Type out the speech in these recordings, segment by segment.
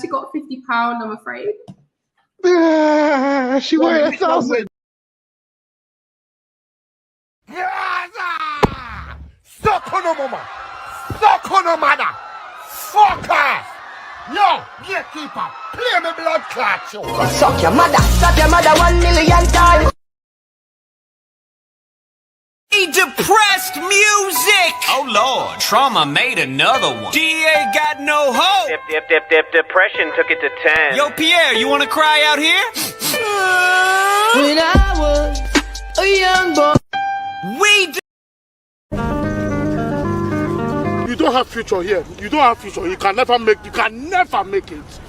She got £50, I'm afraid. She wanted 1,000. Suck on a mama. Suck on a mother. Fuck off. Yo, gatekeeper, play me blood clot show. Suck your mother 1 million times. Depressed music. Oh Lord, Trauma made another one. DA got no hope. Depression took it to 10. Yo Pierre, you wanna cry out here? When I was a young boy. You don't have future here. You don't have future. You can never make it.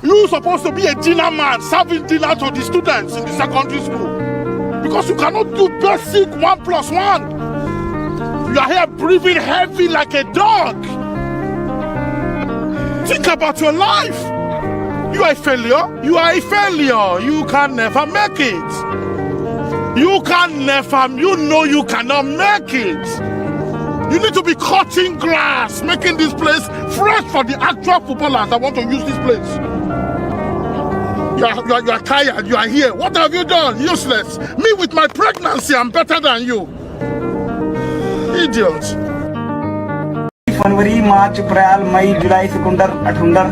You're supposed to be a dinner man, serving dinner to the students in the secondary school. Because you cannot do basic 1+1. You are here breathing heavy like a dog. Think about your life. You are a failure. You are a failure. You can never make it. You know you cannot make it. You need to be cutting grass, making this place fresh for the actual footballers that want to use this place. You are tired, you are here. What have you done? Useless. Me with my pregnancy, I'm better than you. Idiot. February, March, April, May, July, September, October,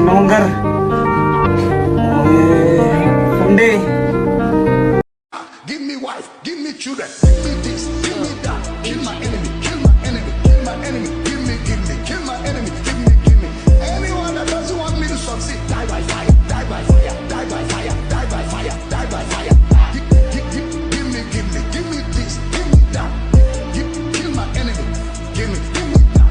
November, Sunday. Give me wife, give me children, give me this, give me that. Kill my enemy, kill my enemy, kill my enemy. Give me, kill my enemy, give me. Anyone that doesn't want me to succeed, die by fire, die by fire, die by fire, die by fire, die by fire. Give me this, give me that. Kill my enemy, give me that.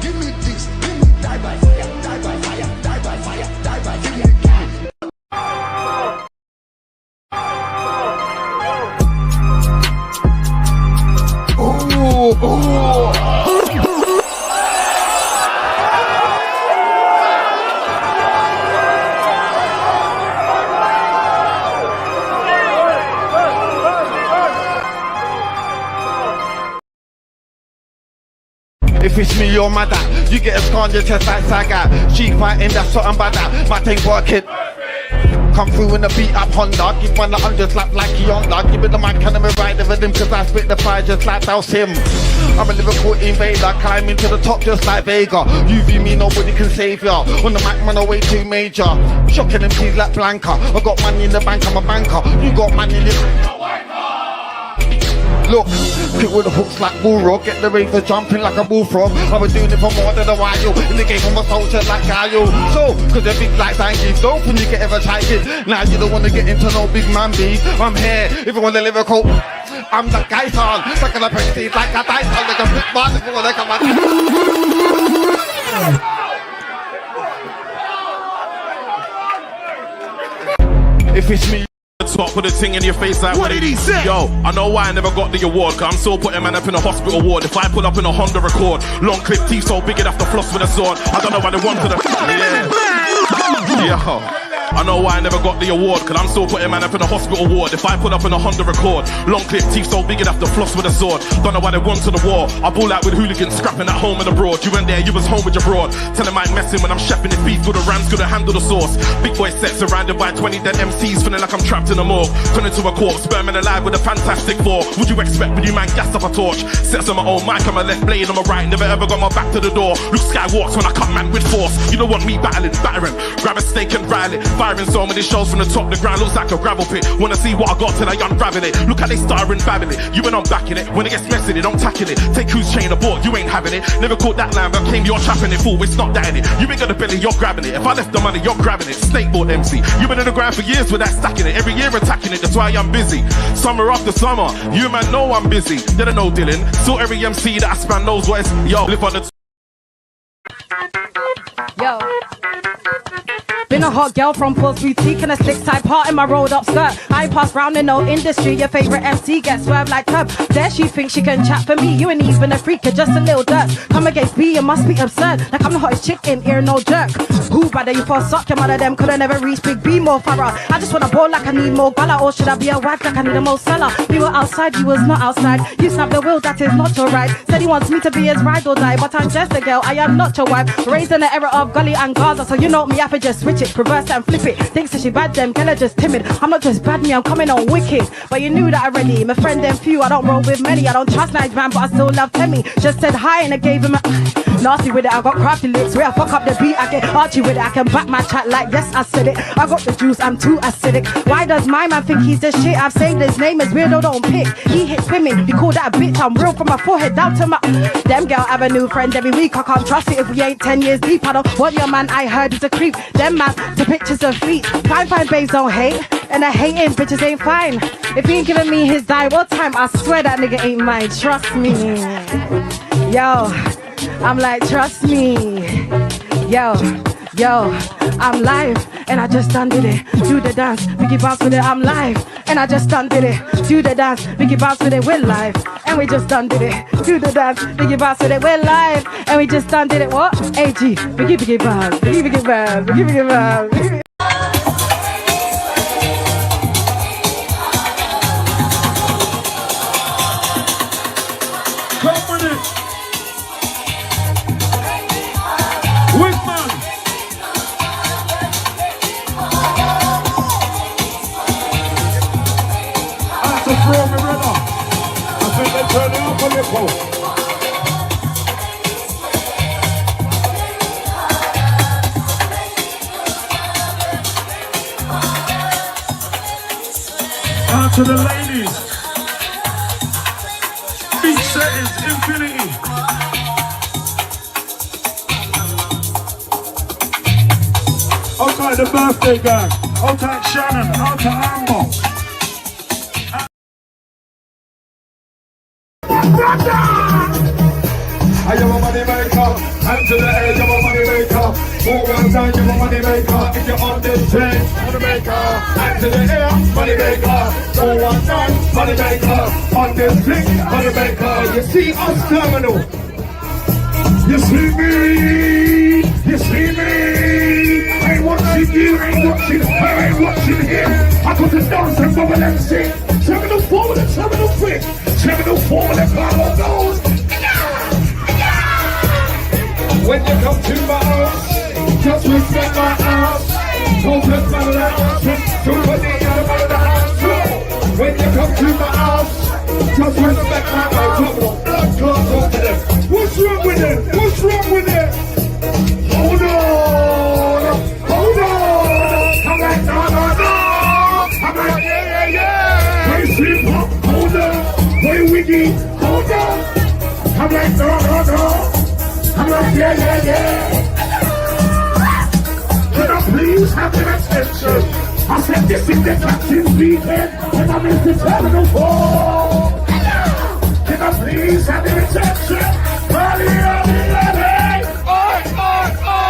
Give me this, give me die by fire, die by fire, die by fire, die by fire. If it's me, your mother, you get a scar on your chest like Saga. She fighting, that's something bad. My thing working. Come through in a beat up Honda. Give one the 100 slap like Yonda. Give it the mic and I'm ride the rhythm, cause I spit the fire just like Douse him. I'm a Liverpool invader, climbing to the top just like Vega. UV me, nobody can save ya. On the mic, man, I way too major. Shocking MCs like Blanca. I got money in the bank, I'm a banker. You got money in the... Look, quick with the hooks like bullrock. Get the razor jumping like a bullfrog. I've been doing it for more than a while. In the game I'm a soldier like Gaio. So, cause they're big like Zangief. Don't when you get ever try it. Now you don't wanna get into no big man beef. I'm here, if you want the lyrical, I'm the guy son. Sucking up everything like a dice. I'm like a big man. If you wanna come on. If it's me. Top, put a thing in your face like what did he say? Yo, I know why I never got the award, cause I'm still putting man up in a hospital ward. If I pull up in a Honda Accord, long clip teeth so big enough to floss with a sword. I don't know why they wanted to. Yeah. Yo, I know why I never got the award, cause I'm still putting man up in a hospital ward. If I pull up in a Honda Accord, long clip teeth so big enough to floss with a sword. Don't know why they wanted the war. I ball out with hooligans scrapping at home and abroad. You went there, you was home with your broad. Tell him I ain't messing when I'm chefing his beef with the rams, couldn't handle the sauce. Big boy set surrounded by 20 dead MCs, feeling like I'm trapped in a morgue. Turn into a corpse, sperming alive with a fantastic four. Would you expect when you man gas up a torch? Sets on my own mic, on my left blade, on my right. Never ever got my back to the door. Luke Skywalks when I come man with force. You don't want me battering. Grab a stake and rile it. Firing so many shows from the top, the ground looks like a gravel pit. Wanna see what I got till I unravel it. Look how they starring babbling it. You and I'm backing it. When it gets messy, they don't tackle it. Take whose chain aboard, you ain't having it. Never caught that line, but came you're trapping it. Fool, it's not that in it. You ain't got the belly, you're grabbing it. If I left the money, you're grabbing it. Snakeboard MC. You been in the ground for years with that stacking it. Every year attacking it, that's why I'm busy. Summer after summer, you man know I'm busy. They don't know Dylan. So every MC that I span knows what it's. Yo, live on the. Yo. Been a hot girl from Paul's Boutique and a six-side part in my rolled up skirt. I pass round in no industry, your favorite MC gets swerved like Herb. There she thinks she can chat for me, you ain't even a freak, you're just a little dirt. Come against me, you must be absurd, like I'm the hottest chick in here, no jerk. Who better you for suck, your mother them coulda never reached Big B more thorough. I just wanna ball like I need more gala, or should I be a wife like I need a more seller? We were outside, you was not outside, you snapped the wheel, that is not your right. Said he wants me to be his ride or die, but I'm just a girl, I am not your wife. Raised in the era of Gully and Gaza, so you know me, I could just switch it, reverse and flip it. Thinks that she bad, them girl are just timid. I'm not just bad, me, I'm coming on wicked. But you knew that already, my friend them few, I don't roll with many. I don't trust Nige man, but I still love Temmie. Just said hi and I gave him a nasty with it. I got crafty lips, where I fuck up the beat, I get archy with it. I can back my chat like yes, I said it. I got the juice, I'm too acidic. Why does my man think he's the shit? I've saved his name as weirdo, don't pick. He hits women, you call that a bitch. I'm real from my forehead down to my them girl have a new friend every week. I can't trust it if we ain't 10 years deep. I don't want your man, I heard he's a creep. Them man to pictures of fleet. Fine babes don't hate, and the hating bitches ain't fine. If he ain't giving me his die what time, I swear that nigga ain't mine. Trust me. Yo, I'm like, trust me. Yo, I'm live, and I just done did it. Do the dance, Biggie bounce with it. I'm live, and I just done did it. Do the dance, Biggie bounce with it. We're live, and we just done did it. Do the dance, Biggie bounce with it. We're live, and we just done did it. What? AG, Biggie bounce, Biggie bounce, Biggie bounce. Out to the ladies. Beach settings, infinity. Outside the birthday gang. Outside Shannon. Outside Amber. I am a money maker, hand to the edge, I'm a money maker. 4 1 down, you're a money maker. If you're on this train, money maker. Hand to the air, money maker. 4 1 down, money maker. On this thing, money maker. You see us terminal. You see me, you see me. I ain't watching you, I ain't watching her, I ain't watching him. I got to dance and bubble and sing. Terminal 4 with a terminal 3. Terminal 4 with a power goes. When you come to my house, just respect my house. Don't let my house, don't put the other out of the house. When you come to my house, just respect my house. Blood clots over them. What's wrong with it? What's wrong with it? Hold on, hold on. I'm like, no, no, no. I'm like, yeah, yeah, yeah. Play sleep hop, hold on. Play wiggy, hold on. I'm like, no, no, no. I'm like, yeah, yeah, yeah. Can I please have your attention? I said this is the captain's weekend, and I'm in the terminal 4. Can I please have your attention? Early, early, early. Oi, oi, oi.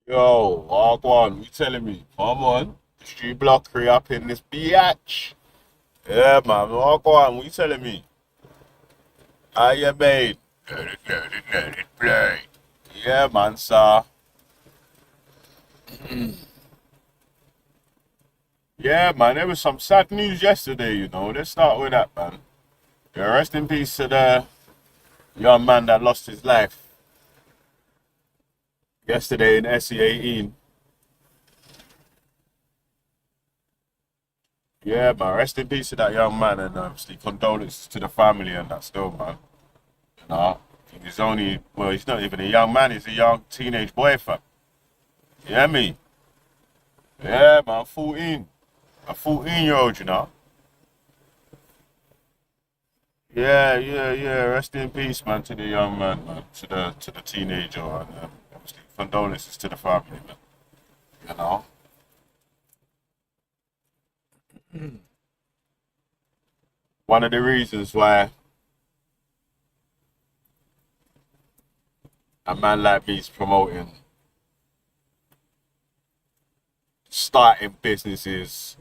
Yo, walk on, you telling me? Come on. Street block free up in this biatch. Yeah, man, walk on, what you telling me? How you made? Let it play. Yeah, man, sir. Yeah, man, there was some sad news yesterday, you know. Let's start with that, man. Yeah, rest in peace to the young man that lost his life yesterday in SE18. Yeah, man, rest in peace to that young man, and obviously condolences to the family and that still, man. You know, he's only, well, he's not even a young man, he's a young teenage boy, fam. You hear me? Yeah, man, 14. A 14-year-old, you know. Yeah. Rest in peace, man, to the young man, man, to the teenager, and obviously condolences to the family, man. You know. One of the reasons why a man like me is promoting starting businesses,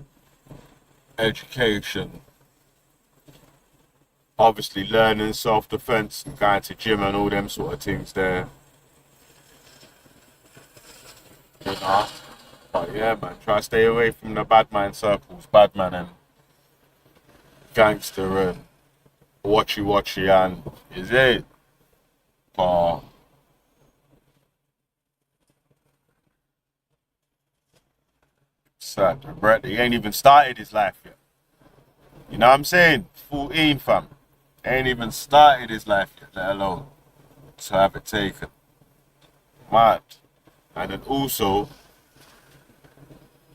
education, obviously learning self-defense and going to gym and all them sort of things there. You know? But yeah, man, try to stay away from the bad man circles, bad man and gangster and watchy and is it? But sad, Brett, he ain't even started his life yet. You know what I'm saying? 14, fam. Ain't even started his life yet, let alone to have it taken. Mad. And then also,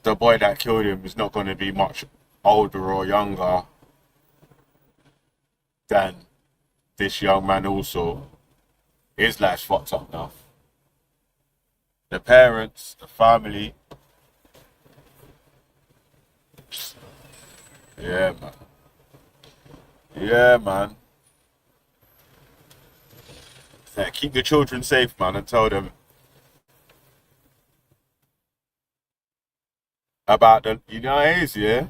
the boy that killed him is not going to be much older or younger than this young man also. His life's fucked up now. The parents, the family. Yeah, man. Yeah, man. Yeah, keep the children safe, man, and tell them about the, you know what it is, yeah?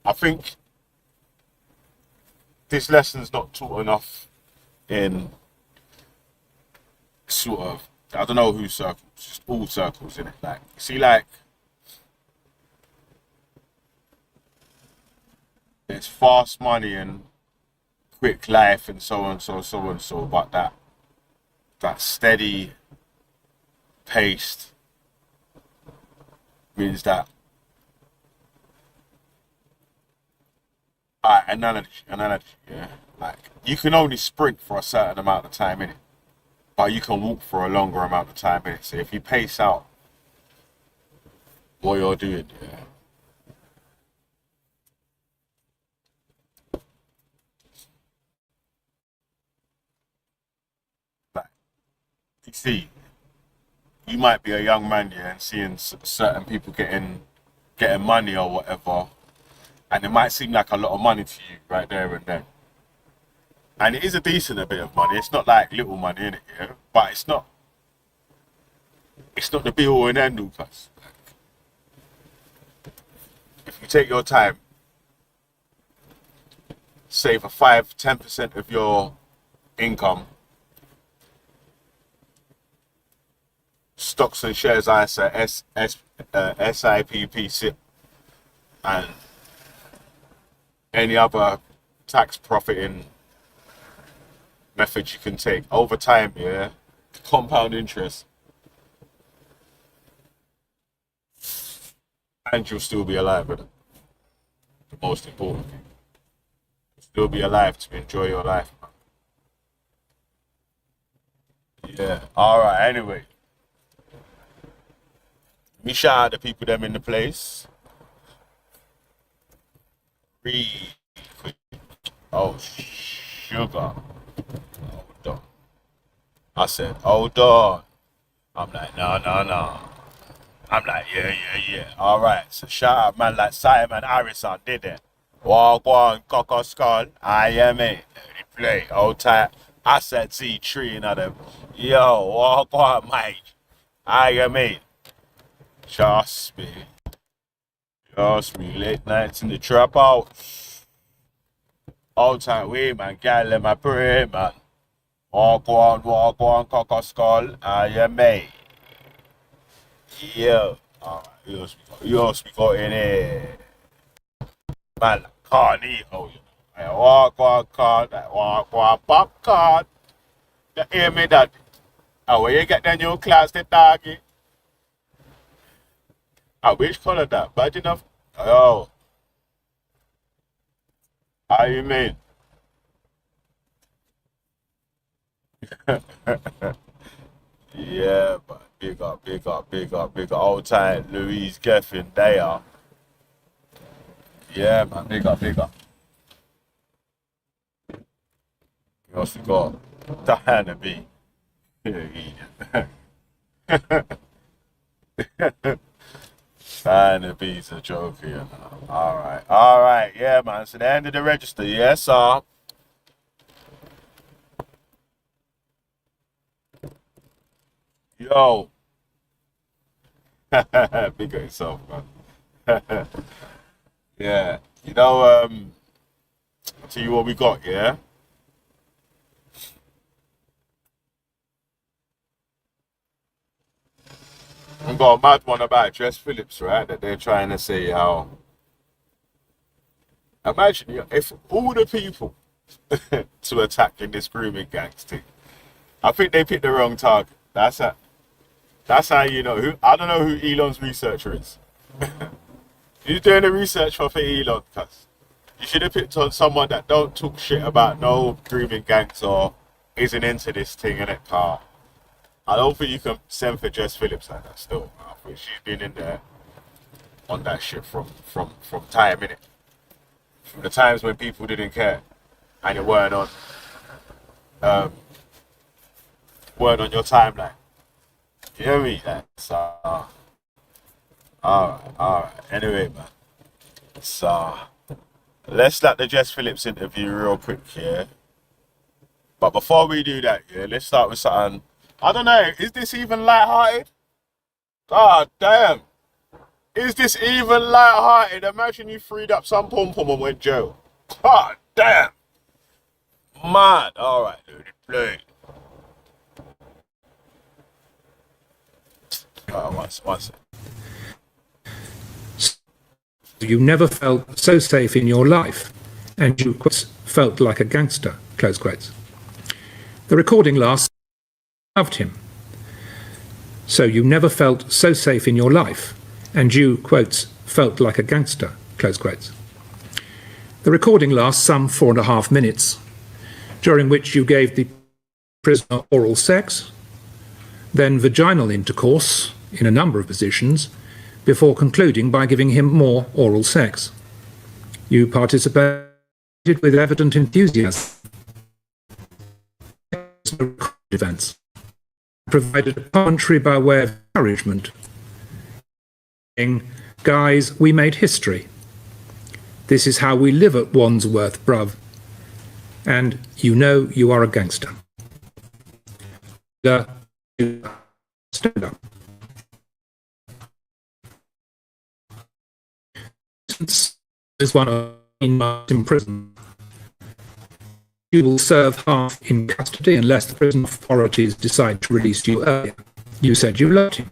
I think this lesson's not taught enough in sort of, I don't know whose circles, just all circles in it. Like, see, like, there's fast money and quick life and so and so, but that steady paced means that analogy, yeah. Like, you can only sprint for a certain amount of time in it, but you can walk for a longer amount of time in it. So if you pace out what you're doing, yeah. Like, you see, you might be a young man, yeah, and seeing certain people getting money or whatever, and it might seem like a lot of money to you right there and then. And it is a decent bit of money. It's not like little money in it, yeah. But it's not the be all and end all, cuz. If you take your time, save a 5-10% of your income, stocks and shares ISA, SIPP, SIP, and any other tax profiting method you can take over time, yeah, compound interest, and you'll still be alive, with it. The most important thing, still be alive to enjoy your life, man. Yeah, alright, anyway, me shout out the people them in the place. Real quick. Oh, sugar. Hold on. I said, hold on. I'm like, no. I'm like, yeah. Alright, so shout out man like Simon Harrison did it. Walk on, Coco Skull, I am it. Play, old tight. I said C3 and them. Yo, walk on, Mike. I am it. Trust me. Late nights in the trap out. All time way, man. Gotta let my pray, man. Walk on, Coco Skull. Yeah, mate. Yeah. Alright, you speak out in here. Man, can't eat. Oh, yeah. Walk on, card. Walk on, popcorn. You hear me, that? Oh, where you get the new class, the doggy? Which color that? Bad enough? Oh, how you mean? Yeah, but big up. Old time Louise Geffen, they are. Yeah, man, big up. You also got Diana B. Diana B's a joke here now. Alright, yeah, man. So the end of the register, yes, sir. Yo. Big up yourself, man. Yeah. I'll tell you what we got, yeah? I've got a mad one about Jess Phillips, right? That they're trying to say how. Imagine if all the people to attack in this grooming gangster, I think they picked the wrong target. That's how you know who. I don't know who Elon's researcher is. He's doing the research for Elon, cuz. You should have picked on someone that don't talk shit about no grooming gangs or isn't into this thing in it car. I don't think you can send for Jess Phillips like that still. I think she's been in there on that shit from time in it. From the times when people didn't care and it weren't on your timeline. You hear me? That's alright. Anyway, man. So let's start the Jess Phillips interview real quick here. But before we do that, yeah, let's start with something. I don't know, is this even light-hearted? God damn. Is this even light-hearted? Imagine you freed up some pom-pom and went jail. God damn. Man. Alright, dude. Play. What's You never felt so safe in your life, and you felt like a gangster, close quotes. The recording lasts, loved him. So you never felt so safe in your life, and you, quotes, felt like a gangster, close quotes. The recording lasts some 4.5 minutes, during which you gave the prisoner oral sex, then vaginal intercourse in a number of positions, before concluding by giving him more oral sex. You participated with evident enthusiasm in events, provided a commentary by way of encouragement, saying, "Guys, we made history. This is how we live at Wandsworth, bruv. And you know you are a gangster." Stand up. Is one of 18 months in prison. You will serve half in custody unless the prison authorities decide to release you earlier. You said you loved him.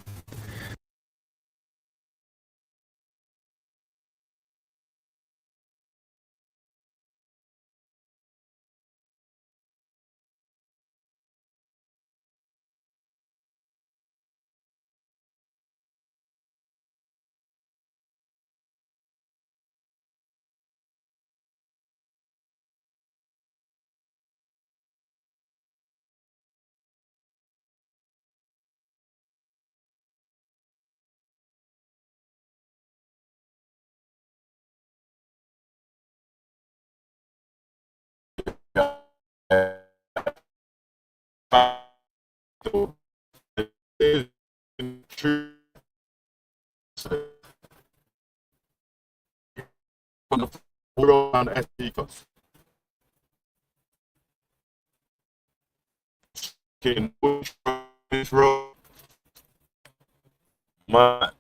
Man.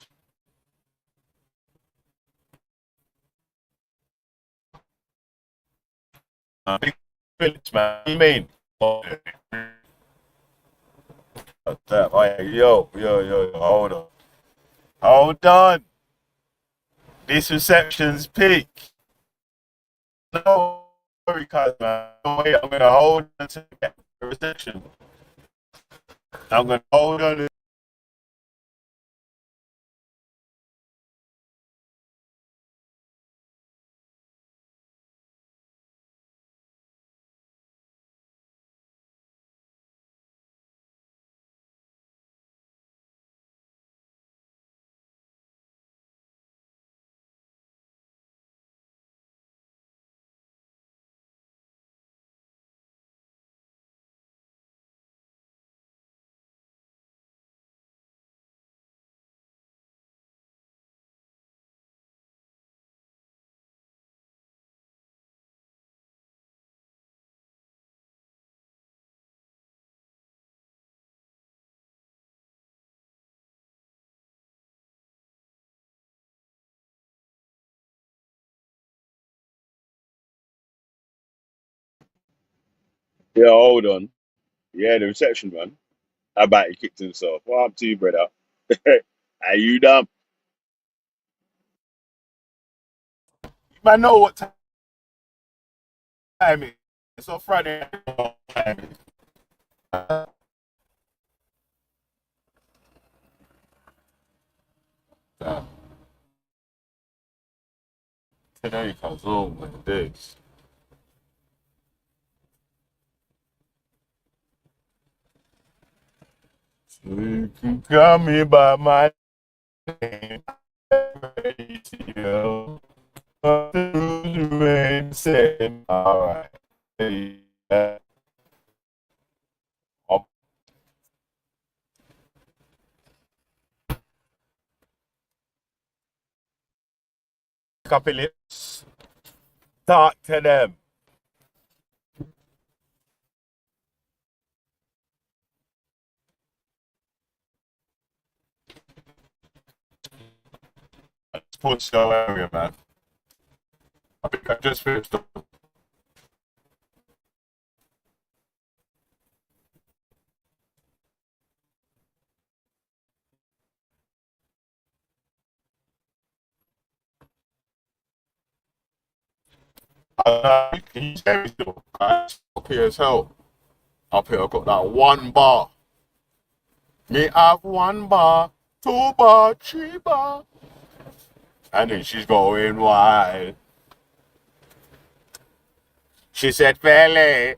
Big Phillips, man. What do you mean? Damn, yo, hold on. This reception's peak. No, because man, wait, I'm gonna hold on to the reception. I'm gonna hold on to. Yeah, hold on. Yeah, the reception man. How about he kicked himself? Well, up to you, brother. Are you dumb? You might know what time it is. It's on Friday. Today, cause oh my days. You can call me by my name. You remain same. All right. Yeah. Couple lips. Talk to them. Sports no area, man. I think I just finished. Can you tell me still? Up here as hell. Up here, I got that one bar. Me have one bar, 2 bar, 3 bar. And then she's going wild. She said, Feli.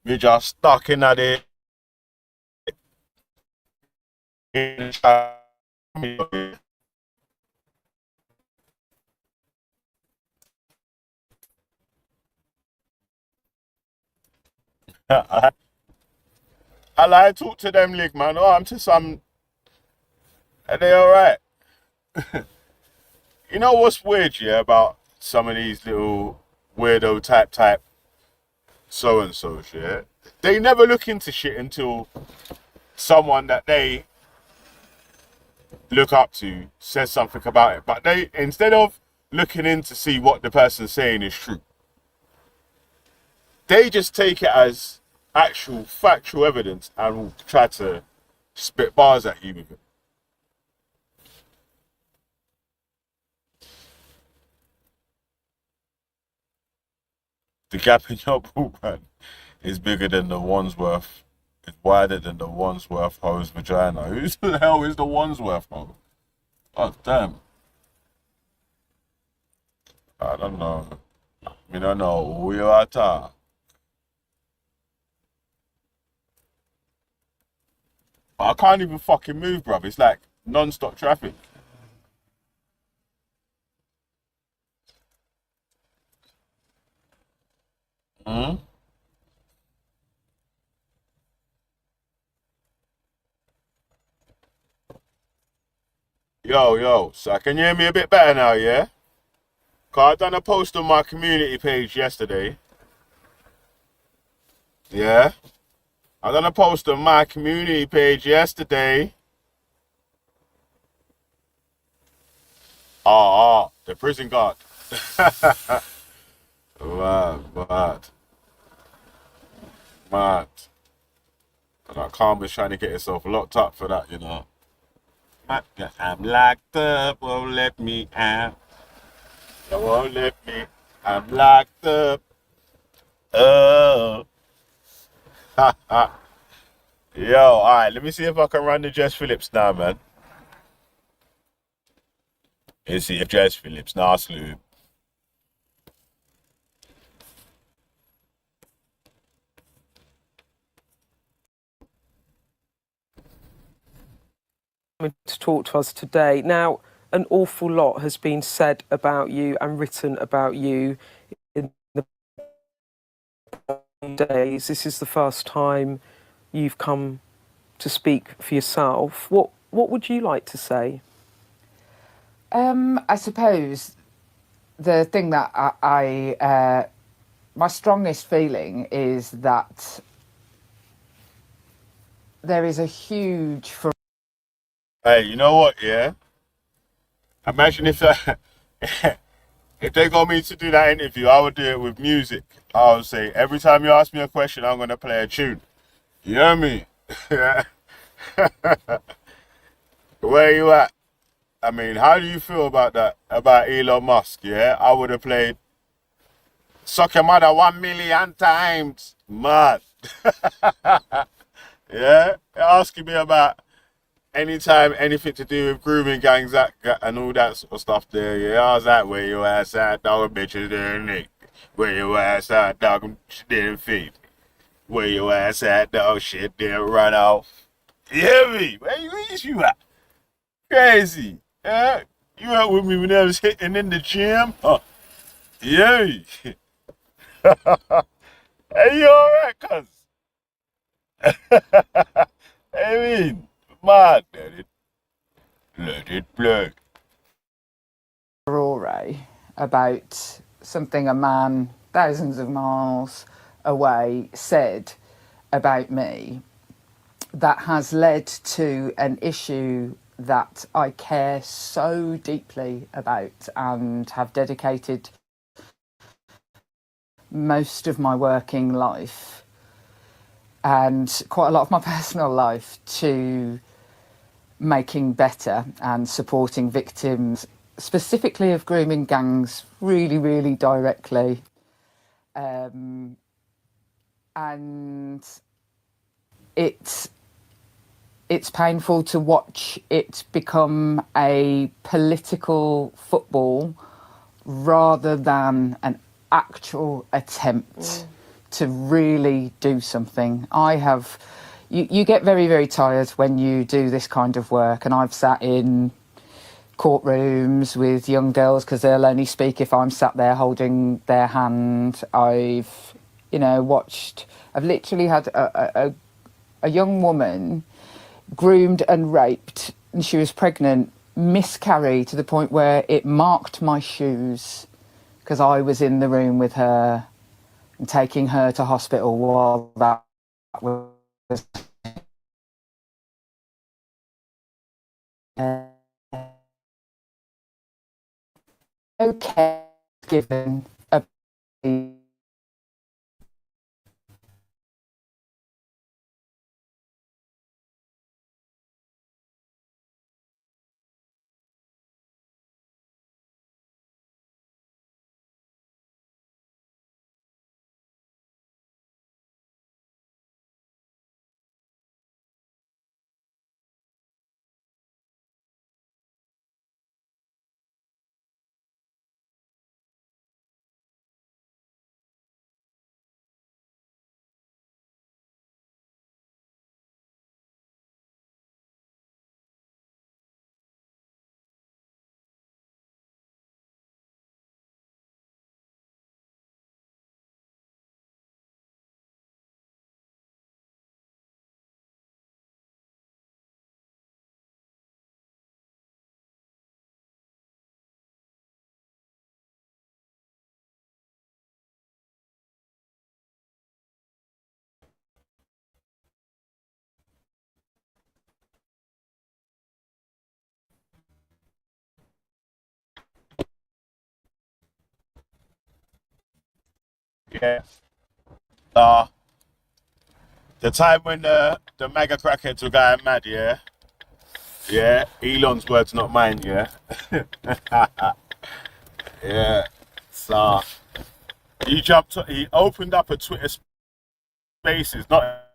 Me just stuck in at it. I like talk to them league man. Oh, I'm to some. Are they alright? You know what's weird, yeah, about some of these little weirdo type so and so shit? They never look into shit until someone that they look up to says something about it. But they, instead of looking in to see what the person's saying is true, they just take it as actual factual evidence and will try to spit bars at you with it. The gap in your poop, man, is bigger than the Wandsworth. It's wider than the Wandsworth hoe's vagina. Who the hell is the Wandsworth hoe? Oh, damn. I don't know. I don't know who you are talking. I can't even fucking move, bruv. It's like non-stop traffic. Hmm? Yo, so can you hear me a bit better now, yeah? Cause I done a post on my community page yesterday. Yeah? I done a post on my community page yesterday. The prison guard. Mad. And that Karma's trying to get herself locked up for that, you know. I'm locked up, won't let me out. They won't let me. I'm locked up. Oh. Yo, alright, let me see if I can run the Jess Phillips now, man. Let's see if Jess Phillips, nah, slew. To talk to us today. Now, an awful lot has been said about you and written about you in the days. This is the first time you've come to speak for yourself. What would you like to say? I suppose the thing that my strongest feeling is that there is a huge. Hey, you know what? Yeah. Imagine if if they got me to do that interview, I would do it with music. I would say every time you ask me a question, I'm gonna play a tune. You hear me? Yeah. Where you at? I mean, how do you feel about that? About Elon Musk? Yeah, I would have played "Suck Your Mother" 1,000,000 times. Mad. Yeah, asking me about anytime anything to do with grooming gangs and all that sort of stuff there. Yeah, I was like, where your ass at, dog? Bitches didn't nick. Where your ass at, dog? Didn't feed. Where your ass at, dog? Shit didn't run off. You hear me? Where you at? Crazy. Yeah, you out with me when I was hitting in the gym? Huh? Yeah. Hey, you alright, cuz? I mean, mad. Let it play. Aurora about something a man thousands of miles away said about me that has led to an issue that I care so deeply about and have dedicated most of my working life and quite a lot of my personal life to making better and supporting victims, specifically of grooming gangs, really, really directly. And it's painful to watch it become a political football rather than an actual attempt to really do something. You get very, very tired when you do this kind of work, and I've sat in courtrooms with young girls because they'll only speak if I'm sat there holding their hand. I've literally had a young woman groomed and raped, and she was pregnant, miscarry to the point where it marked my shoes because I was in the room with her and taking her to hospital while that was okay given a Yeah. The time when the mega crackheads were going mad, yeah? Yeah, Elon's words, not mine, yeah? Yeah. So, he opened up a Twitter Spaces, not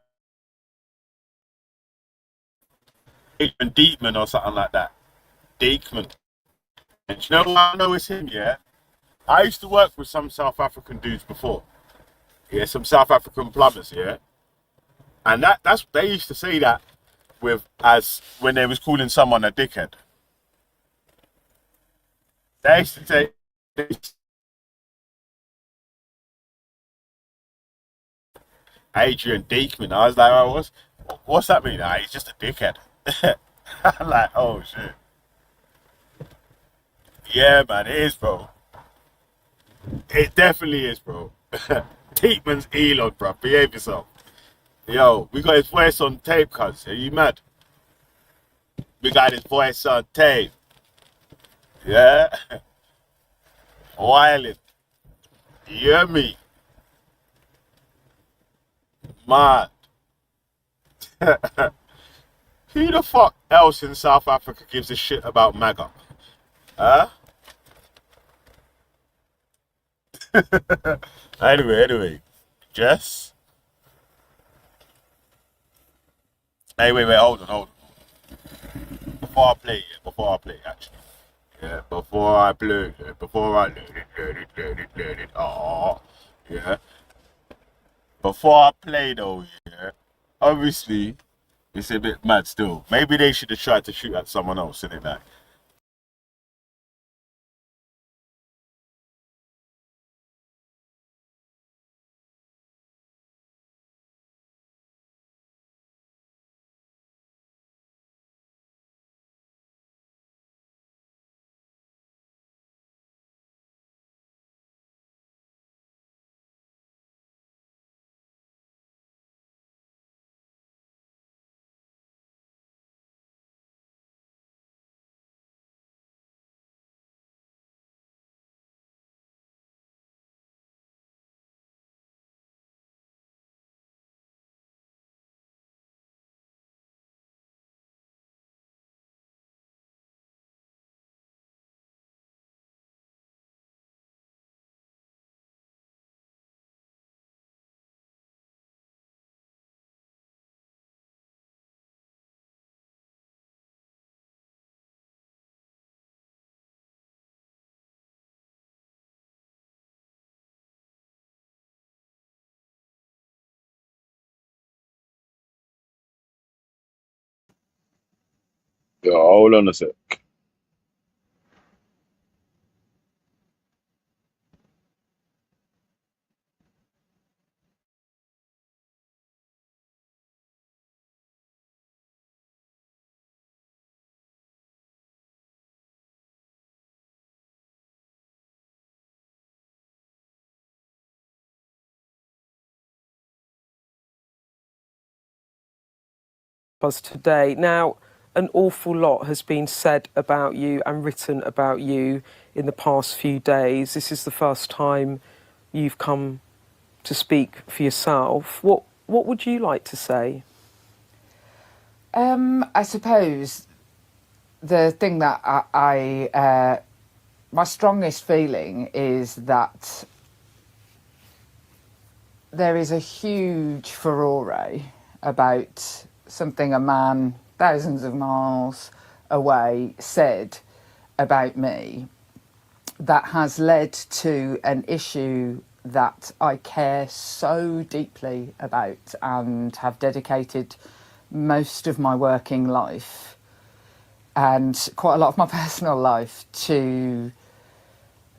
even Deepman or something like that. Deekman. And you know what I know it's him, yeah? I used to work with some South African dudes before. Yeah, some South African plumbers, yeah? And that's they used to say that as when they was calling someone a dickhead. They used to say Adrian Deekman. I was like, oh, what's that mean? He's just a dickhead. I'm like, oh shit. Yeah, man, it is, bro. It definitely is, bro. Deekman's Elon, bro. Behave yourself. Yo, we got his voice on tape, cuz. Are you mad? We got his voice on tape. Yeah? Wildin'. You hear me? Mad. Who the fuck else in South Africa gives a shit about MAGA? Huh? Anyway. Jess? Hey, wait, hold on. Before I play, actually. Yeah, before I load it. Oh, yeah. Before I play though, yeah. Obviously, it's a bit mad still. Maybe they should have tried to shoot at someone else, innit? Like. Yo, hold on a sec. Us today. Now, an awful lot has been said about you and written about you in the past few days. This is the first time you've come to speak for yourself. What would you like to say? I suppose the thing that my strongest feeling is that there is a huge furore about something a man thousands of miles away said about me that has led to an issue that I care so deeply about and have dedicated most of my working life and quite a lot of my personal life to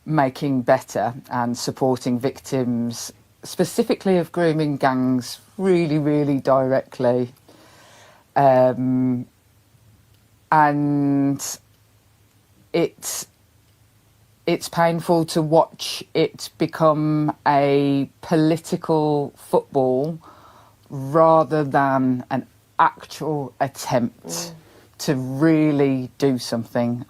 making better and supporting victims, specifically of grooming gangs, really, really directly. And it's painful to watch it become a political football rather than an actual attempt to really do something.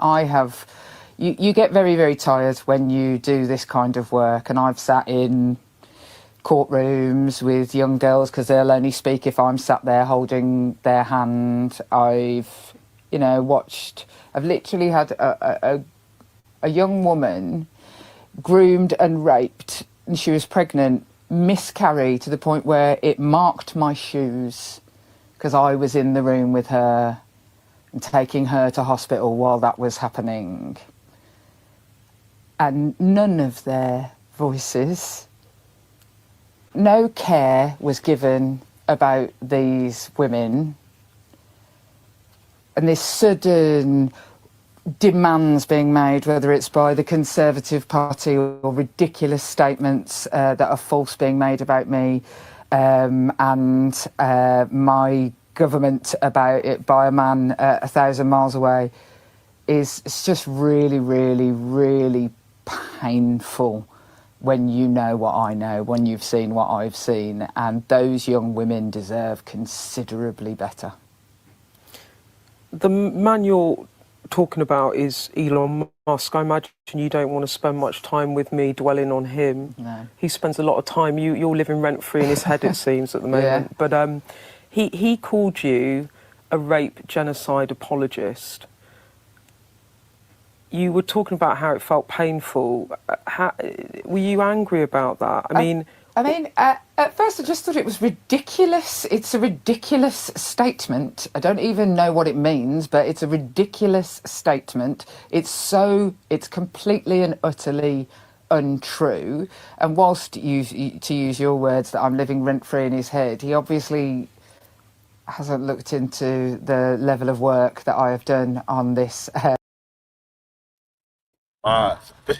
You get very, very tired when you do this kind of work, and I've sat in courtrooms with young girls because they'll only speak if I'm sat there holding their hand. I've literally had a young woman groomed and raped, and she was pregnant, miscarry to the point where it marked my shoes because I was in the room with her and taking her to hospital while that was happening. And none of their voices, no care was given about these women. And this sudden demands being made, whether it's by the Conservative Party or ridiculous statements that are false being made about me and my government about it by a man 1,000 miles away, it's just really, really, really painful when you know what I know, when you've seen what I've seen, and those young women deserve considerably better. The man you're talking about is Elon Musk. I imagine you don't want to spend much time with me dwelling on him. No. He spends a lot of time. You're living rent-free in his head, it seems, at the moment. Yeah. But he called you a rape genocide apologist. You were talking about how it felt painful. Were you angry about that? I mean, at first I just thought it was ridiculous. It's a ridiculous statement. I don't even know what it means, but it's a ridiculous statement. It's completely and utterly untrue. And whilst, to use your words, that I'm living rent-free in his head, he obviously hasn't looked into the level of work that I have done on this.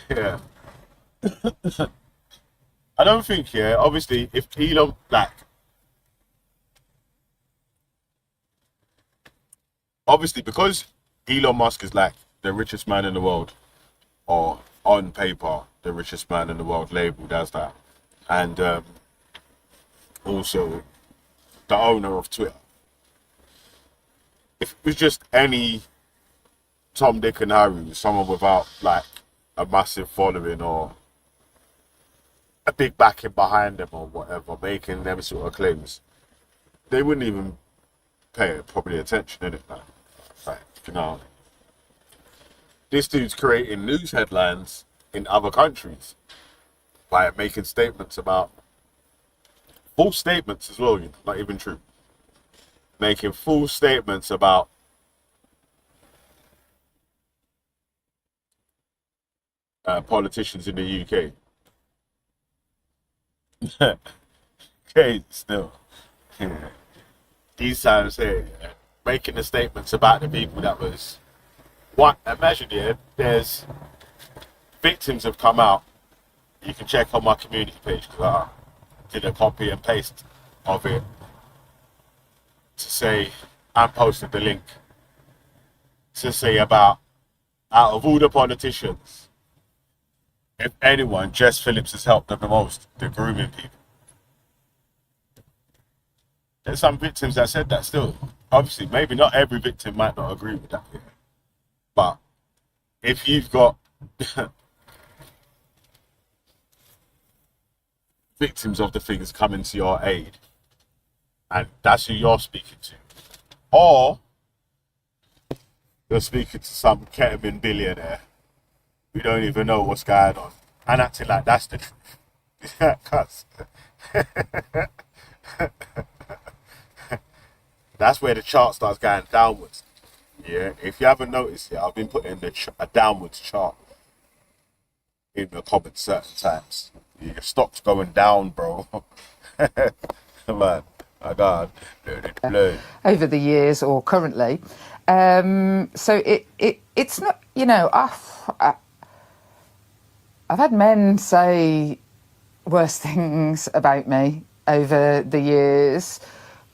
Yeah. I don't think, obviously, if Elon, obviously, because Elon Musk is the richest man in the world, or on paper, the richest man in the world, labeled as that, and also the owner of Twitter. If it was just any Tom, Dick and Harry, someone without a massive following or a big backing behind them or whatever, making them sort of claims, they wouldn't even pay probably attention in it. This dude's creating news headlines in other countries by making statements about false statements as well, not even true. Making false statements about politicians in the UK. Okay, still. These times here, making the statements about the people that was what. Imagine there's victims have come out. You can check on my community page because I did a copy and paste of it to say, and posted the link to say about, out of all the politicians, if anyone, Jess Phillips has helped them the most, the grooming people. There's some victims that said that still. Obviously, maybe not every victim might not agree with that. But if you've got victims of the things coming to your aid, and that's who you're speaking to, or you're speaking to some ketamine billionaire, we don't even know what's going on, and acting like that's the truth. That's where the chart starts going downwards. Yeah, if you haven't noticed yet, I've been putting a downwards chart in the comments certain times. Your stock's going down, bro. Man, my God. Over the years or currently. So it's not, I've had men say worse things about me over the years,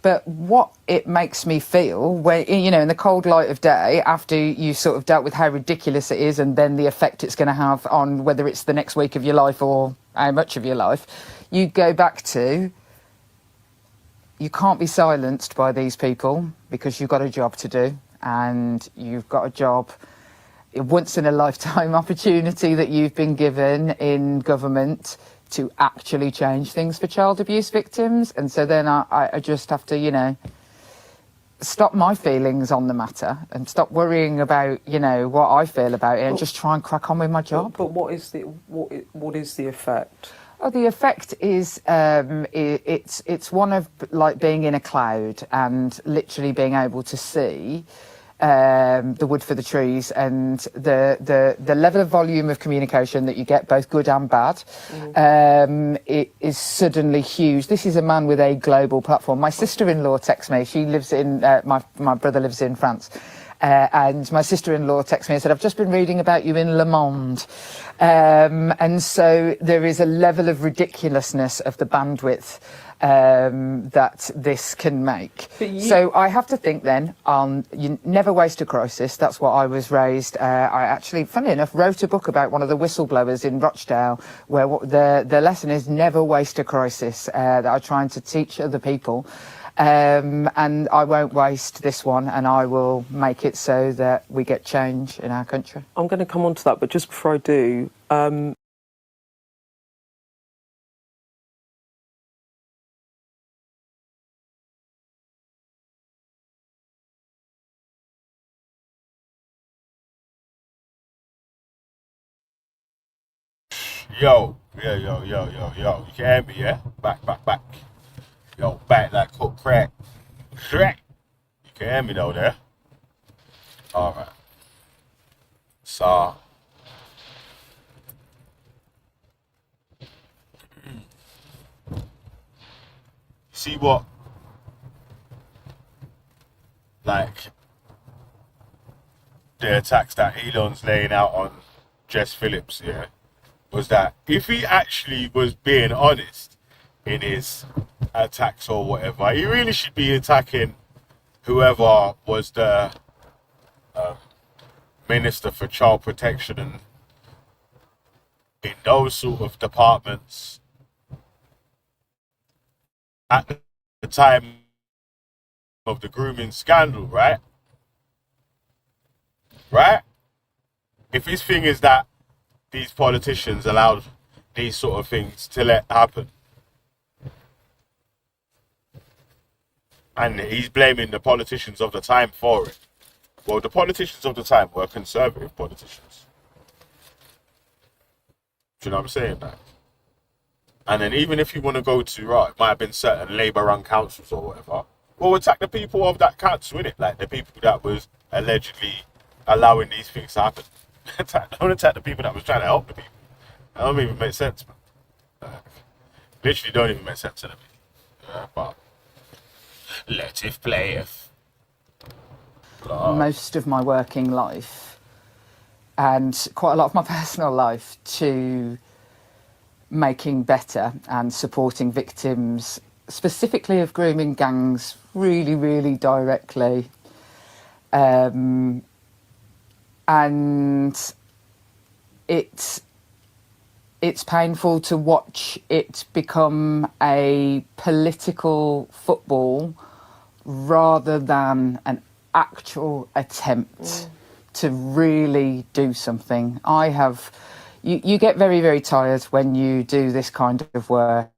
but what it makes me feel when, in the cold light of day, after you sort of dealt with how ridiculous it is and then the effect it's going to have on whether it's the next week of your life or how much of your life, you go back to, you can't be silenced by these people because you've got a job to do, and you've got a job, a once in a lifetime opportunity that you've been given in government to actually change things for child abuse victims. And so then I just have to, you know, stop my feelings on the matter and stop worrying about, you know, what I feel about it and just try and crack on with my job. But what is the effect? Oh, the effect is it's one of like being in a cloud and literally being able to see the wood for the trees, and the level of volume of communication that you get, both good and bad, it is suddenly huge. This is a man with a global platform. My sister-in-law texts me. She lives in my brother lives in France. And my sister-in-law texted me and said, I've just been reading about you in Le Monde. And so there is a level of ridiculousness of the bandwidth that this can make. So I have to think then, you never waste a crisis. That's what I was raised. I actually, funny enough, wrote a book about one of the whistleblowers in Rochdale, where the lesson is never waste a crisis, that I'm trying to teach other people. And I won't waste this one, and I will make it so that we get change in our country. I'm going to come on to that, but just before I do, Yo, yo. You can hear me, yeah? Back. Yo, back like cook crack. Crack. You can hear me though, there? Alright. So. See what? Like, the attacks that Elon's laying out on Jess Phillips, yeah? Was that if he actually was being honest in his attacks or whatever, he really should be attacking whoever was the Minister for Child Protection and in those sort of departments at the time of the grooming scandal, right? Right? If his thing is that these politicians allowed these sort of things to let happen, and he's blaming the politicians of the time for it. Well, the politicians of the time were conservative politicians. Do you know what I'm saying? That? And then even if you want to go to, right, it might have been certain Labour-run councils or whatever, well, attack the people of that council, innit? Like the people that was allegedly allowing these things to happen. Don't attack the people that was trying to help the people. That don't even make sense, man. Literally don't even make sense to me. But let it playeth. Most of my working life and quite a lot of my personal life to making better and supporting victims, specifically of grooming gangs, really, really directly. And it's painful to watch it become a political football rather than an actual attempt to really do something. You get very, very tired when you do this kind of work.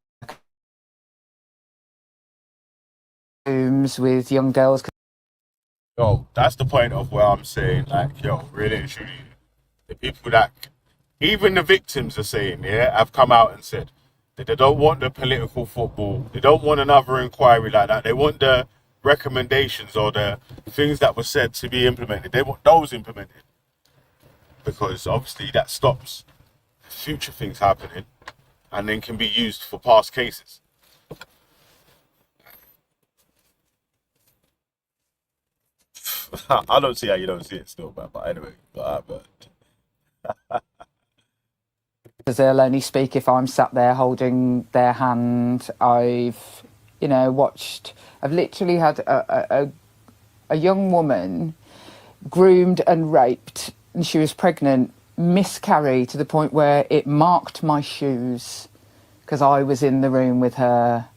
With young girls. Yo, that's the point of where I'm saying, like, yo, really and truly, the people that, even the victims are saying, yeah, have come out and said that they don't want the political football. They don't want another inquiry like that. They want the recommendations or the things that were said to be implemented. They want those implemented. Because obviously that stops future things happening and then can be used for past cases. I don't see how you don't see it still, man. But anyway, because they'll only speak if I'm sat there holding their hand. I've literally had a young woman groomed and raped, and she was pregnant, miscarry to the point where it marked my shoes because I was in the room with her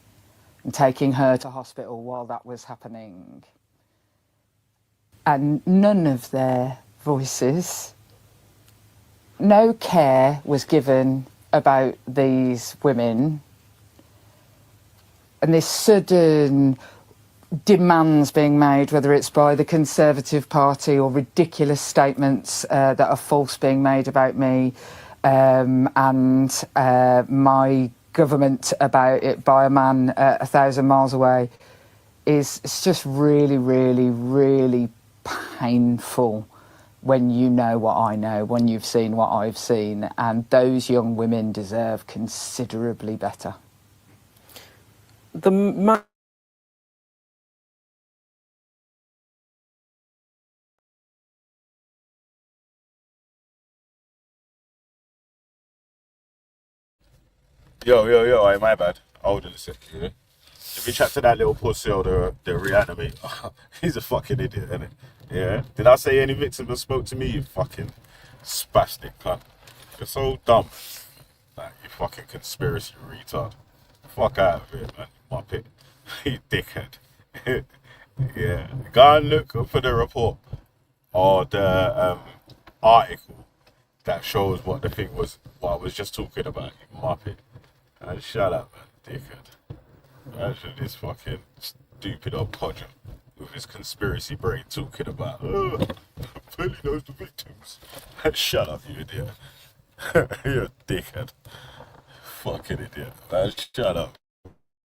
and taking her to hospital while that was happening. And none of their voices, no care was given about these women and this sudden demands being made, whether it's by the Conservative Party or ridiculous statements that are false being made about me and my government about it by a man 1,000 miles away, it's just really, really, really painful when you know what I know, when you've seen what I've seen, and those young women deserve considerably better. The man. Yo, hey, my bad. Hold on a sec, yeah? Let me chat to that little pussy or the reanimator. He's a fucking idiot, isn't he? Yeah? Did I say any victim that spoke to me, you fucking spastic cunt? You're so dumb. Like, you fucking conspiracy retard. Fuck out of here, man, you muppet. You dickhead. Yeah. Go and look for the report or the article that shows what the thing was, what I was just talking about, you muppet. And shut up, man, dickhead. Actually, this fucking stupid old podger with his conspiracy brain talking about, Billy knows the victims. Shut up, you idiot. You're a dickhead. Fucking idiot. Man, shut up.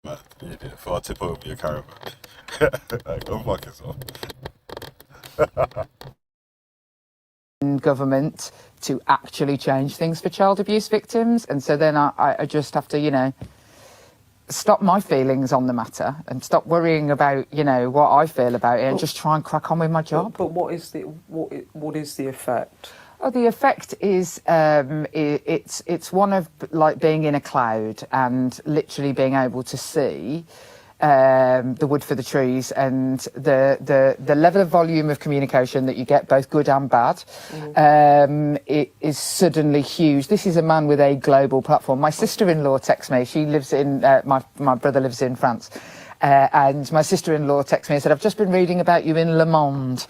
Man, idiot. Before I tip over your caravan. Go fuck yourself. Government to actually change things for child abuse victims, and so then I just have to, you know, stop my feelings on the matter and stop worrying about, you know, what I feel about it and just try and crack on with my job. But what is the effect? Oh, the effect is it's one of like being in a cloud and literally being able to see the wood for the trees, and the level of volume of communication that you get, both good and bad, it is suddenly huge. This is a man with a global platform. My sister-in-law texts me. She lives in my brother lives in France. And my sister-in-law texted me and said, I've just been reading about you in Le Monde.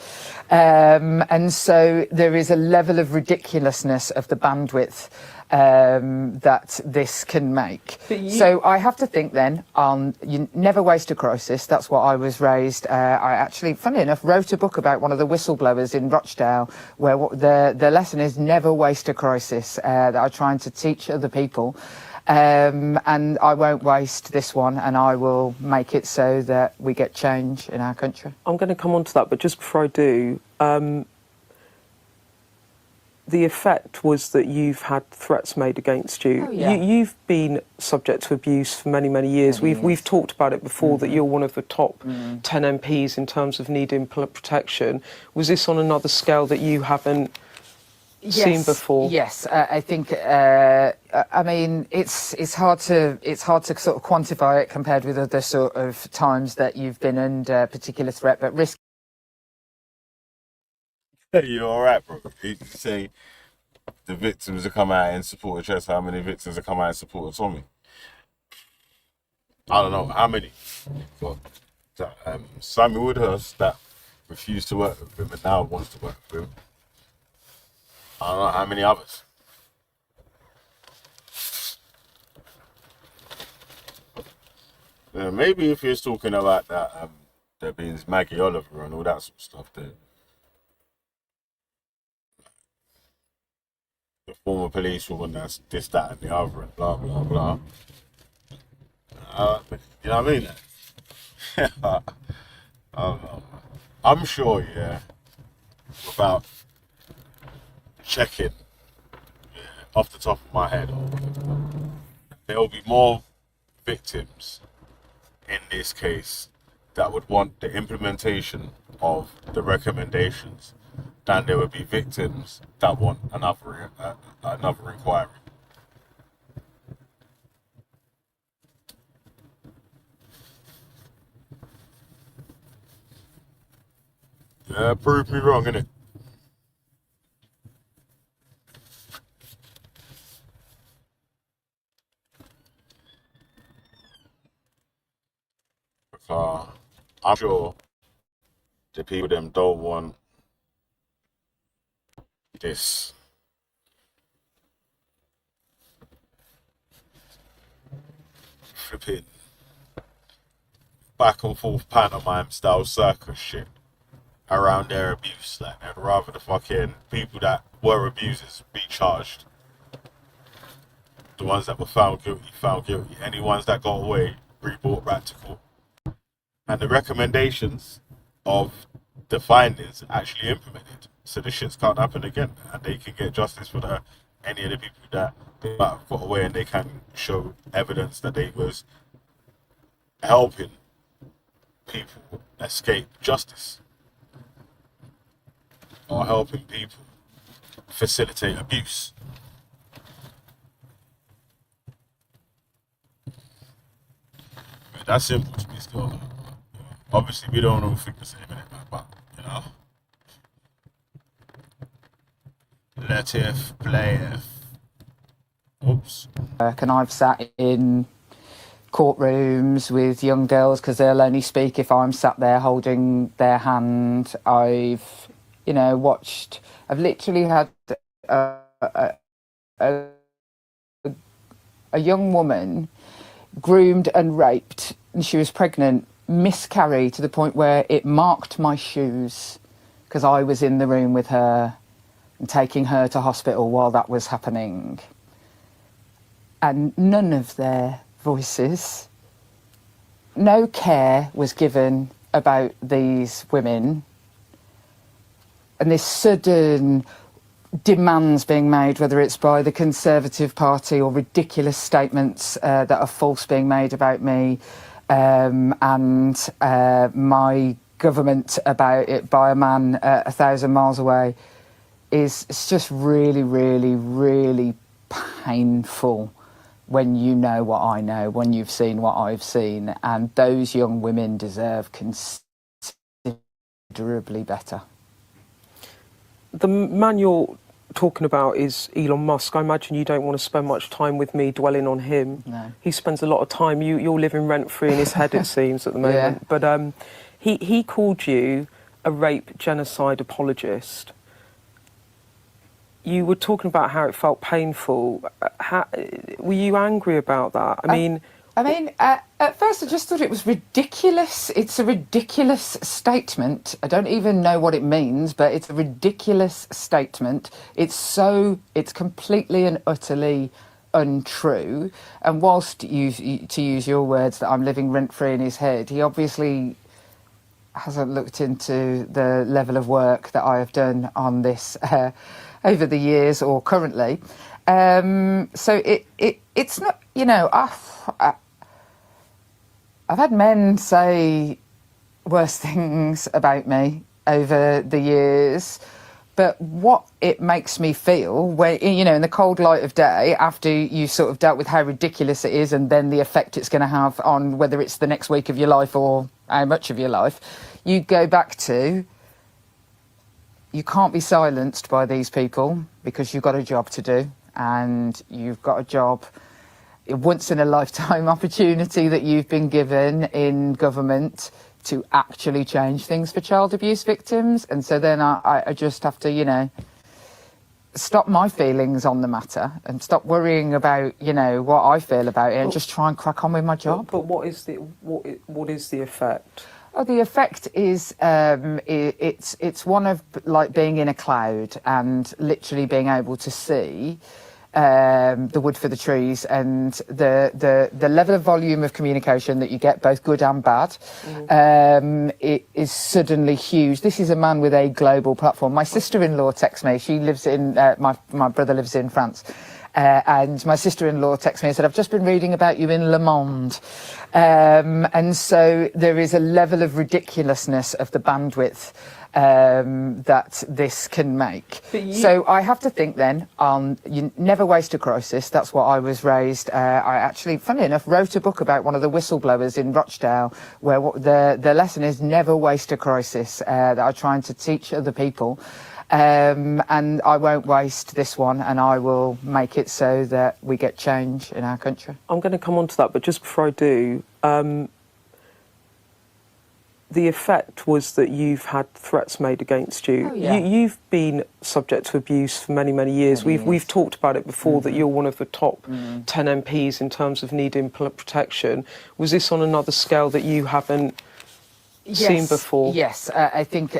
And so there is a level of ridiculousness of the bandwidth that this can make. So I have to think then on, you never waste a crisis. That's what I was raised. I actually, funny enough, wrote a book about one of the whistleblowers in Rochdale, where the lesson is never waste a crisis, that I'm trying to teach other people. And I won't waste this one, and I will make it so that we get change in our country. I'm going to come on to that, but just before I do, the effect was that you've had threats made against you. Oh, yeah. You've been subject to abuse for many, many years. We've talked about it before, that you're one of the top 10 MPs in terms of needing protection. Was this on another scale that you haven't seen before? Yes, I think. I mean, it's hard to sort of quantify it compared with other sort of times that you've been under particular threat, but risk. You're all right, bro. You say the victims have come out and supported Jess. How many victims have come out and supported Tommy? I don't know how many. But Sammy Woodhurst that refused to work with him and now wants to work with him. I don't know how many others. Yeah, maybe if you're talking about that, there being Maggie Oliver and all that sort of stuff, the former policewoman that's this, that, and the other, and blah, blah, blah. You know what I mean? I don't know. I'm sure, yeah, without checking off the top of my head, there will be more victims in this case that would want the implementation of the recommendations than there would be victims that want another inquiry. Yeah, prove me wrong, innit? I'm sure the people them don't want this flipping back and forth pantomime style circus shit around their abuse. Like, they'd rather the fucking people that were abusers be charged. The ones that were found guilty. Any ones that got away, be brought back to court. And the recommendations of the findings actually implemented. So this shit's can't happen again. And they can get justice for any of the people that they might have got away, and they can show evidence that they was helping people escape justice. Or helping people facilitate abuse. But that's simple to me still. Obviously, we don't all think the same, but, you know. Let it play it. Oops. And I've sat in courtrooms with young girls because they'll only speak if I'm sat there holding their hand. I've literally had a young woman groomed and raped, and she was pregnant, miscarry to the point where it marked my shoes because I was in the room with her and taking her to hospital while that was happening. And none of their voices, no care was given about these women. And this sudden demands being made, whether it's by the Conservative Party or ridiculous statements that are false being made about me, and my government about it by a man 1,000 miles away, it's just really, really, really painful when you know what I know, when you've seen what I've seen. And those young women deserve considerably better. The man you're talking about is Elon Musk. I imagine you don't want to spend much time with me dwelling on him. No. He spends a lot of time. You're living rent-free in his head, it seems, at the moment. Yeah. But he called you a rape genocide apologist. You were talking about how it felt painful. Were you angry about that? I mean, at first I just thought it was ridiculous. It's a ridiculous statement. I don't even know what it means, but it's a ridiculous statement. It's completely and utterly untrue. And whilst to use your words, that I'm living rent-free in his head, he obviously hasn't looked into the level of work that I have done on this over the years or currently. So it's not, I've had men say worse things about me over the years, but what it makes me feel, when, in the cold light of day, after you sort of dealt with how ridiculous it is and then the effect it's going to have on whether it's the next week of your life or how much of your life, you go back to, you can't be silenced by these people because you've got a job to do, and you've got a job, a once-in-a-lifetime opportunity that you've been given in government to actually change things for child abuse victims. And so then I just have to, stop my feelings on the matter and stop worrying about, what I feel about it, and just try and crack on with my job. But what is the effect? Oh, the effect is it's one of like being in a cloud and literally being able to see the wood for the trees, and the level of volume of communication that you get, both good and bad, it is suddenly huge. This is a man with a global platform. My sister-in-law texts me. She lives in my brother lives in France. And my sister-in-law texted me and said, I've just been reading about you in Le Monde. And so there is a level of ridiculousness of the bandwidth that this can make. So I have to think then, you never waste a crisis. That's what I was raised. I actually, funnily enough, wrote a book about one of the whistleblowers in Rochdale, where the lesson is never waste a crisis, that I'm trying to teach other people. And I won't waste this one, and I will make it so that we get change in our country. I'm going to come on to that, but just before I do, the effect was that you've had threats made against you. Oh, yeah. You've been subject to abuse for many, many years. We've talked about it before, that you're one of the top 10 MPs in terms of needing protection. Was this on another scale that you haven't seen before? Yes, I think.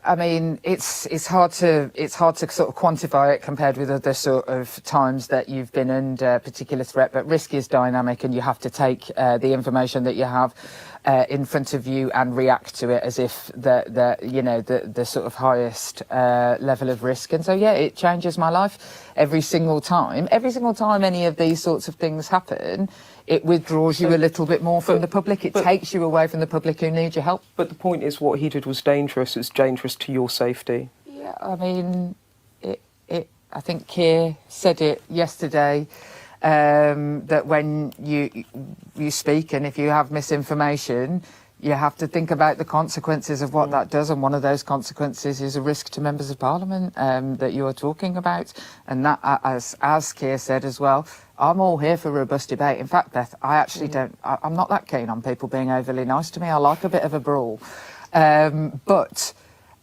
I mean, it's hard to sort of quantify it compared with other sort of times that you've been under a particular threat. But risk is dynamic, and you have to take the information that you have in front of you and react to it as if the sort of highest level of risk. And so it changes my life every single time. Every single time any of these sorts of things happen, it withdraws you a little bit more from the public. It takes you away from the public who need your help. But the point is, what he did was dangerous. It's dangerous to your safety. Yeah, I mean, I think Keir said it yesterday, that when you speak and if you have misinformation, you have to think about the consequences of what that does, and one of those consequences is a risk to members of Parliament that you are talking about. And that, as Keir said as well, I'm all here for robust debate. In fact, Beth, I actually I'm not that keen on people being overly nice to me. I like a bit of a brawl. But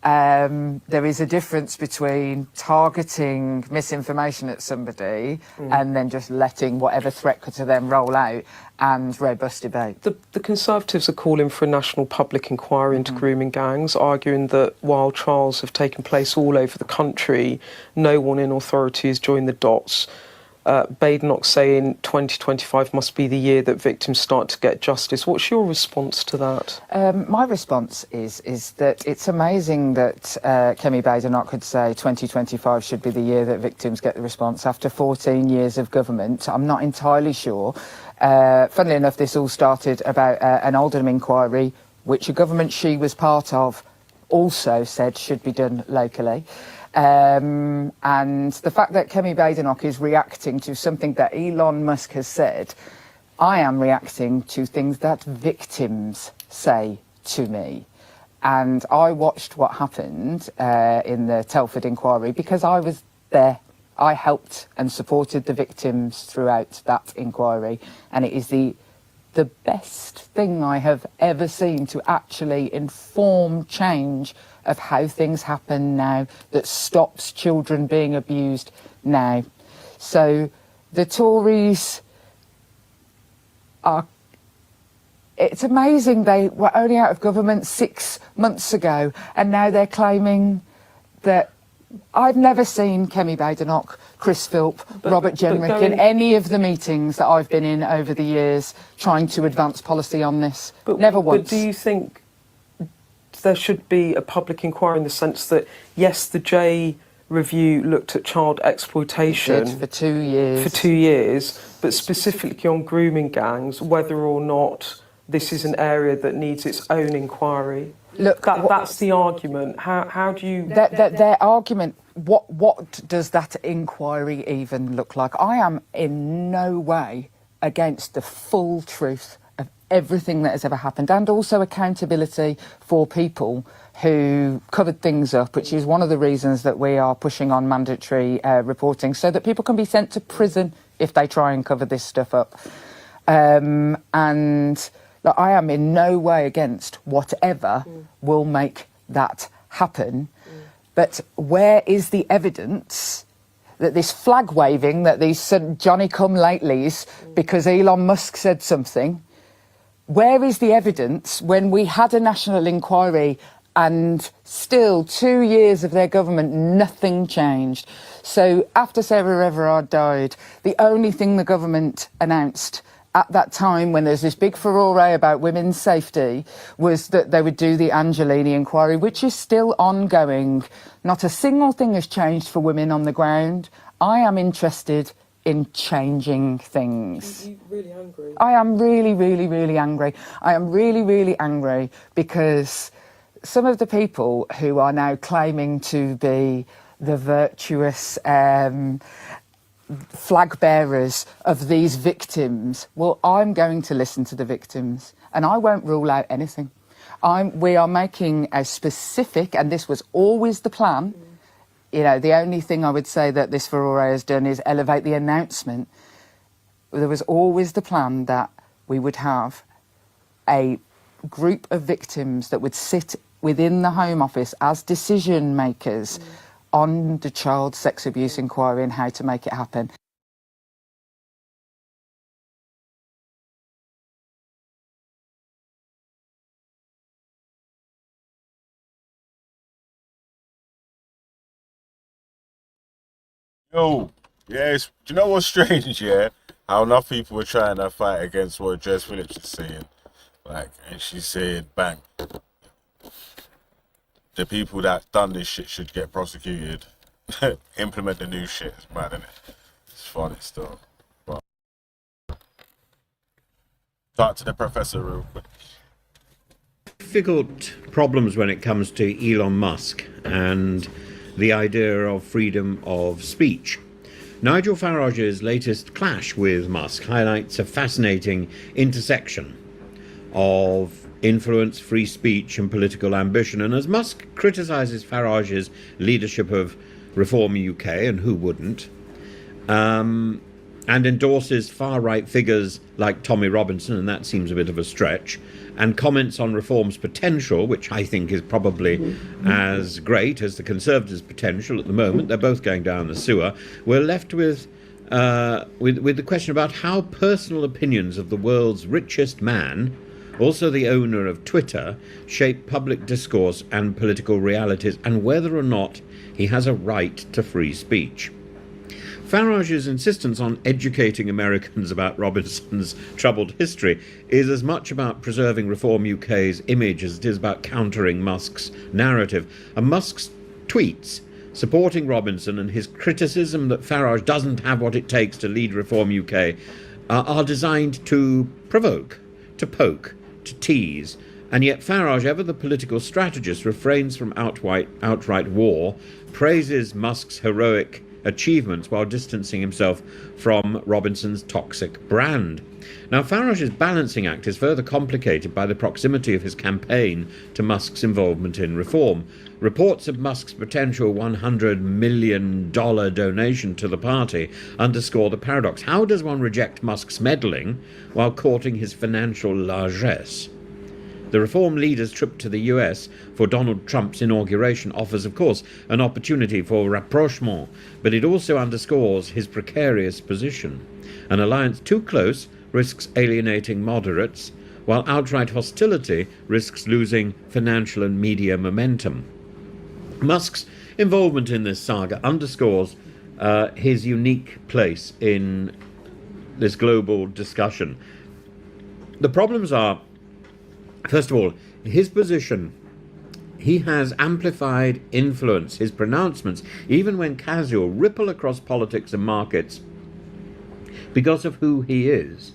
there is a difference between targeting misinformation at somebody and then just letting whatever threat to them roll out and robust debate. The Conservatives are calling for a national public inquiry into grooming gangs, arguing that while trials have taken place all over the country, no one in authority has joined the dots. Badenoch saying 2025 must be the year that victims start to get justice. What's your response to that? My response is that it's amazing that Kemi Badenoch could say 2025 should be the year that victims get the response after 14 years of government. I'm not entirely sure. Funnily enough, this all started about an Oldham inquiry, which a government she was part of also said should be done locally. And the fact that Kemi Badenoch is reacting to something that Elon Musk has said, I am reacting to things that victims say to me. And I watched what happened in the Telford inquiry because I was there. I helped and supported the victims throughout that inquiry. And it is the best thing I have ever seen to actually inform change of how things happen now, that stops children being abused now. So the Tories are... It's amazing they were only out of government 6 months ago, and now they're claiming that... I've never seen Kemi Badenoch, Chris Philp, Robert Jenrick in any of the meetings that I've been in over the years trying to advance policy on this. Never once. But do you think there should be a public inquiry in the sense that, yes, the J review looked at child exploitation... It did, for 2 years. For 2 years, but specifically on grooming gangs, whether or not this is an area that needs its own inquiry? Look, that's the argument. How do you... Their argument, what does that inquiry even look like? I am in no way against the full truth of everything that has ever happened, and also accountability for people who covered things up, which is one of the reasons that we are pushing on mandatory reporting, so that people can be sent to prison if they try and cover this stuff up. And... I am in no way against whatever will make that happen. But where is the evidence that this flag waving, that these Johnny-come-latelys, because Elon Musk said something, where is the evidence when we had a national inquiry and still 2 years of their government, nothing changed? So after Sarah Everard died, the only thing the government announced at that time, when there's this big furore about women's safety, was that they would do the Angelini inquiry, which is still ongoing. Not a single thing has changed for women on the ground. I am interested in changing things. You're really angry. I am really, really, really angry. I am really, really angry because some of the people who are now claiming to be the virtuous... flag bearers of these victims, well, I'm going to listen to the victims and I won't rule out anything. We are making a specific, and this was always the plan, you know, the only thing I would say that this furore has done is elevate the announcement. There was always the plan that we would have a group of victims that would sit within the Home Office as decision makers on the child sex abuse inquiry and how to make it happen. Yo, yes. Do you know what's strange? Yeah, how enough people were trying to fight against what Jess Phillips is saying, like, and she's saying, "Bang, the people that done this shit should get prosecuted. Implement the new shit." It's mad, isn't it? It's funny stuff. But talk to the professor real quick. Difficult problems when it comes to Elon Musk and the idea of freedom of speech. Nigel Farage's latest clash with Musk highlights a fascinating intersection of influence, free speech and political ambition. And as Musk criticises Farage's leadership of Reform UK, and who wouldn't, and endorses far-right figures like Tommy Robinson, and that seems a bit of a stretch, and comments on Reform's potential, which I think is probably as great as the Conservatives' potential at the moment. They're both going down the sewer. We're left with the question about how personal opinions of the world's richest man, also the owner of Twitter, shape public discourse and political realities, and whether or not he has a right to free speech. Farage's insistence on educating Americans about Robinson's troubled history is as much about preserving Reform UK's image as it is about countering Musk's narrative. And Musk's tweets supporting Robinson and his criticism that Farage doesn't have what it takes to lead Reform UK are designed to provoke, to poke, to tease. And yet Farage, ever the political strategist, refrains from outright war, praises Musk's heroic achievements while distancing himself from Robinson's toxic brand. Now, Farage's balancing act is further complicated by the proximity of his campaign to Musk's involvement in reform. Reports of Musk's potential $100 million donation to the party underscore the paradox. How does one reject Musk's meddling while courting his financial largesse? The Reform leader's trip to the US for Donald Trump's inauguration offers, of course, an opportunity for rapprochement, but it also underscores his precarious position. An alliance too close risks alienating moderates, while outright hostility risks losing financial and media momentum. Musk's involvement in this saga underscores his unique place in this global discussion. The problems are, first of all, his position. He has amplified influence. His pronouncements, even when casual, ripple across politics and markets because of who he is.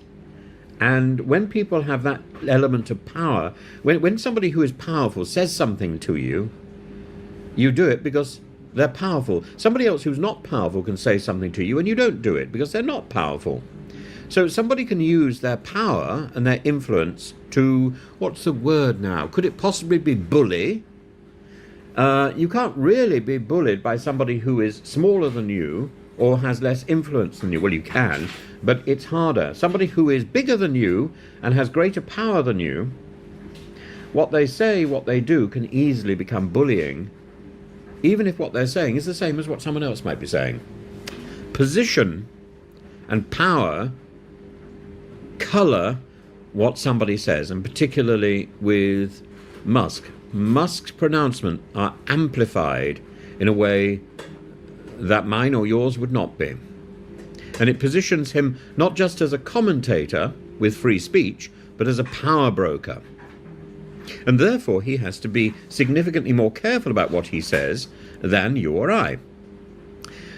And when people have that element of power, when somebody who is powerful says something to you, you do it because they're powerful. Somebody else who's not powerful can say something to you and you don't do it because they're not powerful. So somebody can use their power and their influence to, what's the word now? Could it possibly be bully? You can't really be bullied by somebody who is smaller than you or has less influence than you. Well, you can, but it's harder. Somebody who is bigger than you and has greater power than you, what they say, what they do can easily become bullying, even if what they're saying is the same as what someone else might be saying. Position and power colour what somebody says, and particularly with Musk. Musk's pronouncements are amplified in a way that mine or yours would not be. And it positions him not just as a commentator with free speech, but as a power broker. And therefore he has to be significantly more careful about what he says than you or I.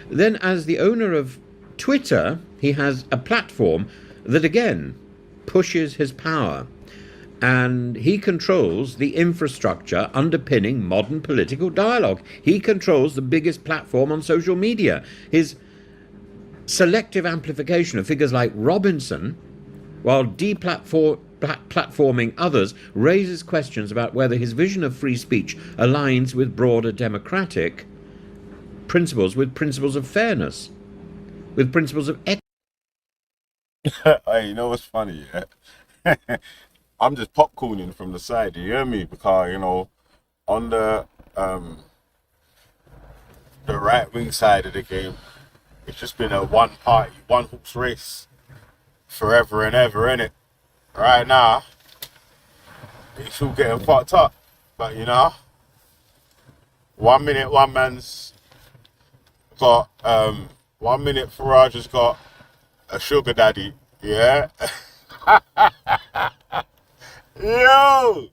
Then, as the owner of Twitter, he has a platform that again pushes his power, and he controls the infrastructure underpinning modern political dialogue. He controls the biggest platform on social media. His selective amplification of figures like Robinson, while deplatforming others, raises questions about whether his vision of free speech aligns with broader democratic principles, with principles of fairness, with principles of Hey, you know what's funny? Yeah? I'm just popcorning from the side, you hear me? Because, you know, on the right wing side of the game, it's just been a one horse race forever and ever, innit? Right now, it's all getting fucked up. But you know, 1 minute one man's got 1 minute Farage has got a sugar daddy, yeah. Yo,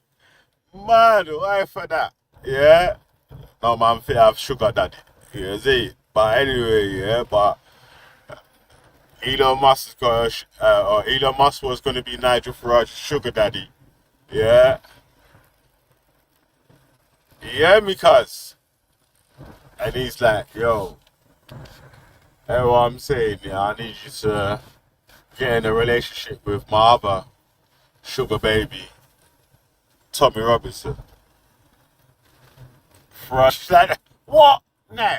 man, why for that? Yeah. No man, I have sugar daddy. You see? But anyway, yeah. But Elon Musk got or Elon Musk was going to be Nigel Farage's sugar daddy. Yeah. Yeah, me cuz. And he's like, yo, that's what I'm saying, yeah, I need you to get in a relationship with my other sugar baby, Tommy Robinson. She's like, what? No.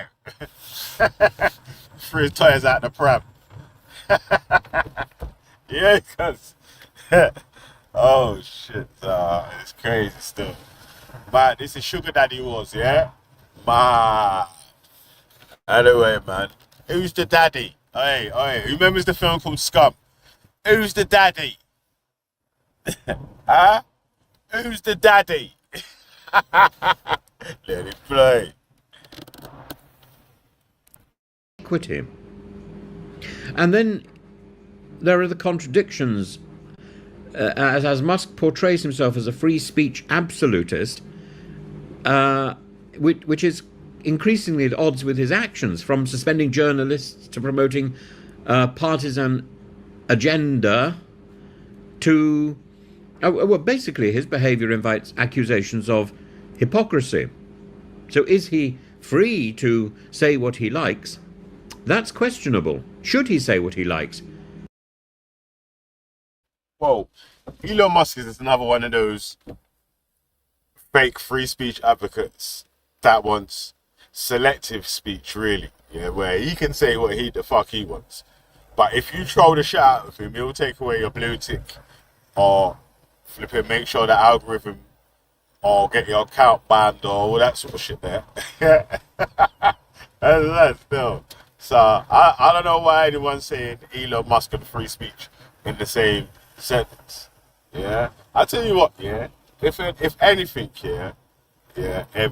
Threw his toys out the pram. Yeah, cuz. Oh shit, it's crazy still. Man, this is Sugar Daddy Wars, yeah? Man. Anyway, man. Who's the daddy? Hey, who remembers the film called Scum? Who's the daddy? Huh? Who's the daddy? Let it play. Equity. And then there are the contradictions. As Musk portrays himself as a free speech absolutist, which is increasingly at odds with his actions, from suspending journalists to promoting a partisan agenda to... well, basically, his behaviour invites accusations of hypocrisy. So is he free to say what he likes? That's questionable. Should he say what he likes? Well, Elon Musk is another one of those fake free speech advocates that wants selective speech, really. Yeah, where he can say what the fuck he wants. But if you troll the shit out of him, he'll take away your blue tick or flip it, make sure the algorithm or get your account banned or all that sort of shit there. That's still. So I don't know why anyone's saying Elon Musk and free speech in the same sentence. Yeah, I tell you what. Yeah, if anything, if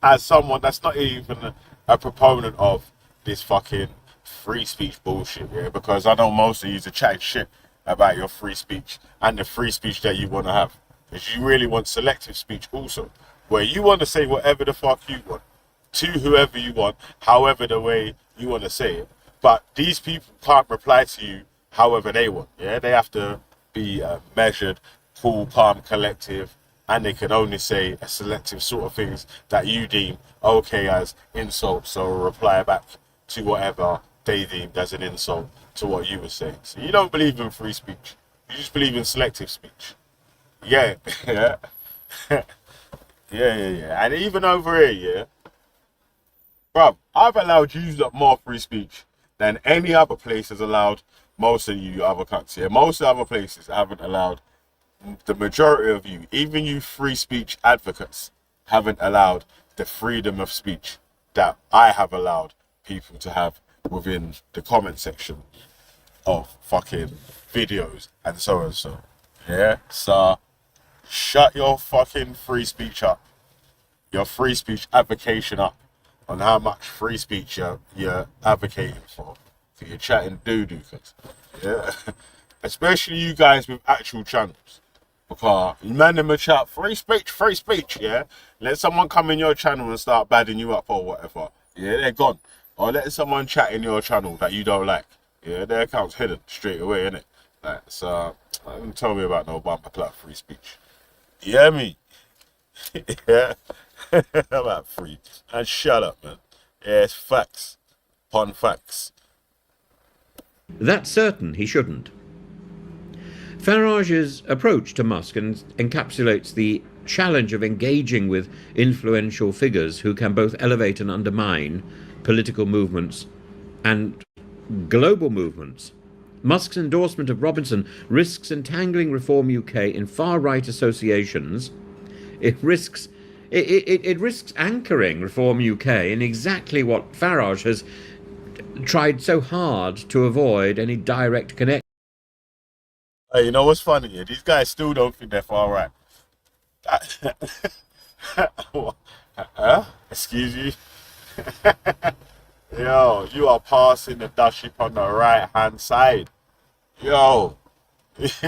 as someone that's not even a proponent of this fucking free speech bullshit, yeah, because I know most of you are chatting shit about your free speech and the free speech that you want to have, because you really want selective speech also, where you want to say whatever the fuck you want to whoever you want, however the way you want to say it. But these people can't reply to you however they want. Yeah, they have to be measured, cool, calm, collective, and they can only say a selective sort of things that you deem okay as insults, or reply back to whatever they deemed as an insult to what you were saying. So you don't believe in free speech, you just believe in selective speech. Yeah. Yeah. And even over here, yeah, bro, I've allowed you more free speech than any other place has allowed most of you other countries. Yeah, most other places haven't allowed, the majority of you, even you free speech advocates, haven't allowed the freedom of speech that I have allowed people to have within the comment section of fucking videos and so and so. Yeah, so shut your fucking free speech up, your free speech advocation up on how much free speech you're advocating for. So you're chatting doo-doo, yeah. Especially you guys with actual channels. Because you man in the chat, free speech, yeah? Let someone come in your channel and start badding you up or whatever. Yeah, they're gone. Or let someone chat in your channel that you don't like. Yeah, their account's hidden straight away, innit? Like, so, don't tell me about no bumper clap free speech. You hear me? Yeah. About free. And shut up, man. Yeah, it's facts. Upon facts. That's certain he shouldn't. Farage's approach to Musk encapsulates the challenge of engaging with influential figures who can both elevate and undermine political movements and global movements. Musk's endorsement of Robinson risks entangling Reform UK in far-right associations. It risks anchoring Reform UK in exactly what Farage has tried so hard to avoid any direct connection. Hey, you know what's funny? Yeah? These guys still don't think they're far right. Excuse you? Yo, you are passing the dust ship on the right hand side. Yo. It's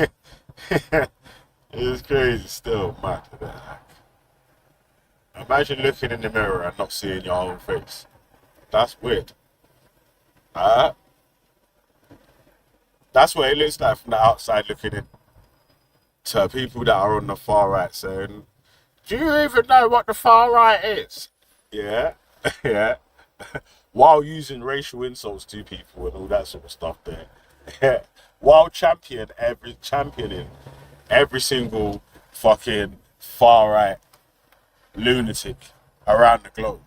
crazy still, man. Imagine looking in the mirror and not seeing your own face. That's weird. That's what it looks like from the outside looking in. To people that are on the far right saying, do you even know what the far right is? Yeah, yeah. While using racial insults to people and all that sort of stuff there. While championing every single fucking far right lunatic around the globe.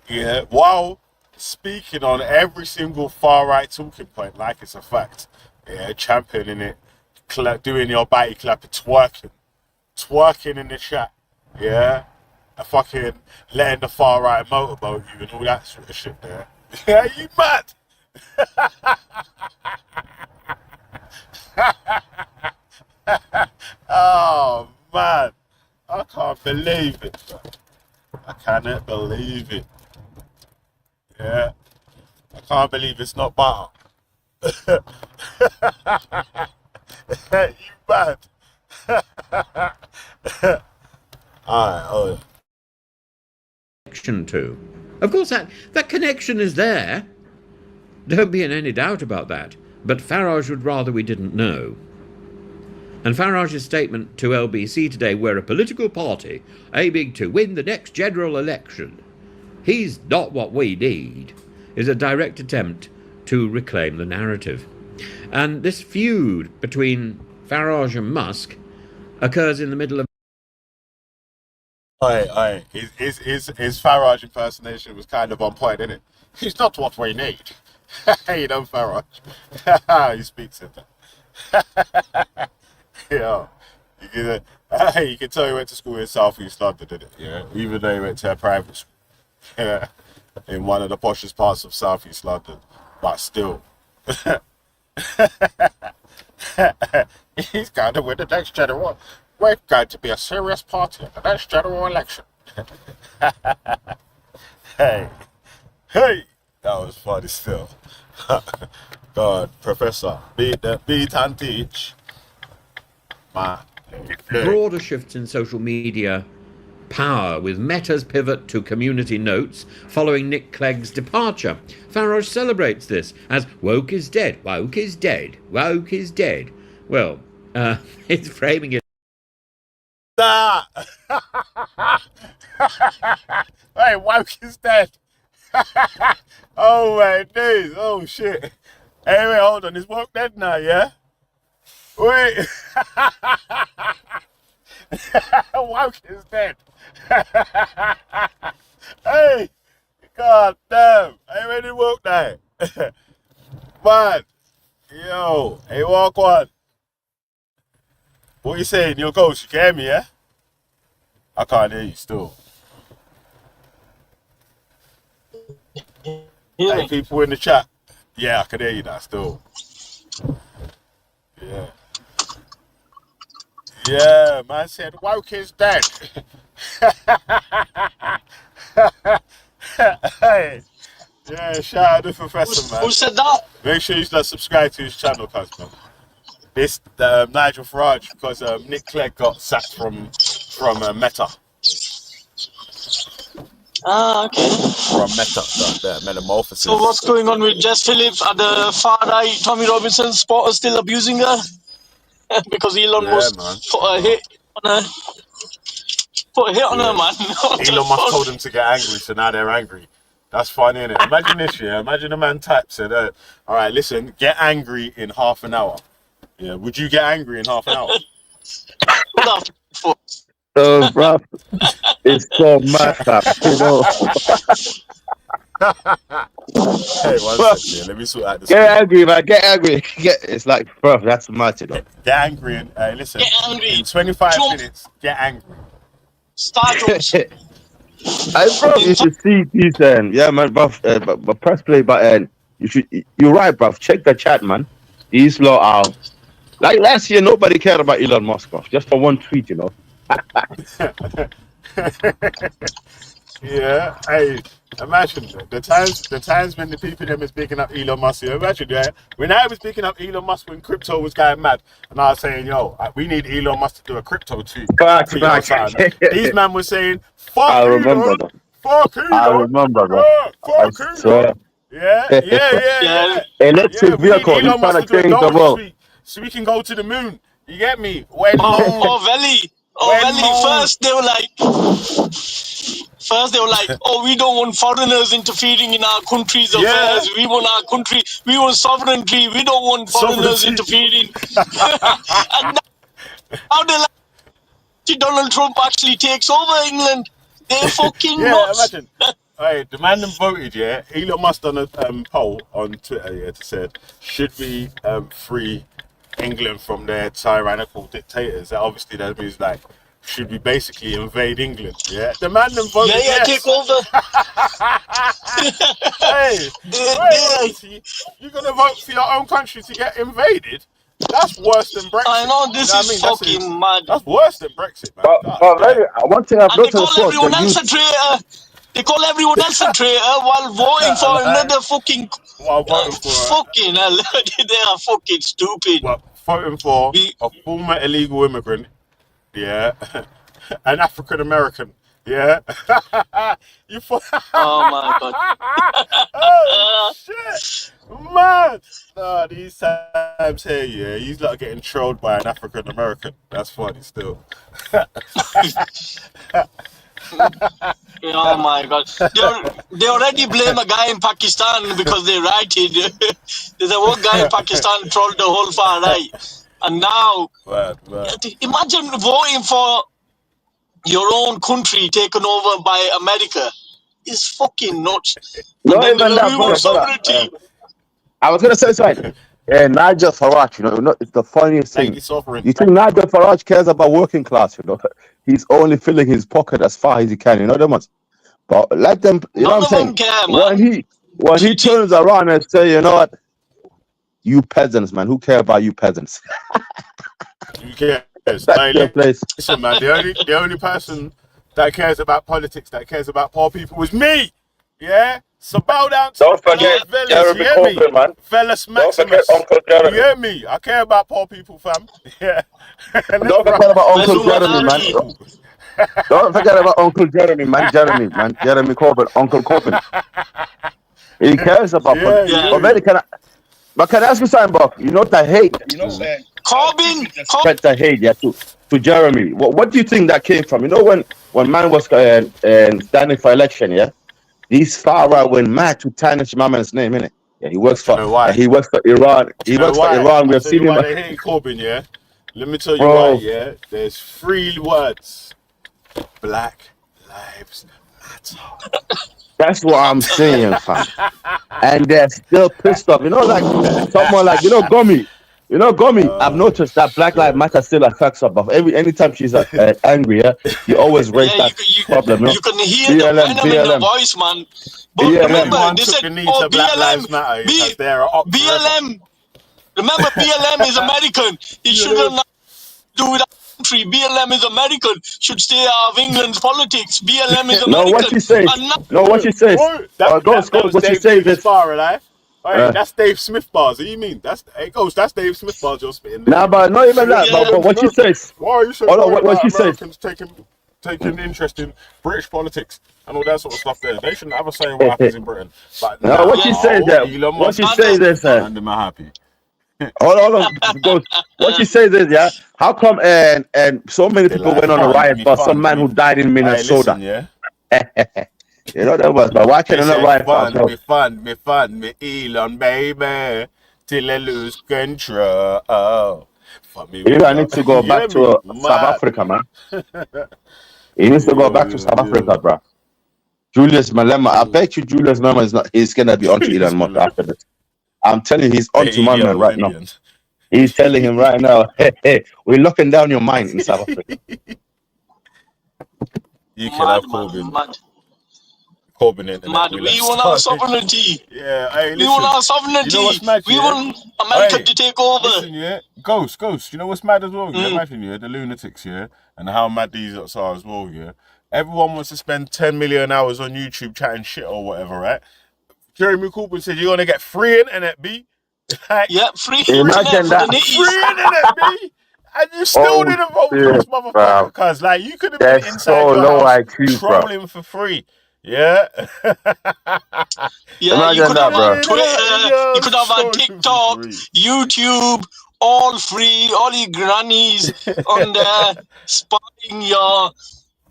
Yeah, while speaking on every single far right talking point like it's a fact. Yeah, championing it, doing your body clapping, twerking in the chat. Yeah, fucking letting the far right motorboat you and all that sort of shit there. Yeah, you mad? Oh man, I can't believe it. I cannot believe it. Yeah, I can't believe it's not butter. You mad? Connection to. Of course, that connection is there. Don't be in any doubt about that. But Farage would rather we didn't know. And Farage's statement to LBC today, we're a political party aiming to win the next general election. He's not what we need, is a direct attempt to reclaim the narrative. And this feud between Farage and Musk occurs in the middle of... His Farage impersonation was kind of on point, isn't it? He's not what we need. You know Farage. He speaks it. Yeah. You can tell he went to school in South East London, didn't it? Yeah. Even though he went to a private school. Yeah. In one of the poshest parts of South East London. But still. He's going to win the next general. We're going to be a serious party in the next general election. Hey. That was funny still. God, Professor, beat and teach. Man. Broader shifts in social media power with Meta's pivot to community notes following Nick Clegg's departure. Farage celebrates this as woke is dead, woke is dead, woke is dead. Well, it's framing it. Nah. Hey, woke is dead. Oh my days. Oh shit. Hey, wait, hold on. Is woke dead now, yeah? Wait. Woke is dead. Hey, god damn. Hey, where did woke die? Man. Yo, hey, walk one. What you saying? Your ghost, you can hear me, yeah? I can't hear you still. Hey, people in the chat. Yeah, I can hear you now still. Yeah. Yeah, man said woke is dead. Hey. Yeah, shout out to Professor, man. Who said that? Make sure you subscribe to his channel, cuz, man. This Nigel Farage, because Nick Clegg got sacked from Meta. Ah, okay. From Meta, the metamorphosis. So what's going on with Jess Phillips? Are the far right Tommy Robinson supporters still abusing her? Because Elon Musk put a hit on her, man. Elon Musk told them to get angry, so now they're angry. That's funny, innit? Imagine this, yeah. Imagine a man types it. All right, listen, get angry in half an hour. Yeah, would you get angry in half an hour? Bro, it's so mad, you know. Hey, one Bro, second. Let me sort out this. get angry, man. Get angry. It's like, bro, that's mad, you know. Get angry and listen. Get angry. In 25 Jump. minutes, get angry. Start jumps. Hey, bro, you should see these, yeah, man, bro. But press play button. You're right, bro. Check the chat, man. These lot are like last year. Nobody cared about Elon Musk, bro. Just for one tweet, you know. Yeah, hey, imagine the times when the people them is picking up Elon Musk. Yeah, imagine, yeah, when I was picking up Elon Musk when crypto was going mad, and I was saying, yo, we need Elon Musk to do a crypto tweet. These man was saying, fuck I remember Elon, that. fuck Elon, I remember that. fuck Elon. Yeah. Electric We need vehicle. He's Elon Musk trying to to do a change the gold world. tweet so we can go to the moon. You get me? Valley. First they were like, oh, we don't want foreigners interfering in our country's affairs. We want our country. We want sovereignty. We don't want foreigners interfering. And now they're like, Donald Trump actually takes over England. They're fucking nuts. Imagine. Hey, the man them voted, yeah. Elon Musk done a poll on Twitter, yeah, to said, should we free England from their tyrannical dictators? Obviously, that means like, should we basically invade England? Yeah, the man them voted. Yeah, take over. Hey, you're gonna vote for your own country to get invaded? That's worse than Brexit. I know this is fucking mad. That's worse than Brexit, man. One thing I've noticed call everyone else a traitor. They call everyone else a traitor while voting for another fucking. While voting for fucking hell, they are fucking stupid. Well, voting for a former illegal immigrant, yeah, an African American, yeah. Oh my god. Oh shit, man. No, these times here, yeah, he's like getting trolled by an African American. That's funny still. Oh my god. They already blame a guy in Pakistan because they righted. There's a one guy in Pakistan trolled the whole far right. And now, imagine voting for your own country taken over by America. It's fucking nuts. Not even that, brother. I was going to say something. Nigel Farage, you know, it's the funniest thing. You think Nigel Farage cares about working class, you know? He's only filling his pocket as far as he can, you know them ones. But let them, you know what I'm saying? When he turns around and say, you know what? You peasants, man, who care about you peasants? Who cares? Listen, man, the only person that cares about politics, that cares about poor people is me. Yeah? So bow down to Don't forget Jeremy Corbyn, man. Fellas Maximus. Don't forget Uncle Jeremy. You hear me? I care about poor people, fam. Yeah. Don't forget about Uncle Jeremy, man. Don't forget about Uncle Jeremy, man. Jeremy Corbyn, Uncle Corbyn. He cares about politics. But can I ask you something, Bob? You know the hate. You know, Corbyn. The hate, yeah, to Jeremy. What do you think that came from? You know, when man was standing for election, yeah, these far right went mad to tarnish my man's name, innit? Yeah, he works for Iran. He works for Iran. We have seen him. Why they hate Corbyn, yeah? Let me tell you why, yeah. There's 3 words: Black Lives Matter. That's what I'm saying, fam. And they're still pissed off. You know, like someone like Gomi. You know, Gomi. I've noticed that Black Lives Matter still affects her, but anytime she's angry, he always raises that problem. You can hear the venom in the voice, man. But remember, they said, oh, BLM. Remember, BLM is American. He shouldn't do with our country. BLM is American. Should stay out of England's politics. BLM is American. No, what she says. What she says. What she says is that's Dave Smith bars. What do you mean? That's Dave Smith bars you're spitting. Nah, but not even that. But what she says. Why are you so what she says? Taking interest in British politics and all that sort of stuff there. They shouldn't have a say in what happens in Britain. But no, what she says that. What she says is and I'm happy. Hold on. What she says is, yeah, how come and so many people went on a riot for some man who died in Minnesota? You know that was, but why can't I not riot? Me fun, me Elon, baby, till I lose control. You need to go back to South Africa, man. He needs to go back to South Africa, bro. Julius Malema. I bet you Julius Malema is not. He's gonna be onto Elon Musk after this. I'm telling you, he's onto my man right now. He's telling him right now, hey, we're locking down your mind in South Africa. You can have Corbyn. Corbyn internet. Mad. We want our sovereignty. Yeah, hey, listen. We want our sovereignty. You know what's mad, we want America to take over. Listen, yeah. Ghost. You know what's mad as well? Yeah, imagine, yeah, the lunatics, yeah, and how mad these lots are as well, yeah. Everyone wants to spend 10 million hours on YouTube chatting shit or whatever, right? Jeremy Corbyn said you're gonna get free internet, B. Like, yeah, free internet for the nitties. Free internet, B. And you still didn't vote for this motherfucker, cuz like you could have been inside your house trolling for free. Yeah. Yeah, you could have on Twitter, you could have on TikTok, YouTube, all free, all your grannies on there spying your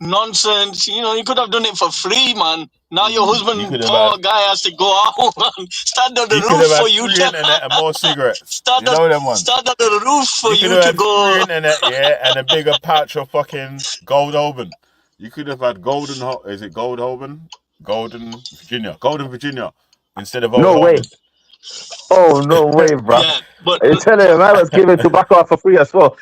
nonsense. You know, you could have done it for free, man. Now your husband, poor guy, has to go out and stand on the roof for you to internet and more cigarettes. stand you know them ones. Stand on the roof for you to go. Free internet, yeah, and a bigger patch of fucking Gold Holborn. You could have had Golden Holborn? Golden Virginia instead of no way. Oh no way, bro! Yeah, but you telling him I was giving tobacco for free as well.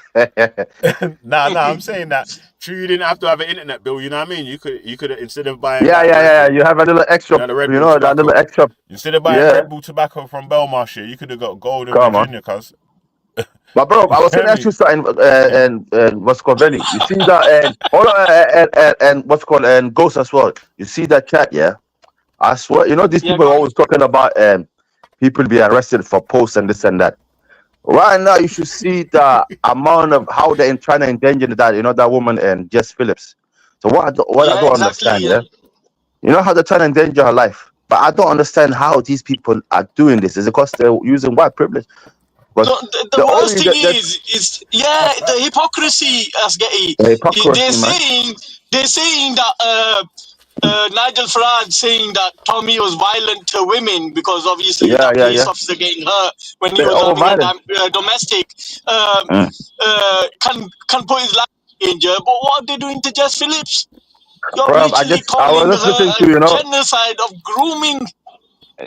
Nah, I'm saying that. True, you didn't have to have an internet bill. You know what I mean? You could instead of buying. Yeah. You have a little extra. You know that little extra. Instead of buying Red Bull tobacco from Belmarsh, you could have got Golden Virginia, cuz. But bro, I was going to ask you something. And what's called Benny? You see that? And what's called and Ghost as well. You see that chat? Yeah, I swear. You know these people are always talking about people be arrested for posts and this and that. Right now, you should see the amount of how they're trying to endanger that woman and Jess Phillips. So what I don't understand, yeah, you know how they're trying to endanger her life, but I don't understand how these people are doing this. Is it because they're using white privilege? The worst thing is the hypocrisy, Asgari. They're saying that Nigel Farage saying that Tommy was violent to women because obviously the police officer getting hurt when he was having a domestic can put his life in danger. But what are they doing to Jess Phillips? You're literally calling her a genocide of grooming.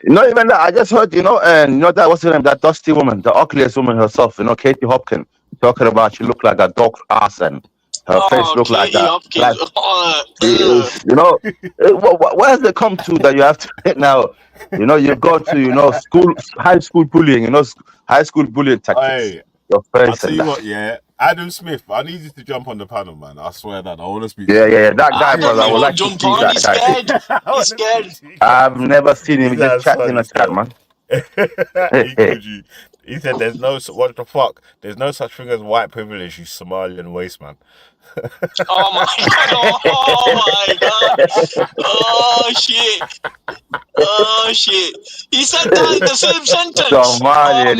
Not even that. I just heard, and that what's her name? That dusty woman, the ugliest woman herself, Katie Hopkins, talking about she looked like a dog's ass and her face looked like that. Where has it come to that you have to now? You go to high school bullying, high school bullying tactics. Your face. I'll tell you what, yeah. Adam Smith, I need you to jump on the panel, man. I swear that. I want to speak. Yeah. That guy, brother. I would like to see that guy. He's scared. I've never seen him just chat in a chat, man. He said there's no, what the fuck? There's no such thing as white privilege, you Somalian waste, man. Oh my god. Oh shit. He said that in the same sentence. Somalian,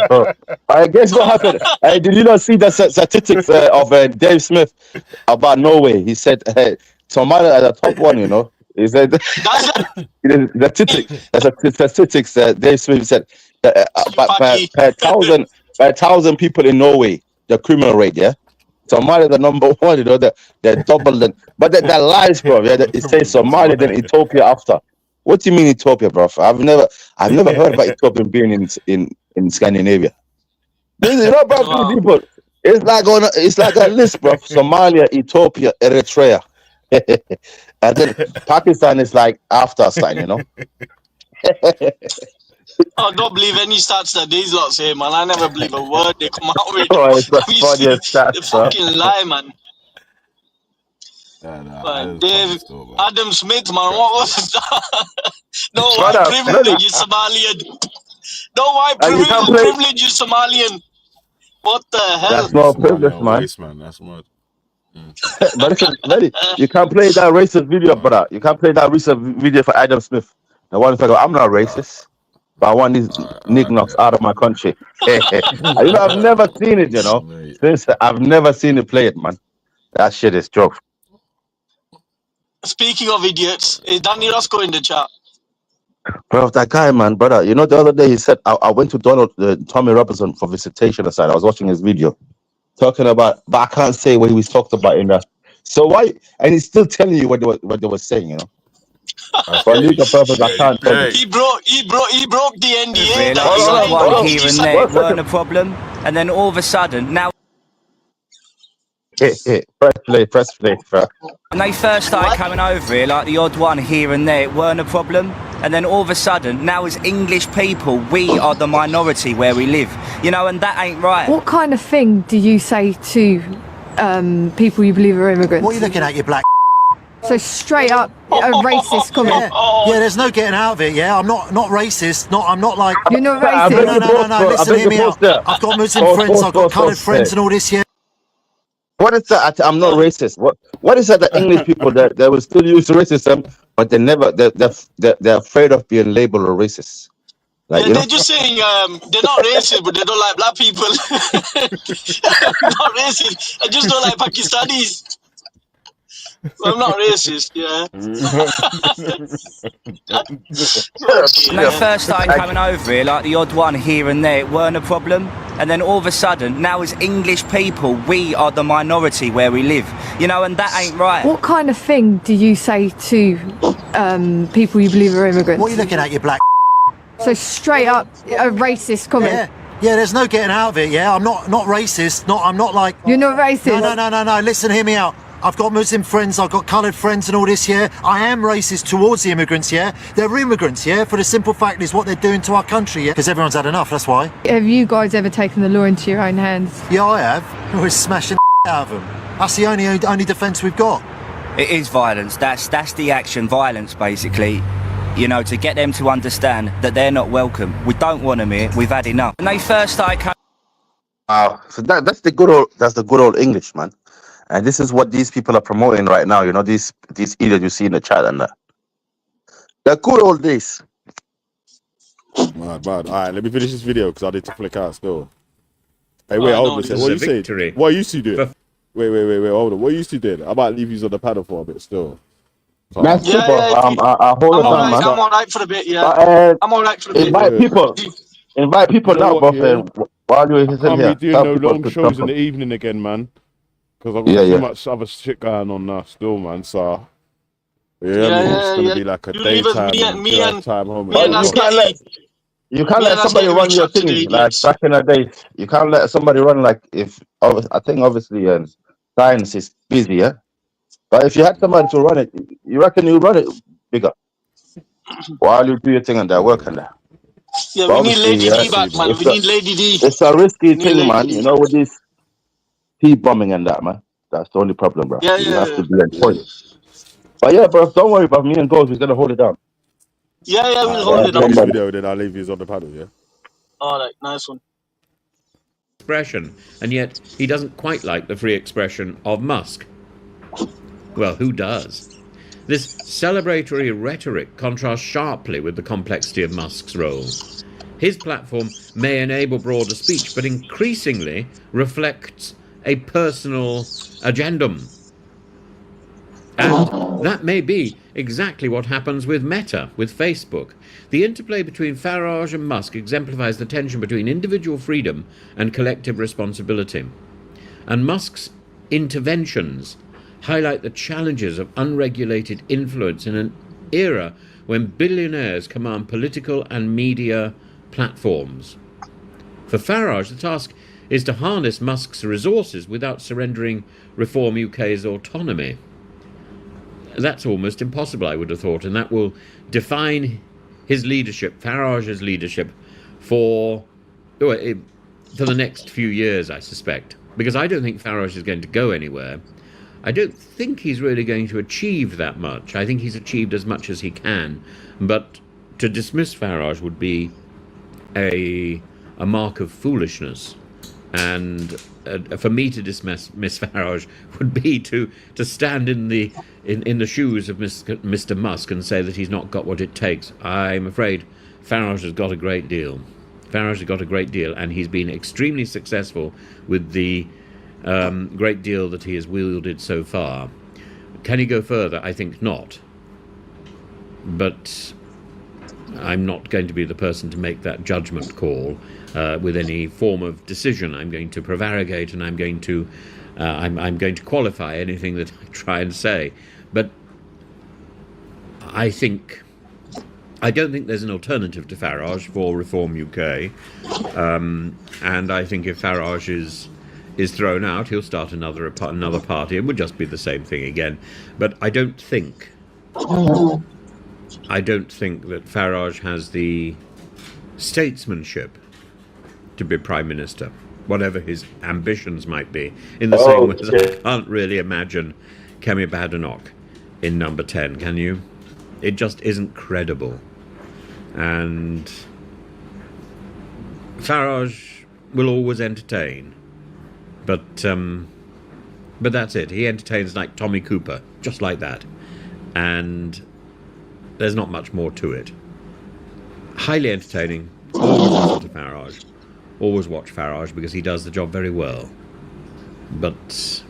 God. I guess what happened? Did you not see the statistics of Dave Smith about Norway? He said Somalia are the top one, He said the statistics Dave Smith said per thousand people in Norway, the criminal rate, yeah. Somalia the number one, they're double them. But that lies, bro. Yeah, it says Somalia, then Ethiopia after. What do you mean Ethiopia, bro? I've never heard about Ethiopia being in Scandinavia. Bro, people. It's like a list, bro. Somalia, Ethiopia, Eritrea. And then Pakistan is like after sign, I don't believe any stats that these lots say, man. I never believe a word they come out with. It's the funniest stats, they fucking lie, man. Dave, Adam Smith, man, what was that? No white privilege is Somalian. No white privilege is Somalian. What the hell? That's no privilege, man. That's mad. But listen, you can't play that racist video, brother. You can't play that racist video for Adam Smith. The one who I'm not racist, but I want these knickknacks out of my country. I've never seen it, Since I've never seen it play it, man. That shit is joke. Speaking of idiots, is Danny Roscoe in the chat? Bro, that guy, man, brother. The other day he said, I went to Tommy Robinson for visitation aside. I was watching his video. Talking about, but I can't say what he was talking about in that. So why? And he's still telling you what they were saying, For legal purpose, I can't tell you. He broke the NDA. That Like he the odd signed. one here and there, it 1 weren't second. a problem. And then all of a sudden, now Press play, bro. when they first started coming over here, like the odd one here and there, it weren't a problem. And then all of a sudden, now as English people, we are the minority where we live. You know, and that ain't right. What kind of thing do you say to people you believe are immigrants? What are you looking at, you black? So straight up a racist comment. Yeah, there's no getting out of it. Yeah, I'm not racist. I'm not like. You're not I racist. beg your No. Listen, hear me out. I've got Muslim friends. I've got coloured friends, and all this. Yeah. What is that? I'm not racist. What is that? The English people that they will still use racism, but they're afraid of being labeled a racist. Like, Yeah, they're just saying they're not racist, but they don't like black people. Not racist. I just don't like Pakistanis. So I'm not racist, yeah. When they first started coming over here, like the odd one here and there, it weren't a problem. And then all of a sudden, now as English people, we are the minority where we live. You know, and that ain't right. What kind of thing do you say to people you believe are immigrants? What are you looking at, you black? So straight up a racist comment. Yeah, there's no getting out of it. Yeah, I'm not racist. I'm not like. You're not racist. No. Listen, hear me out. I've got Muslim friends, I've got coloured friends and all this, yeah. I am racist towards the immigrants, yeah. They're immigrants, yeah, for the simple fact is what they're doing to our country, yeah. Because everyone's had enough, that's why. Have you guys ever taken the law into your own hands? Yeah, I have. We're smashing out of them. That's the only defence we've got. It is violence. That's the action, violence, basically. You know, to get them to understand that they're not welcome. We don't want them here. We've had enough. When they first started coming... Wow. So that's the good old English, man. And this is what these people are promoting right now. You know, these idiots you see in the chat and that. The good old days. Bad. All right, let me finish this video because I need to flick out still. Hey, wait, hold on a second. What you saying? What used to do? Wait, hold on. What used to do? I might leave you on the paddle for a bit still. That's super. I hold on, man. I'm alright for a bit, yeah. I'm alright for a bit. Invite people now, bro. While you're can't be doing no long shows in the evening again, man. Because I've got too much other shit going on now still, man. So, it's going to be like a daytime time home. You can't let somebody run your thing like back in the day. You can't let somebody run like I think obviously science is busy, yeah. But if you had somebody to run it, you reckon you run it bigger while you do your thing and that work and that. Yeah, we need Lady D back, man. We need Lady D. It's a risky thing, man. You know, with this bombing and that, man. That's the only problem, bro. You have to be on point. But yeah, bro, don't worry about me and Goals. We're gonna hold it down. Yeah, we'll hold it down. Next video, then I'll leave you on the paddle, yeah. All right, nice one. Expression, and yet he doesn't quite like the free expression of Musk. Well, who does? This celebratory rhetoric contrasts sharply with the complexity of Musk's role. His platform may enable broader speech, but increasingly reflects a personal agendum. And that may be exactly what happens with Meta, with Facebook. The interplay between Farage and Musk exemplifies the tension between individual freedom and collective responsibility. And Musk's interventions highlight the challenges of unregulated influence in an era when billionaires command political and media platforms. For Farage, the task is to harness Musk's resources without surrendering Reform UK's autonomy. That's almost impossible, I would have thought, and that will define his leadership, Farage's leadership, for the next few years, I suspect. Because I don't think Farage is going to go anywhere. I don't think he's really going to achieve that much. I think he's achieved as much as he can, but to dismiss Farage would be a mark of foolishness. And for me to dismiss Farage would be to stand in the shoes of Mr. Musk and say that he's not got what it takes. I'm afraid Farage has got a great deal. Farage has got a great deal, and he's been extremely successful with the great deal that he has wielded so far. Can he go further? I think not. But I'm not going to be the person to make that judgment call with any form of decision. I'm going to prevaricate, and I'm going to qualify anything that I try and say. But I don't think there's an alternative to Farage for Reform UK, and I think if Farage is thrown out, he'll start another party. It would just be the same thing again. But I don't think that Farage has the statesmanship to be Prime Minister, whatever his ambitions might be. In the same way as I can't really imagine Kemi Badenoch in number 10, can you? It just isn't credible. And Farage will always entertain, but that's it. He entertains like Tommy Cooper, just like that, and there's not much more to it. Highly entertaining. Always listen to Farage. Always watch Farage because he does the job very well, but it's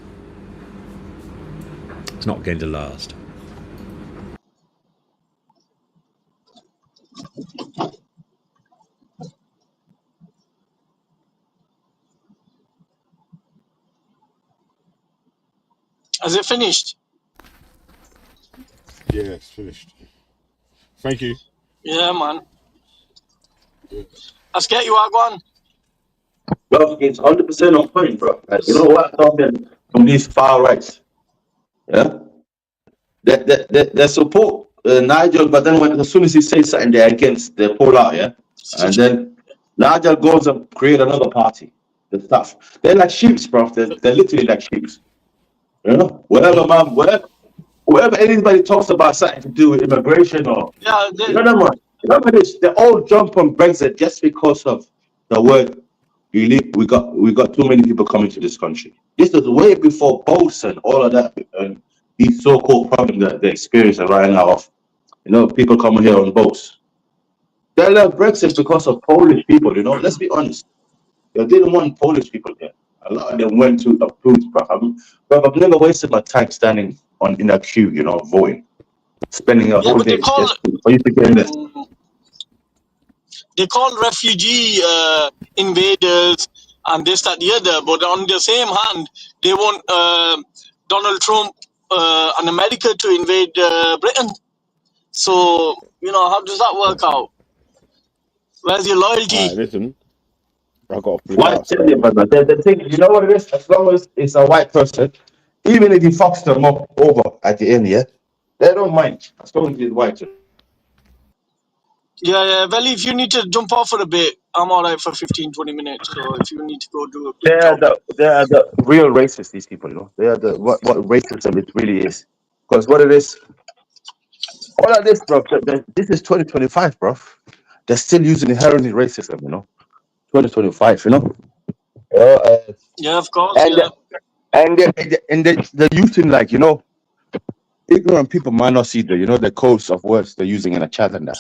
not going to last. Has it finished? Yeah, it's finished. Thank you. Yeah, man. Let's get you out, go on. Bro, it's 100% on point, bro. Like, you know what? Talking from these far rights, yeah, they support Nigel, but then as soon as he says something, they're against, they pull out, yeah, and then Nigel goes and create another party. The stuff they're like sheeps, bro. They're literally like sheeps. You know, wherever anybody talks about something to do with immigration or remember this, they all jump on Brexit just because of the word. We got too many people coming to this country. This was way before boats and all of that, and these so-called problems that they're experiencing right now of, you know, people coming here on boats. They love Brexit because of Polish people, you know. Let's be honest. They didn't want Polish people here. A lot of them went to approved, bro. I've never wasted my time standing in a queue, you know, voting, spending a whole day just for you to get in this. They call refugee invaders and this, that, the other, but on the same hand, they want Donald Trump and America to invade Britain. So, you know, how does that work out? Where's your loyalty? Right, listen, I got to White Indian, brother. The thing, you know what it is? As long as it's a white person, even if he fucks them up over at the end, yeah, they don't mind. As long as he's white. Yeah. Well, if you need to jump off for a bit, I'm all right for 15, 20 minutes. So if you need to go do a quick They are the real racists, these people, you know. They are what racism it really is. Because what it is, all of this, bro, this is 2025, bro. They're still using inherently racism, you know. 2025, you know. Yeah, of course. And they're using, like, you know, ignorant people might not see the codes of words they're using in a chat and that.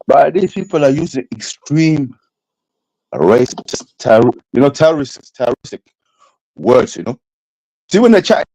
But these people are using extreme racist, terroristic words, you know. See when they chat.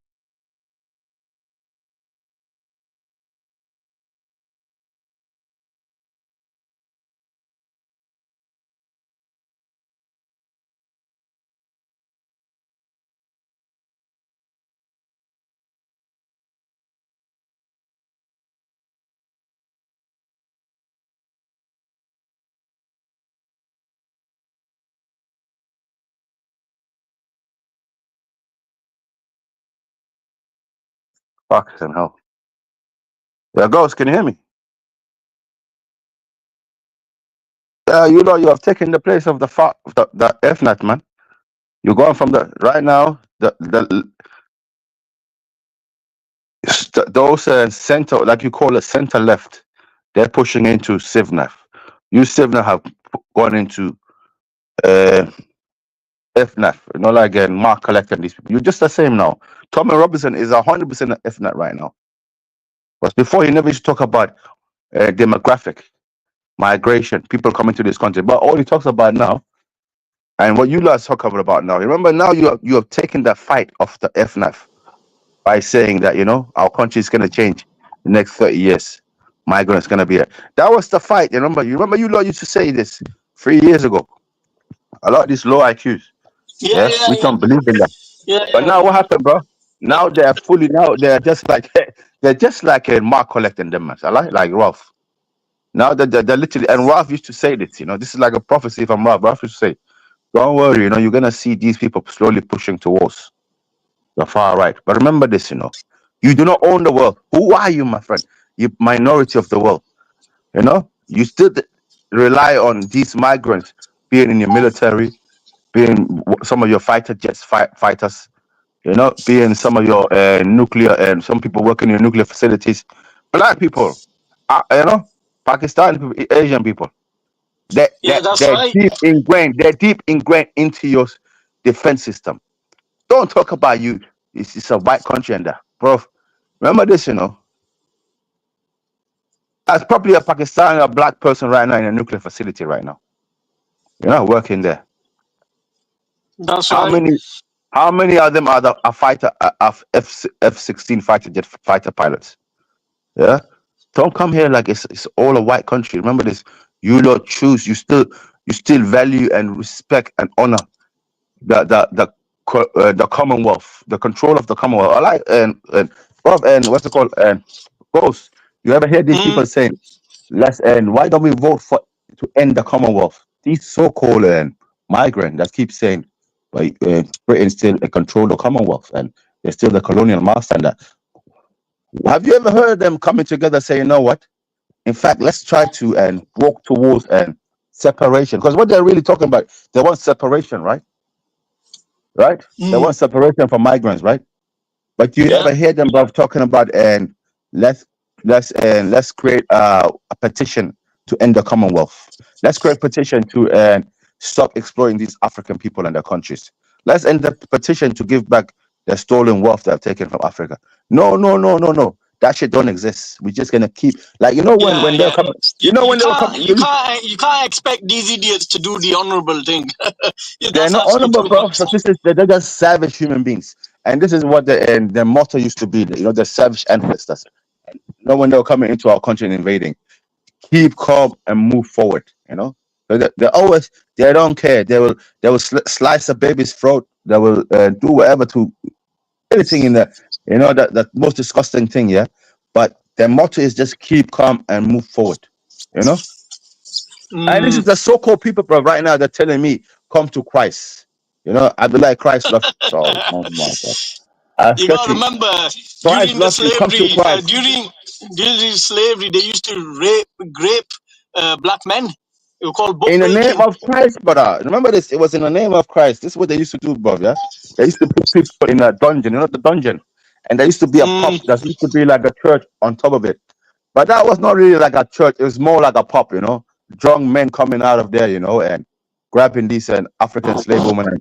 Fucking hell. Yeah, Ghost, can you hear me? You know, you have taken the place of the FNAT, man. You're going from right now, those center, like you call it, center left, they're pushing into CivNAF. You CivNAF have gone into FNAF, you know, like Mark Collect and these people. You're just the same now. Tommy Robinson is 100% FNAF right now. But before, he never used to talk about demographic, migration, people coming to this country. But all he talks about now, and what you guys talk about now, remember now you have taken the fight of the FNAF by saying that, you know, our country is going to change the next 30 years. Migrants going to be here. That was the fight. You remember you lot used to say this 3 years ago. A lot of these low IQs. We don't believe in that. But now what happened, bro? Now they're just like, they're just like a mark collecting them, man. I like Ralph. Now they're literally, and Ralph used to say this, this is like a prophecy from Ralph. Ralph used to say, don't worry, you're gonna see these people slowly pushing towards the far right. But remember this, you do not own the world. Who are you, my friend? You minority of the world. You still rely on these migrants being in your military, being some of your fighter jets, fighters, being some of your nuclear, and some people working in your nuclear facilities. Black people, Pakistani people, Asian people. Yeah, that's They're right. deep ingrained. They're deep ingrained into your defense system. Don't talk about you. It's a white country and that, bro. Remember this, as probably a Pakistani or black person right now in a nuclear facility right now. You're not working there. That's How right. many of them are fighter F-16 fighter pilots? Yeah. Don't come here like it's all a white country. Remember this. You lot choose. You still value and respect and honor the Commonwealth, the control of the Commonwealth. I like and what's it called? And Ghost. You ever hear these people saying, "Let's end"? Why don't we vote to end the Commonwealth? These so-called migrants that keep saying, "But Britain still control the Commonwealth and they're still the colonial master." And that. Have you ever heard them coming together saying, "You know what? In fact, let's try to walk towards separation"? Because what they're really talking about, they want separation, right? Right? They want separation from migrants, right? But you ever hear them talking about let's create a petition to end the Commonwealth. Let's create a petition to stop exploiting these African people and their countries. Let's end the petition to give back the stolen wealth that I've taken from Africa. No. That shit don't exist. We're just gonna keep when they're coming. You can't expect these idiots to do the honorable thing. Yeah, They're that's not actually honorable, too bro. much. So they're just savage human beings, and this is what their motto used to be. The savage ancestors. When they were coming into our country and invading, keep calm and move forward. They don't care. They will slice a baby's throat. They will do whatever to anything in the that most disgusting thing. Yeah, but their motto is just keep calm and move forward. And this is the so-called people, bro. Right now, they're telling me, come to Christ. I be like Christ love. So, oh my God. You gotta remember, Christ during the loves you. Come to slavery, Christ. during slavery, they used to grape black men. They were called book In the making. name of Christ, brother. Remember this? It was in the name of Christ. This is what they used to do, bro. Yeah, they used to put people in a dungeon. The dungeon, and there used to be a pub. There used to be like a church on top of it, but that was not really like a church. It was more like a pub. Drunk men coming out of there, and grabbing these African slave women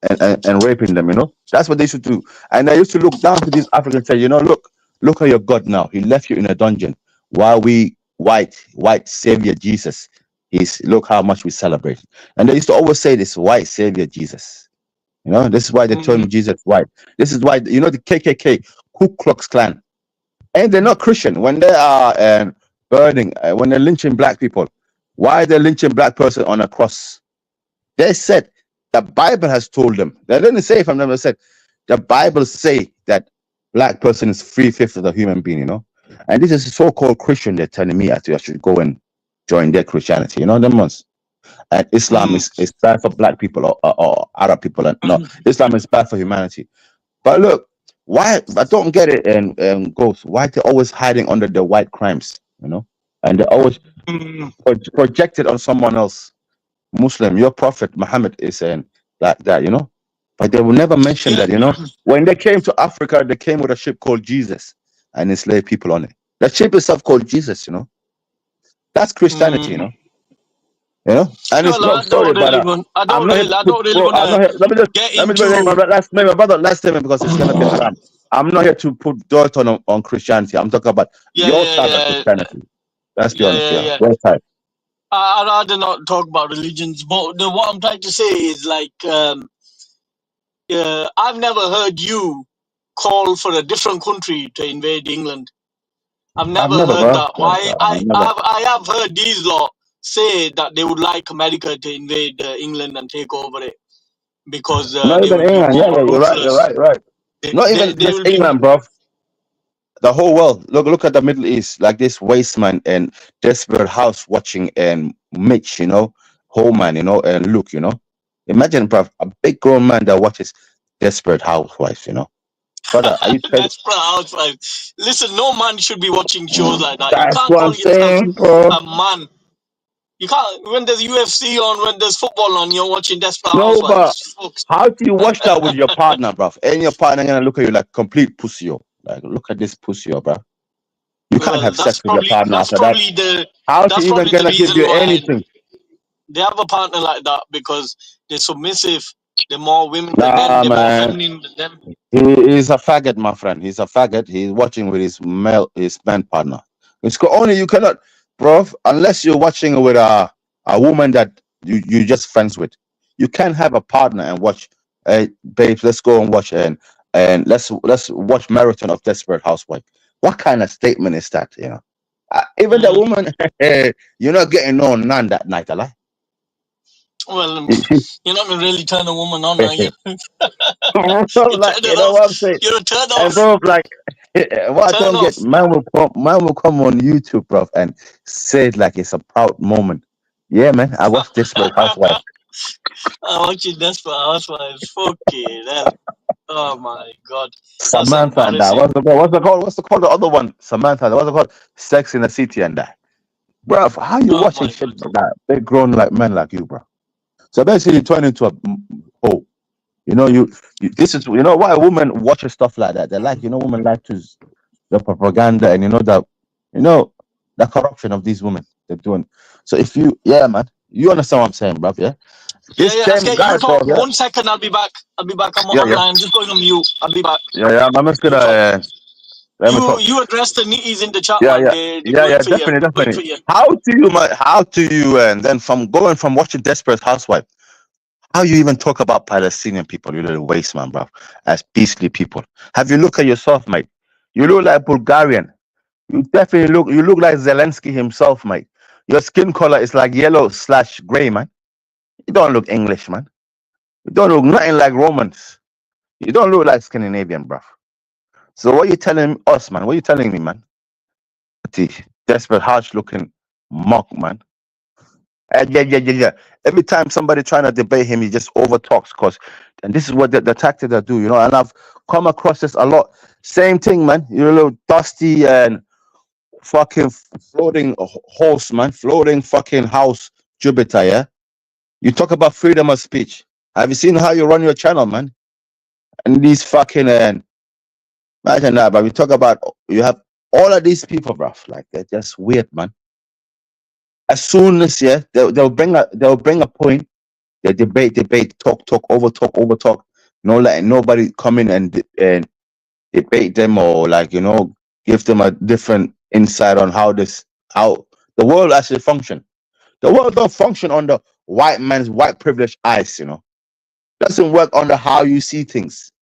and raping them. That's what they used to do. And they used to look down to these Africans and say, look at your God now. He left you in a dungeon while we white savior Jesus. Look how much we celebrate. And they used to always say this white savior Jesus. This is why they term Jesus white. This is why the KKK, Ku Klux Klan, and they're not Christian. When they are burning, when they're lynching black people, why are they lynching black person on a cross? They said the Bible has told them. They didn't say from them. They said the Bible say that black person is 3/5 of the human being. And this is a so-called Christian. They're telling me I should go and join their Christianity. Them ones. And Islam is bad for black people or Arab people. And no, Islam is bad for humanity. But look, why? I don't get it. And Ghost, why they're always hiding under the white crimes? And they're always projected on someone else. Muslim, your prophet Muhammad is saying like that, but they will never mention that, when they came to Africa, they came with a ship called Jesus and enslaved people on it. The ship itself called Jesus, that's Christianity, and it's not sorry, but I don't really want to get into. Last statement because it's gonna be haram. I'm not here to put dirt on Christianity. I'm talking about your type of Christianity. Let's be honest, your type. I'd rather not talk about religions, but what I'm trying to say is like I've never heard you call for a different country to invade England. I've never heard that. I have heard these lot say that they would like America to invade England and take over it because not they even will be England. more Yeah, you're ruthless. right. Not even just England, bro. the whole world. Look at the Middle East, like this Wasteman and Desperate House watching and Mitch, Holman, and Luke, Imagine, bruv, a big grown man that watches Desperate Housewives, Brother, are you crazy? Desperate Housewives. Listen, no man should be watching shows like that. You That's can't what call I'm yourself saying, bro. a man. You can't. When there's UFC on, when there's football on, you're watching Desperate No, but Housewives. Folks. how do you watch that with your partner, bruv? And your partner gonna look at you like complete pussy, like, look at this pussy, bruv. You can't have sex with your partner after that. How she even gonna give you anything? They have a partner like that because they're submissive. They're more women than them. Nah, They're more man. feminine than them. He's a faggot, my friend. He's a faggot. He's watching with his man partner. It's only you cannot, bro, unless you're watching with a woman that you just friends with. You can't have a partner and watch. Babes, let's go and watch and let's watch marathon of Desperate Housewife. What kind of statement is that? Even the woman, you're not getting on none that night, alive. Well, you're not gonna really turn a woman on, are you? Like, you know what I'm saying? You're a turn And off. bro, like, what I don't get, man will come on YouTube, bro, and say it like it's a proud moment. Yeah, man, I watched Desperate Housewives. I'm watching Desperate Housewives. Fucking hell. Oh my god. Samantha and that. What's the called the other one? Samantha. What's it called? Sex in the City and that. Bro, how you watching shit like that? Big grown like men like you, bro. So basically, you turn into a this is why women watch stuff like that. They like, women like to the propaganda and the corruption of these women they're doing. So if man, you understand what I'm saying, bruv, yeah? Yeah, let's get you for 1 second. I'll be back. I'm online. I'm just going on mute. I'll be back. Yeah, I'm just gonna you address the nitties in the chat, yeah, man. yeah, definitely. How do you and then from watching Desperate Housewife, how you even talk about Palestinian people, you little waste man, bro, as beastly people? Have you looked at yourself, mate? You look like Bulgarian. You definitely look like Zelensky himself, mate. Your skin color is like yellow/gray, man. You don't look English, man. You don't look nothing like Romans. You don't look like Scandinavian, bro. So what you telling us, man? What you telling me, man? Desperate, harsh looking mock, man. Yeah. Every time somebody trying to debate him, he just overtalks. And this is what the tactic they do, And I've come across this a lot. Same thing, man. You're a little dusty and fucking floating horse, man. Floating fucking house, Jupiter, yeah? You talk about freedom of speech. Have you seen how you run your channel, man? And these fucking imagine that, but we talk about you have all of these people, bruv. Like, they're just weird, man. As soon as they'll bring a point, they debate, talk, overtalk. No letting nobody come in and debate them or give them a different insight on how the world actually function. The world don't function under white man's white privilege eyes, Doesn't work under how you see things,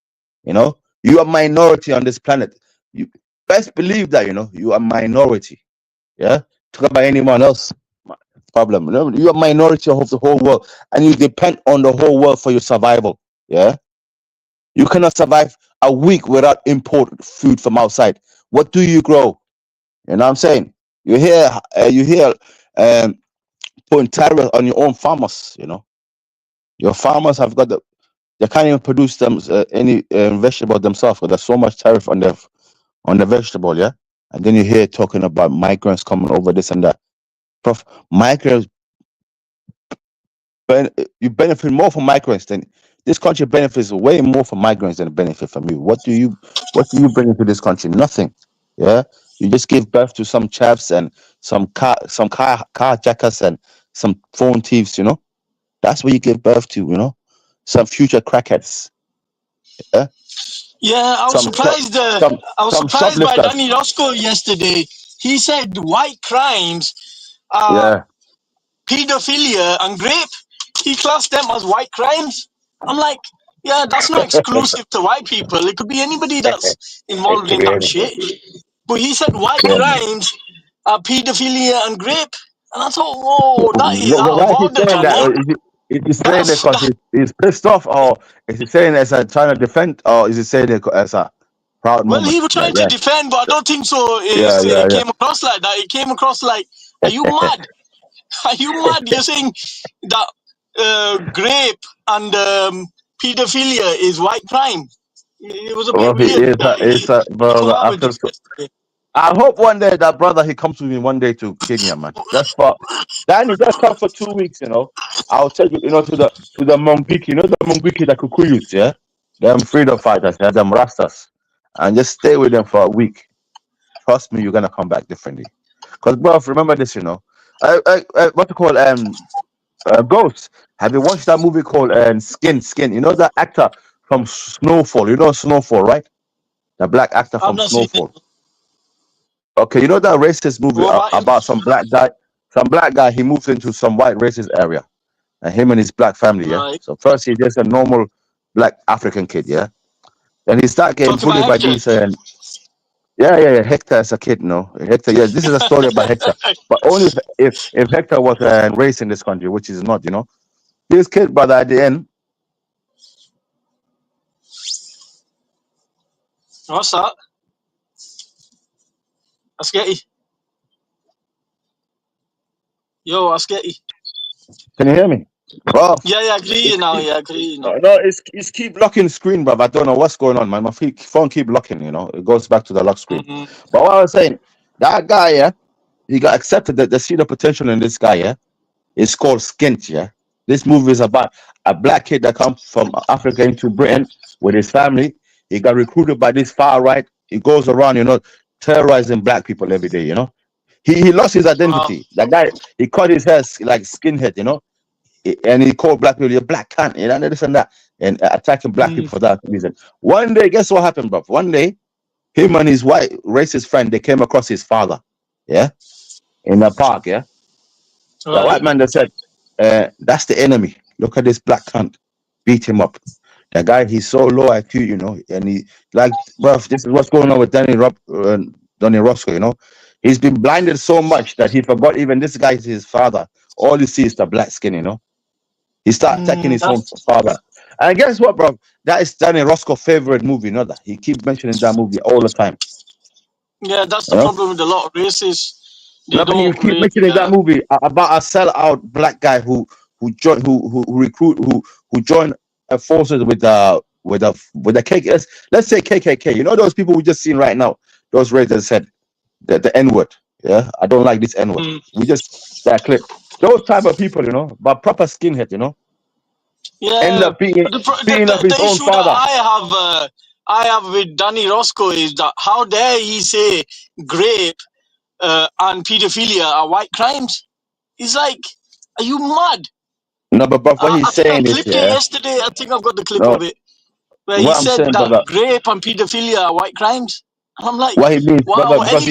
You are minority on this planet. You best believe that, you are minority. Yeah, talk about anyone else. Problem. You're a minority of the whole world, and you depend on the whole world for your survival. Yeah, you cannot survive a week without imported food from outside. What do you grow? You know what I'm saying? You hear putting tariff on your own farmers. Your farmers have got they can't even produce them any vegetable themselves because there's so much tariff on the vegetable. Yeah, and then you hear talking about migrants coming over this and that. Prof, migrants. You benefit more from migrants than this country benefits way more from migrants than benefit from you. What do you bring into this country? Nothing. Yeah, you just give birth to some chaps and some carjackers and some phone thieves. That's what you give birth to. Some future crackheads. Yeah. Yeah, I was surprised by Danny Roscoe yesterday. He said white crimes are pedophilia and rape. He classed them as white crimes. I'm like, yeah, that's not exclusive to white people. It could be anybody that's involved in that shit. But he said white crimes are pedophilia and rape. And I thought, whoa, that is out of order, Danny. Is he saying that because he's pissed off, or is he saying as a trying to defend, or is he saying it as a Proud Well, moment. he was trying Like, to yeah. defend, but I don't think so. Yeah, It yeah, came across like that. It came across like, are you yeah. mad? Are you mad? You're saying that grape and pedophilia is white crime. It was a bit Well, weird. it's a He come brother. out I with feel this so. yesterday. I hope one day that brother he comes with me one day to Kenya, man. Just for Danny, just come for 2 weeks, you know. I'll take you, to the Mongiki, the Mongiki, the Kukuyus, yeah, them freedom fighters, yeah, them Rastas, and just stay with them for a week. Trust me, you're gonna come back differently. Cause, bro, remember this, what to call Ghost. Have you watched that movie called Skin? You know that actor from Snowfall. You know Snowfall, right? The black actor I've from not seen it. Snowfall. Okay, you know that racist movie What about him? about some black guy. Some black guy, he moves into some white racist area, and him and his black family. Yeah. Right. So first he's just a normal black African kid. Yeah. Then he start getting Talking bullied about by Hector. these. Yeah. Hector as a kid, no. Hector. Yeah. This is a story about Hector, but only if Hector was raised in this country, which is not. This kid, brother, at the end. What's that? Asketi. Yo, Asketi. Can you hear me? Bro, Yeah, I agree you now. Yeah, I agree you now. no, it's keep locking screen, bro. I don't know what's going on, man. My phone keep locking. It goes back to the lock screen. But what I was saying, that guy, yeah, he got accepted. That they see the potential in this guy, yeah. It's called Skint, yeah. This movie is about a black kid that comes from Africa into Britain with his family. He got recruited by this far right. He goes around, terrorizing black people every day. He lost his identity. That guy, he cut his hair like skinhead, and he called black people, you're black cunt, and this and that, and attacking black people for that reason. One day, guess what happened, bro? One day, him and his white racist friend, they came across his father, yeah, in the park, yeah. The white man that said, that's the enemy. Look at this black cunt. Beat him up. The guy, he's so low IQ, and he, like, bro, this is what's going on with Donnie Roscoe, He's been blinded so much that he forgot even this guy is his father. All you see is the black skin, He started attacking his own father. And guess what, bro? That is Danny Roscoe's favorite movie, that. He keeps mentioning that movie all the time. Yeah, that's the problem with a lot of races. They No, but he don't keep really. mentioning that movie about a sellout black guy who joined who joined forces with the KKK. Let's say KKK. You know those people we just seen right now. Those raiders said the N word. Yeah, I don't like this N word. We just that clip. Those type of people, but proper skinhead, Yeah, end up beating up his the own issue father. that I have with Danny Roscoe is that how dare he say grape and pedophilia are white crimes? He's like, are you mad? No, but what I he's think I saying is, clipped it yesterday. I think I've got the clip no, of it where he what I'm said saying, that brother, grape and pedophilia are white crimes. And I'm like, what he means, wow, because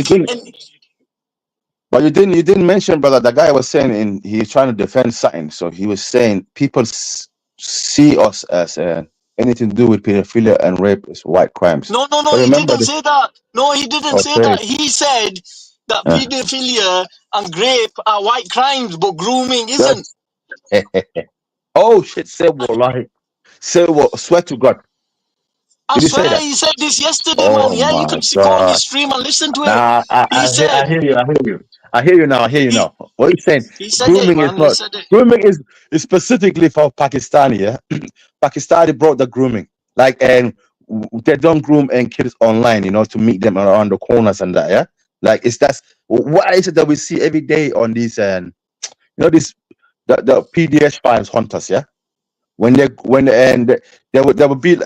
But you didn't mention, brother. The guy was saying he's trying to defend something. So he was saying people see us as anything to do with pedophilia and rape is white crimes. No, So he remember didn't this. say that. No, he didn't say Okay. that. He said that pedophilia and grape are white crimes, but grooming isn't. Oh shit! Say wallahi. Say what? Swear to God. I Did he say swear that? he said this yesterday, man. Oh Yeah, you my could go on God. his stream and listen to it. Nah, He I said hear you. I hear you now. What are you saying? he said it, Grooming is man. He not. said it. Grooming is specifically for Pakistani. Yeah, Pakistani brought the grooming. Like, and they don't groom and kids online. To meet them around the corners and that. Yeah, like what is it that we see every day on these this the PDS files hunters. Yeah, they would be.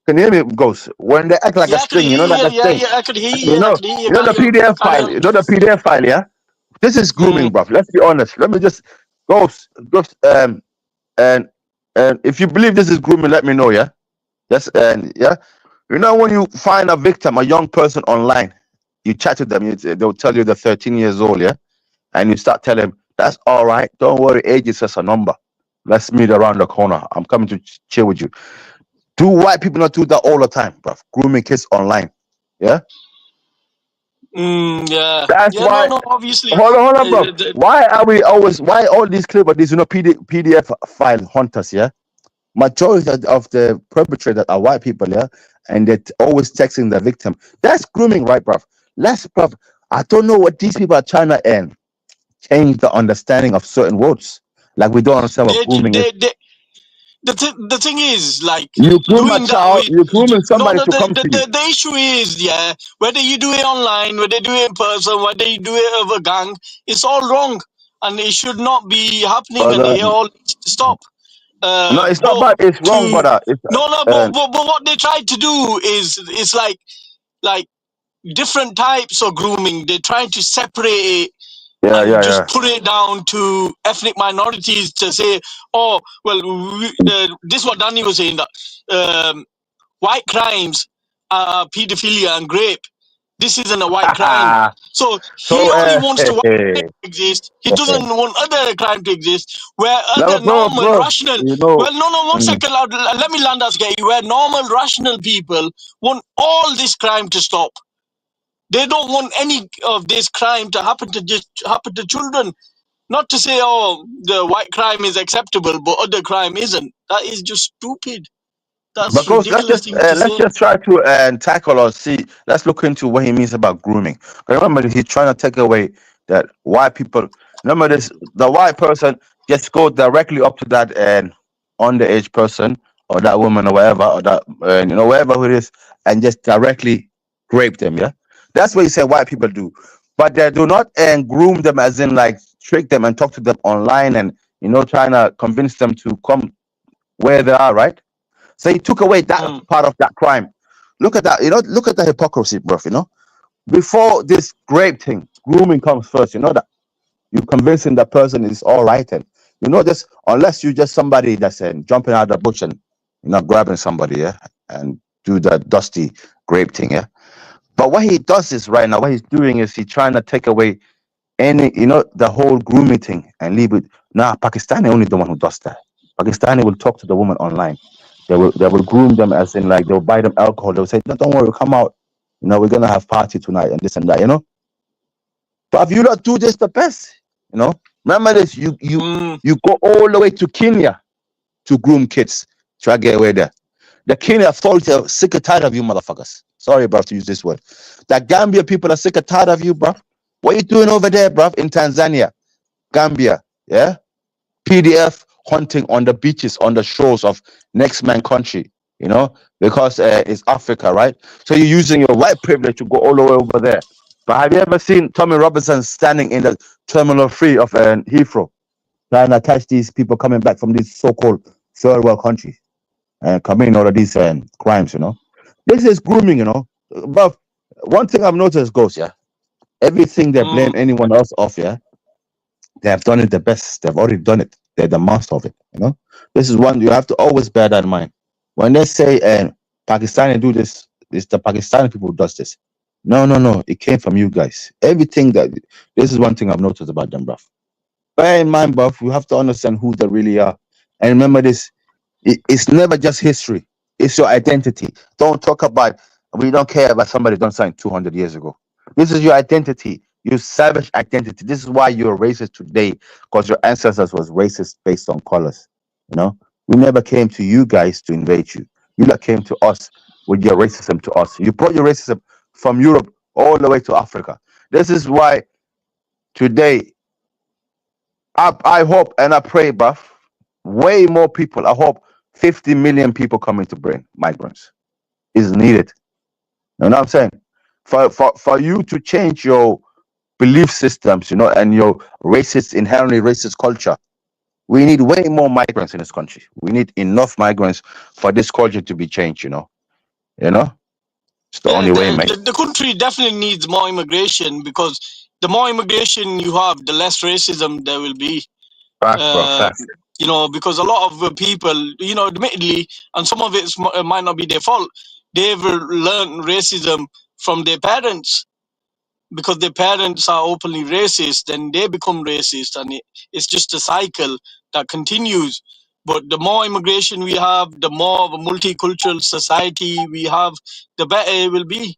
Can you hear me, Ghost? When they act like a Yeah, I could string, hear like you. a string. Yeah, I could hear you. You I know, could hear you. you know the Carry on. PDF Carry file. on. You know the PDF file, yeah. This is grooming, bro. Let's be honest. Let me just and if you believe this is grooming, let me know, yeah. Yes, and yeah. When you find a victim, a young person online, you chat to them. They'll tell you they're 13 years old, yeah, and you start telling them that's all right. Don't worry, age is just a number. Let's meet around the corner. I'm coming to chill with you. Do white people not do that all the time, bro? Grooming kids online, yeah. Yeah. That's why. No, obviously. Hold on, bro. Why are we always? Why all these clips? These PDF file hunters, yeah. majority of the perpetrators are white people, yeah, and they're always texting the victim. That's grooming, right, bruv? Bruv, I don't know what these people are trying to change the understanding of certain words. Like we don't understand what grooming is. The thing is, like, You groom a doing that child, with you're grooming no, somebody no, to come to you. the issue is, yeah, whether you do it online, whether you do it in person, whether you do it over gang, it's all wrong, and it should not be happening, and it all needs to stop. No, it's not But bad. It's wrong, to brother. It's no, but what they try to do is it's like different types of grooming. They're trying to separate it and just put it down to ethnic minorities to say, oh, well, this is what Danny was saying, that white crimes are pedophilia and rape. This isn't a white crime. So he So, only wants the white crime to exist. He doesn't want other crime to exist. Where no, other normal, rational... you know, Well, no, 1 second. Let me land us, guy. Where normal, rational people want all this crime to stop. They don't want any of this crime to happen to children. Not to say, oh, the white crime is acceptable, but other crime isn't. That is just stupid. That's because ridiculous thing to let's say. just try to tackle or see. Let's look into what he means about grooming. Remember, he's trying to take away that white people. Remember this: the white person just go directly up to that underage person or that woman or whatever, or that wherever it is, and just directly rape them. Yeah, that's what he said white people do, but they do not groom them, as in like trick them and talk to them online and trying to convince them to come where they are, right? So he took away that part of that crime. Look at that, look at the hypocrisy, bro. Before this rape thing, grooming comes first. You know that you convincing the person is all right, and just unless you just somebody that's jumping out of the bush and grabbing somebody, yeah, and do the dusty rape thing, yeah. But what he does is right now, what he's doing is he's trying to take away any, the whole grooming thing and leave it. Nah, Pakistani only the one who does that. Pakistani will talk to the woman online. They will groom them, as in like they'll buy them alcohol. They'll say, no, don't worry, come out. We're gonna have party tonight and this and that. But if you not do this the best, remember this. You go all the way to Kenya to groom kids. Try to get away there. The Kenya authorities are sick and tired of you, motherfuckers. Sorry, bro, to use this word. The Gambia people are sick and tired of you, bro. What are you doing over there, bro, in Tanzania, Gambia? Yeah, PDF hunting on the beaches, on the shores of next man country, because it's Africa, right? So you're using your white privilege to go all the way over there. But have you ever seen Tommy Robinson standing in the Terminal 3 of Heathrow, trying to catch these people coming back from these so-called third world countries and committing all of these crimes, This is grooming, But one thing I've noticed, Ghost, yeah, everything they blame anyone else off, yeah, they have done it the best. They've already done it. They're the master of it. This is one you have to always bear that in mind. When they say Pakistani do this, it's the Pakistani people who does this. No. It came from you guys. Everything this is one thing I've noticed about them, bruv. Bear in mind, bruv, you have to understand who they really are. And remember this, it's never just history. It's your identity. Don't talk about, we don't care about somebody done something 200 years ago. This is your identity. Your savage identity. This is why you're racist today, because your ancestors was racist based on colors. We never came to you guys to invade you. You lot came to us with your racism to us. You brought your racism from Europe all the way to Africa. This is why today I hope and I pray, bruv, way more people. I hope 50 million people coming to Britain, migrants, is needed. You know what I'm saying? For you to change your belief systems, and your inherently racist culture, we need way more migrants in this country. We need enough migrants for this culture to be changed, It's the only way, mate. The country definitely needs more immigration, because the more immigration you have, the less racism there will be. Facts, bro, facts. Because a lot of people, admittedly, and some of it might not be their fault, they've learned racism from their parents. Because their parents are openly racist, then they become racist, and it's just a cycle that continues. But the more immigration we have, the more of a multicultural society we have, the better it will be.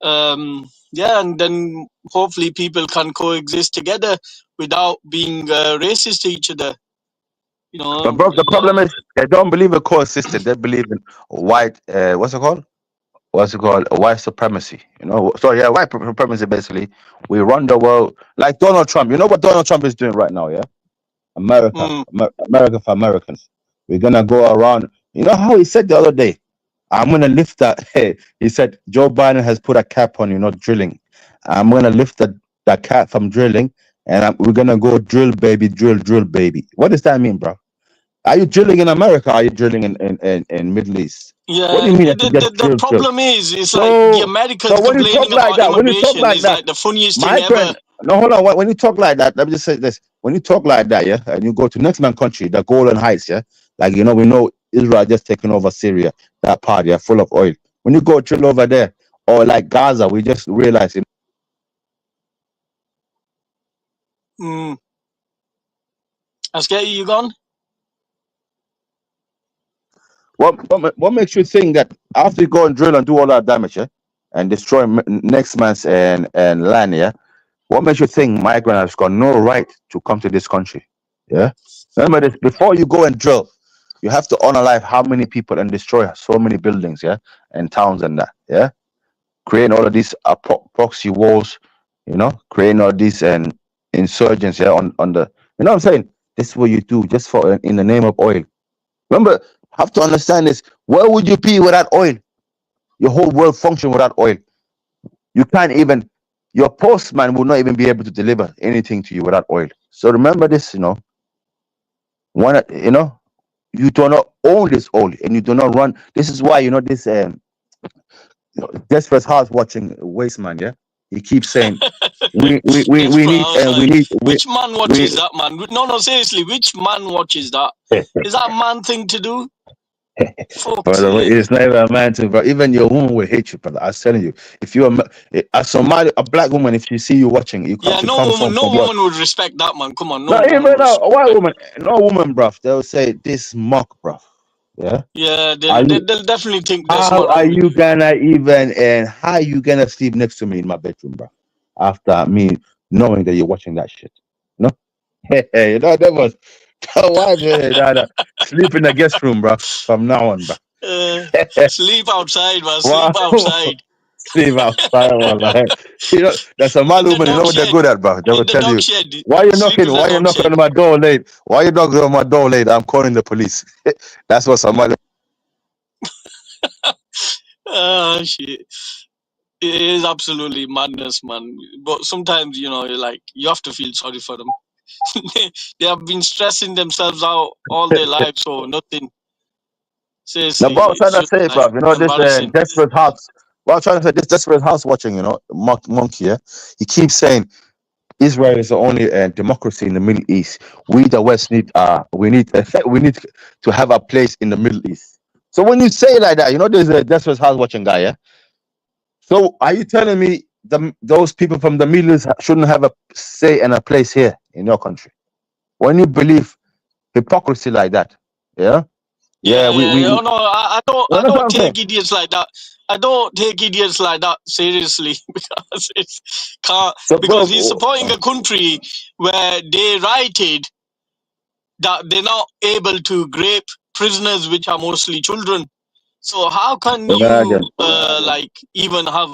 And then hopefully people can coexist together without being racist to each other. You know, But bro, the problem is they don't believe in coexistence. They believe in white. What's it called? White supremacy. You know. So yeah, white supremacy. Basically, we run the world like Donald Trump. You know what Donald Trump is doing right now? Yeah, America, America for Americans. We're gonna go around. You know how he said the other day, I'm gonna lift that. Hey, he said Joe Biden has put a cap on drilling. I'm gonna lift that cap from drilling, and we're gonna go drill, baby, drill, baby. What does that mean, bro? Are you drilling in America? Or are you drilling in Middle East? What do yeah. you mean that you just The drill? problem is, it's like the So Americans when you talk complaining like about that, immigration is like the funniest thing ever. migrant. No, hold on. When you talk like that, let me just say this: when you talk like that, yeah, and you go to next man country, the Golan Heights, yeah, like we know Israel just taking over Syria, that part, yeah, full of oil. When you go drill over there, or like Gaza, we just realize Askari, you gone? what makes you think that after you go and drill and do all that damage, yeah, and destroy next man's and land, yeah, what makes you think migrant has got no right to come to this country? Yeah, remember this: before you go and drill, you have to analyze how many people and destroy so many buildings, yeah, and towns and that, yeah, creating all of these proxy wars, creating all these and insurgents, yeah, on the, you know what I'm saying? This is what you do just for in the name of oil. Remember, have to understand this. Where would you be without oil? Your whole world function without oil. You can't even. Your postman will not even be able to deliver anything to you without oil. So remember this, One, you do not own this oil, and you do not run. This is why this desperate heart watching waste man. Yeah, he keeps saying we need. Which man watches that, man? No, seriously, which man watches that? Is that a man thing to do? Brother, it's not even a man thing, bro. Even your woman will hate you, brother. I'm telling you. If you're a Somali, a black woman, if she see you watching, No woman would respect that, man. Come on, no, even a white woman, no woman, bruv. They'll say this mock, bruv. Yeah. Yeah, they'll definitely think there's How something are wrong with you gonna even and how are you gonna sleep next to me in my bedroom, bruv? After me knowing that you're watching that shit, no? Hey, that was why sleep in the guest room, bruv. From now on, bruv. sleep outside, man. Sleep outside. Sleep outside, man. That's a mad woman. You know what they're good at, bro. They will tell you, why you knocking? Why you knocking on my door late? Why you knocking on my door late? I'm calling the police. That's what somebody. Oh shit! It is absolutely madness, man. But sometimes, you're like, you have to feel sorry for them. They have been stressing themselves out all their lives, so nothing. Seriously, Now, what I'm trying to say, like bro, this embarrassing. desperate house. What I'm trying to say, this desperate house watching, monkey, yeah. He keeps saying Israel is the only democracy in the Middle East. We, the West, we need to have a place in the Middle East. So when you say like that, there's a desperate house watching guy, yeah. So are you telling me those people from the Middle East shouldn't have a say and a place here in your country? When you believe hypocrisy like that, yeah. No, I don't take idiots like that. I don't take idiots like that seriously because because he's supporting a country where they righted that they're not able to grape prisoners, which are mostly children. So how can you even have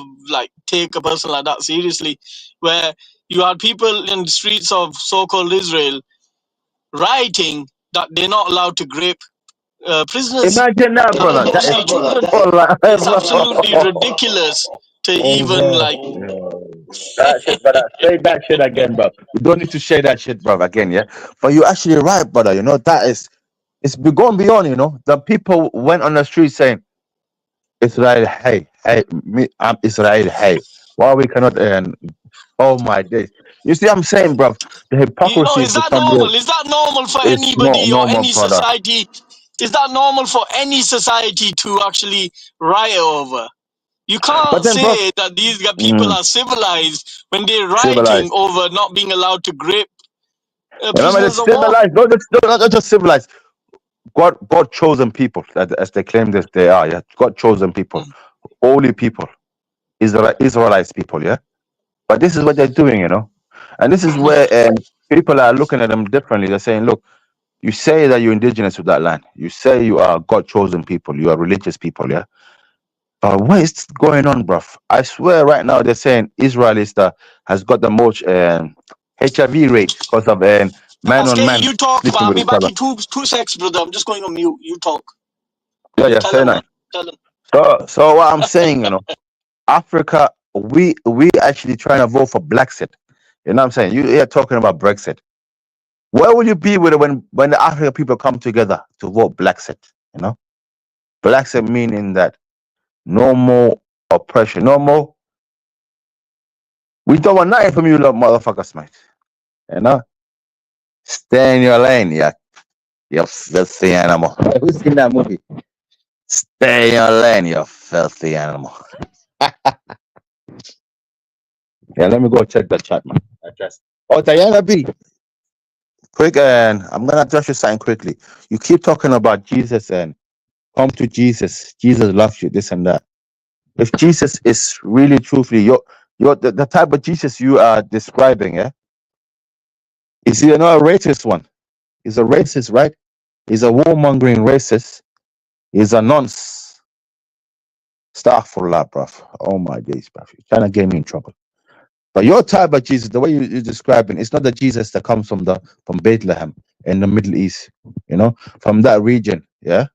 take a person like that seriously, where you had people in the streets of so-called Israel writing that they're not allowed to grape prisoners. Imagine that, brother. Mostly children. It's absolutely ridiculous to even that shit, brother. Say that shit again, bro. You don't need to say that shit, bro, again, yeah. But you're actually right, brother. It's gone beyond. The people went on the street saying, "Israel, hey, me, I'm Israel, hey." Why we cannot? Oh my days! You see, I'm saying, bro, the hypocrisy is that normal? Is that normal for anybody or any brother. society? Is that normal for any society to actually riot over? You can't say that these people are civilized when they're rioting over not being allowed to grape prisoners of war. Civilized, not just civilized. God chosen people, as they claim that they are. Yeah, God chosen people, holy people, Israelites people. Yeah, but this is what they're doing, and this is where people are looking at them differently. They're saying, look, You say that you're indigenous to that land. You say you are God chosen people. You are religious people, yeah. But what is going on, bruv? I swear, right now they're saying Israel has got the most HIV rate because of man on Aske, man you talk, sleeping but with me each other. back in two secs, brother. I'm just going on mute. You talk. Yeah, Tell say him, man. that. Tell him. So what I'm saying, Africa, we actually trying to vote for Brexit. You know what I'm saying? You're talking about Brexit. Where will you be with it when the African people come together to vote Brexit? Brexit meaning that no more oppression, no more. We don't want nothing from you, little motherfuckers, mate. Stay in your lane, you filthy animal. Who's seen that movie? Stay in your lane, you filthy animal. Yeah, let me go check the chat, man. Oh, Diana B. Quick, and I'm gonna address you something quickly. You keep talking about Jesus and come to Jesus. Jesus loves you, this and that. If Jesus is really truthfully you're the type of Jesus you are describing, yeah? Is he not a racist one? He's a racist, right? He's a warmongering racist. He's a nonce. Astaghfirullah, bruv. Oh my days, bruv. You're trying to get me in trouble. But your type of Jesus, the way you're describing, it's not the Jesus that comes from Bethlehem in the Middle East, from that region, yeah?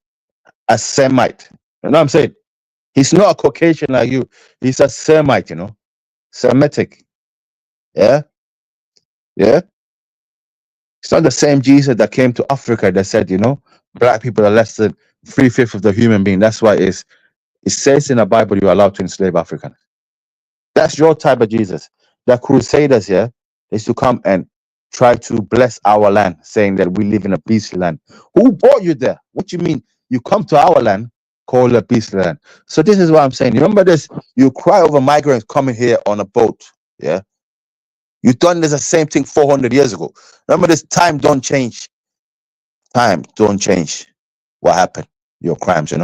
A Semite. You know what I'm saying? He's not a Caucasian like you. He's a Semite, Semitic. Yeah? Yeah? It's not the same Jesus that came to Africa that said, black people are less than 3/5 of the human being. That's why it says in the Bible you're allowed to enslave Africans. That's your type of Jesus. The Crusaders here is to come and try to bless our land, saying that we live in a peaceful land. Who brought you there? What do you mean? You come to our land, call it a peaceful land. So this is what I'm saying. You remember this? You cry over migrants coming here on a boat. Yeah. You done this the same thing 400 years ago. Remember this? Time don't change. Time don't change. What happened? Your crimes,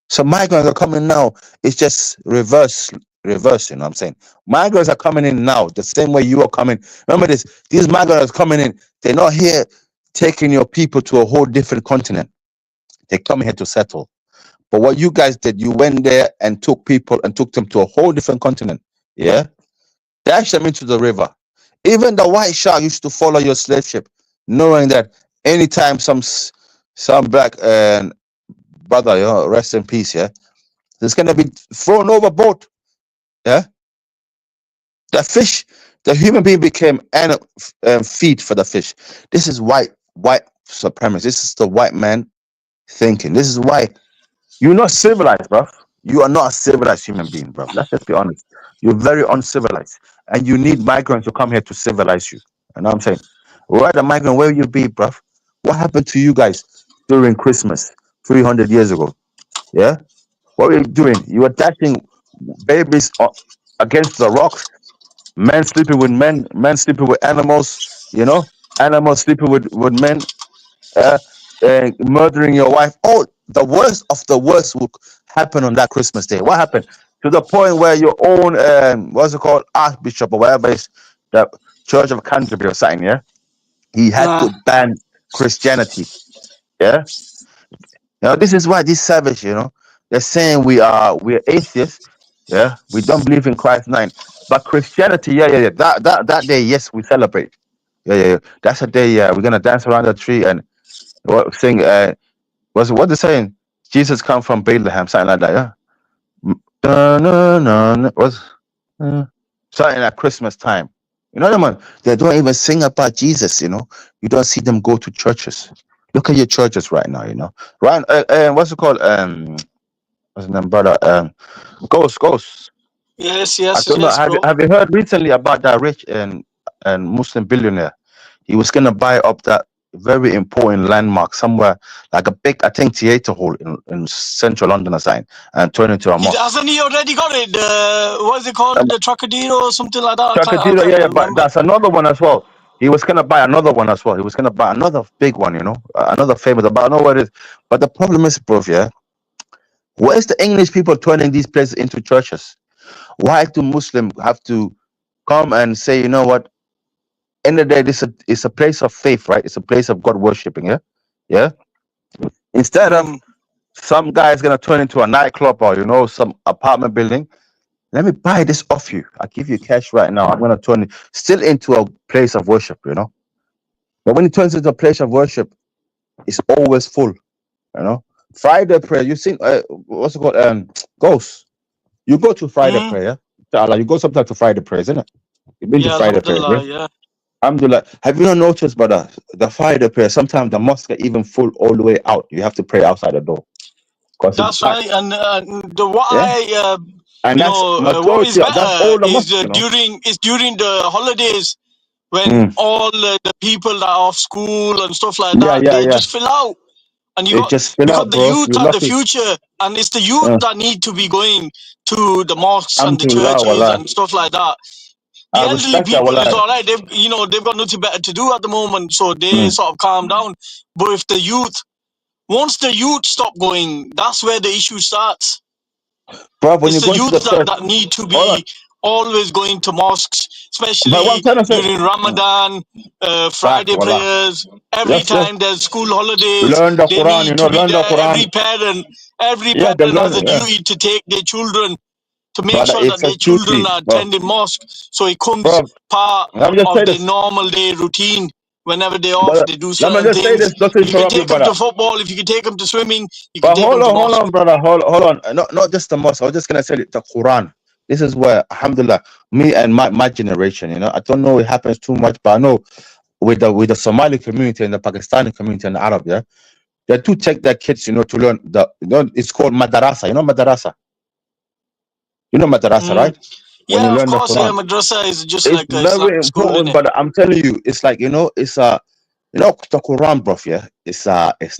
So migrants are coming now. It's just reverse, you know what I'm saying? Migrants are coming in now, the same way you are coming. Remember this, these migrants are coming in. They're not here taking your people to a whole different continent. They're coming here to settle. But what you guys did, you went there and took people and took them to a whole different continent. Yeah? Dash them into the river. Even the white shark used to follow your slave ship, knowing that anytime some black brother, rest in peace, yeah, it's gonna be thrown overboard. Yeah, the fish, the human being became feed for the fish. This is white supremacy. This is the white man thinking. This is why you're not civilized, bro. You are not a civilized human being, bro. Let's just be honest. You're very uncivilized, and you need migrants to come here to civilize you. You know what I'm saying? Where the migrant, where you be, bro? What happened to you guys during Christmas 300 years ago? Yeah, what were you doing? You were dashing babies against the rocks. Men sleeping with men, men sleeping with animals, animals sleeping with men, murdering your wife. Oh, the worst of the worst will happen on that Christmas day. What happened? To the point where your own, what's it called, Archbishop or whatever is the Church of Canterbury or something, yeah? He had to ban Christianity, yeah? Now, this is why this savage, they're saying we're atheists, yeah? We don't believe in Christ 9. But Christianity, yeah. That day, yes, we celebrate. Yeah. That's a day, yeah. We're gonna dance around the tree and sing. What they saying? Jesus come from Bethlehem, something like that. Yeah. Something like Christmas time. You know what I mean? They don't even sing about Jesus. You don't see them go to churches. Look at your churches right now. Right? What's it called? What's his name, brother? Ghost. Yes. I don't know. Have you heard recently about that rich and Muslim billionaire? He was gonna buy up that very important landmark somewhere, like a big, I think, theater hall in central London or something, and turn it into a mosque. Hasn't he already got it? What is it called? The Trocadero or something like that? Trocadero, yeah, but that's another one as well. He was gonna buy another one as well. He was gonna buy another big one, another famous. But I don't know what it is. But the problem is, bro, yeah, where's the English people turning these places into churches? Why do Muslims have to come and say, you know what? End of the day, it's a place of faith, right? It's a place of God worshiping, yeah? Yeah. Instead of some guy is gonna turn into a nightclub or some apartment building. Let me buy this off you. I give you cash right now. I'm gonna turn it still into a place of worship, But when it turns into a place of worship, it's always full, Friday prayer. You seen what's it called? Ghosts. You go to Friday prayer. You go sometimes to Friday prayer, isn't it? You've been to Yeah, Friday prayer, alhamdulillah, right? yeah. Alhamdulillah. Have you not noticed, brother, the Friday prayer? Sometimes the mosque are even full all the way out. You have to pray outside the door because it's That's packed. right. And what Yeah, I, and that's what is majority. That's better all the is mosque, during the holidays when Mm. all the people that are off school and stuff like Yeah, that, yeah, they yeah. just fill out. And It just fill because out, the bro. youth You're are the lucky. future, and it's the youth that need to be going to the mosques and the Alhamdulillah, churches wallah. and stuff like that. The I elderly respect that, people is wallah. all right. They've got nothing better to do at the moment, so they Mm. sort of calm down. But if once the youth stop going, that's where the issue starts. Bro, when It's you the go into youth the church, that need to hold on. be always going to mosques, But what I'm especially trying to say, during Ramadan, facts, Friday wallah. prayers. Every Yes, yes. time there's school holidays, Learn the they Quran, need to be learn the there. Quran. Every Yeah, they parent learn has a it, yeah. duty to take their children to make Brother, sure that it's a their children duty, are bro. attending mosque. So it comes Bro, part let me just say of their this. normal day routine. Whenever they're off, Brother, they do let me certain just say things. this, not to If you can interrupt you, take them brother. to football, if you can take them to swimming, you can But take them to hold mosque. on, brother. Hold on. Not just the mosque. I was just gonna say the Quran. This is where, alhamdulillah, me and my generation, I don't know it happens too much, but I know with the Somali community and the Pakistani community and the Arab, yeah, they do take their kids, to learn it's called madrasa. Madrasa. Madrasa, right? When you Yeah, of learn the course. Yeah, Quran. madrasa is just It's like a very Islamic school, important, innit? but I'm telling you, it's like, it's the Quran, bro, yeah, it's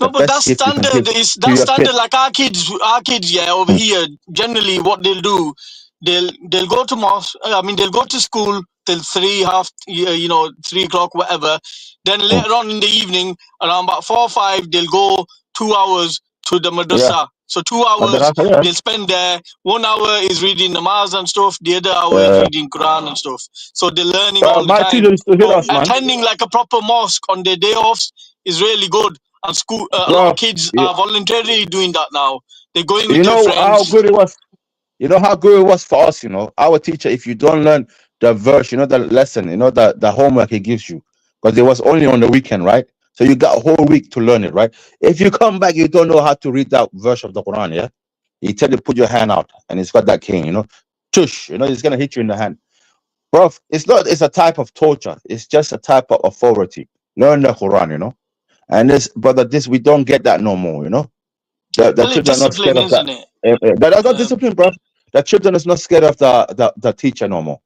No, the but best that's gift you can standard. give to That's your kid. standard. Like our kids, yeah, over here. Generally, what they'll do, they'll go to mosque. I mean, they'll go to school till 3:30, whatever. Then later on in the evening, around about 4 or 5, they'll go 2 hours to the Yeah. madrasa. So 2 hours Madrasa, yeah. they'll spend there. 1 hour is reading namaz and stuff. The other hour is reading Quran and stuff. So they're learning all the My time. teacher used to hit So us, man. attending like a proper mosque on their day offs is really good. And school, a lot Bro, of kids are voluntarily doing that now. They're going with you their know how friends. good it was. You know how good it was for us. Our teacher. If you don't learn the verse, the lesson, the homework he gives you, because it was only on the weekend, right? So you got a whole week to learn it, right? If you come back, you don't know how to read that verse of the Quran, yeah. He tell you put your hand out, and it's got that cane, tush, it's gonna hit you in the hand, bro. It's not. It's a type of torture. It's just a type of authority. Learn the Quran, and this brother, we don't get that no more, The Well, it's children are not scared discipline, of that. isn't it? That's not discipline, bro. The children is not scared of the teacher no more,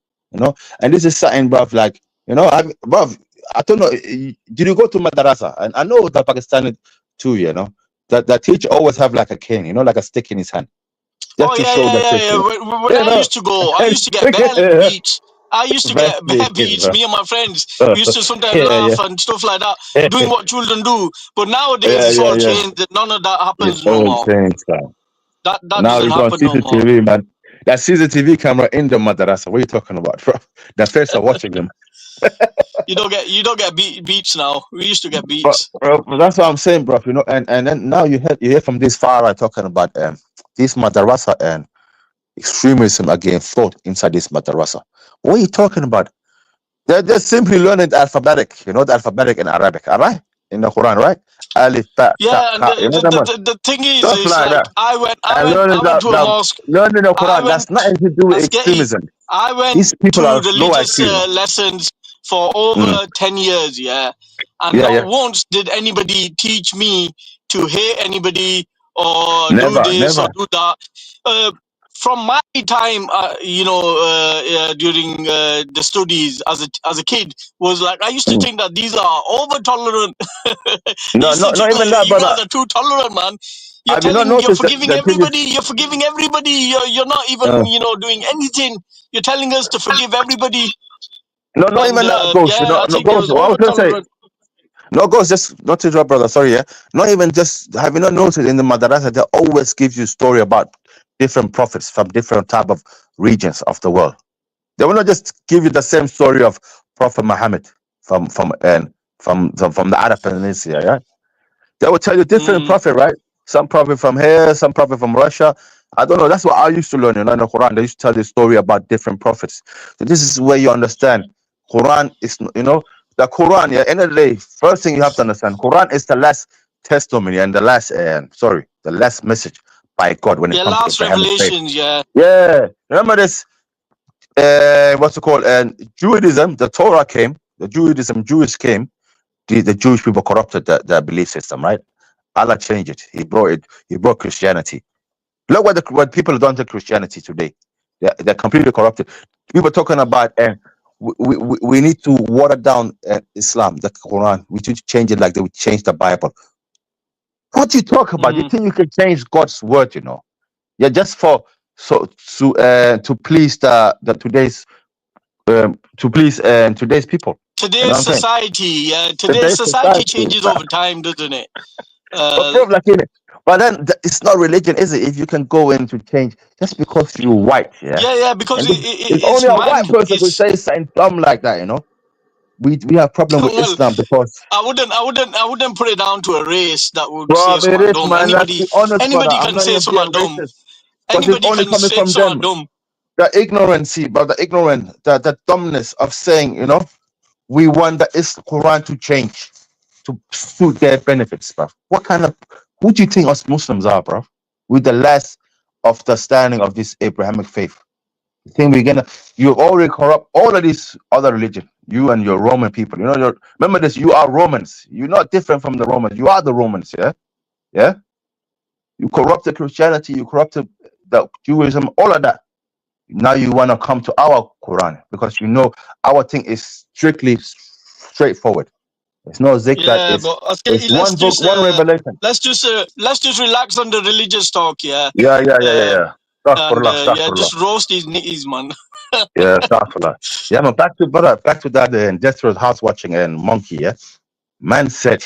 And this is something, bro. Like, bro, I don't know. Did you go to madrasa? And I know the Pakistani too, That the teacher always have like a cane, like a stick in his hand, just Oh to yeah, show yeah, the yeah, kids. yeah. When I used to go, I used to get bare beats. I used to get bare beats. Me and my friends we used to sometimes laugh and stuff like that, doing what children do. But nowadays it's all Yeah. changed. None of that It's happens no all more. changed, man. That Now doesn't it's on happen no more. CCTV, man. That CCTV camera in the madrasa. What are you talking about, bro? The face are watching them. You don't get beats now. We used to get But, beats. that's what I'm saying, bro. And then now you hear from this far right talking about this madrasa and extremism against thought inside this madrasa. What are you talking about? They're just simply learning the alphabetic, the alphabetic in Arabic, all right? In the Quran, right? Alif, ba, ta, Yeah, and ka, that one. the thing is, Stuff like like that. I And learning went to a mosque. learning the I Quran, that's went nothing to do with Askei. extremism. I went These people to are low religious IQ. lessons for over 10 years, yeah. And Yeah, not yeah. once did anybody teach me to hate anybody or do Never, this or never. do that. From my time, during the studies as a kid, was like I used to think that these are over tolerant. I No, used to not think even that that, you guys brother. are too tolerant, man. Have you not You're noticed that forgiving the thing is, everybody. You're forgiving everybody. You're not even doing anything. You're telling us to forgive everybody. no, not And even that, Ghost. yeah, I No, think it Ghost. was What I was over gonna say, tolerant. no, Ghost. Just not to drop, brother. Sorry, yeah. Not even just. Have you not noticed in the madrasa they always give you story about different prophets from different type of regions of the world. They will not just give you the same story of Prophet Muhammad from the Arab Peninsula, yeah? They will tell you different prophet, right? Some prophet from here, some prophet from Russia. I don't know. That's what I used to learn, in the Quran. They used to tell the story about different prophets. So this is where you understand Quran is, the Quran. Yeah, end of the day, first thing you have to understand, Quran is the last testimony and the last message by God when it Yeah, comes to last Abrahamic faith. revelations. Yeah. Yeah, remember this? What's it called? And Judaism, the Torah came. The Jewish came. The Jewish people corrupted the belief system, right? Allah changed it. He brought Christianity. Look what people have done to Christianity today. They're completely corrupted. People talking about we need to water down Islam, the Quran. We need to change it like they would change the Bible. What you talk about? You think you can change God's word? Yeah, just to please today's people. You know Today's what I'm saying? society. Today's Today's society society. changes over time, doesn't it? But then it's not religion, is it? If you can go in to change just because you're white, yeah. Yeah, because And it's it's only a white man. person who say something dumb like that. We have problem with Well, Islam because I wouldn't put it down to a race that would bro, say it something is, dumb. man. Let's be honest, brother. Anybody I'm can not say even being something dumb. racist because it's Anybody only can coming say from something them. dumb. The ignorancy, but the ignorant, the dumbness of saying, we want the Quran to change to suit their benefits, bro. Who do you think us Muslims are, bro? We're the last of the standing of this Abrahamic faith. You think you already corrupt all of these other religion. You and your Roman people. Remember this, you are Romans. You're not different from the Romans. You are the Romans, yeah? Yeah? You corrupted Christianity, you corrupted the Judaism, all of that. Now you want to come to our Quran because our thing is strictly straightforward. It's no zikr. Yeah, but okay, It's one book, one revelation. let's just relax on the religious talk, yeah. Yeah. And Astaghfirullah. just roast his knees, man. Yeah, astaghfirullah. Yeah, man. Back to that Desperate House watching and Monkey. Yeah, man said,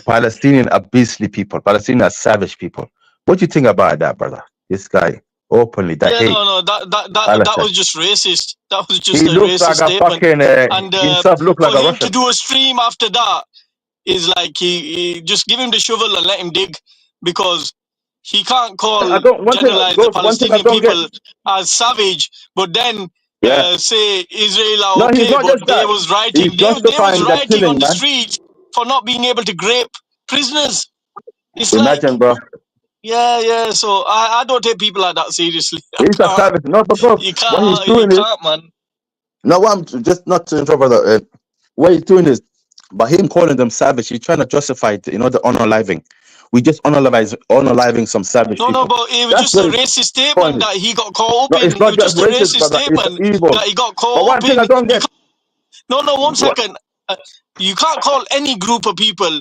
Palestinian are beastly people. Palestinian are savage people. What do you think about that, brother? This guy openly Yeah, no, that was just racist. That was just he a looks racist like a statement. fucking And himself look like for a him Russian. to do a stream after that is like he just give him the shovel and let him dig, because he can't generalize the Palestinian people as savage, but then say Israel are No, he's okay, not but just they that. was He's rioting. They was justifying the rioting on killing, the man. streets for not being able to grape prisoners. It's Imagine, bro. yeah. So I don't take people like that seriously. He's a savage. No, but bro, You what he's can't, doing is man. no. What I'm just not to interrupt, brother. What he's doing is by him calling them savage, he's trying to justify, the unaliving. We just unaliving some savage No, people. but it was That's just what a his racist point statement is. that he got caught No, up in. it's It not was just just a racist, racist brother. It's statement evil. that he got But caught one up thing I in. don't get. No, one What? second. You can't call any group of people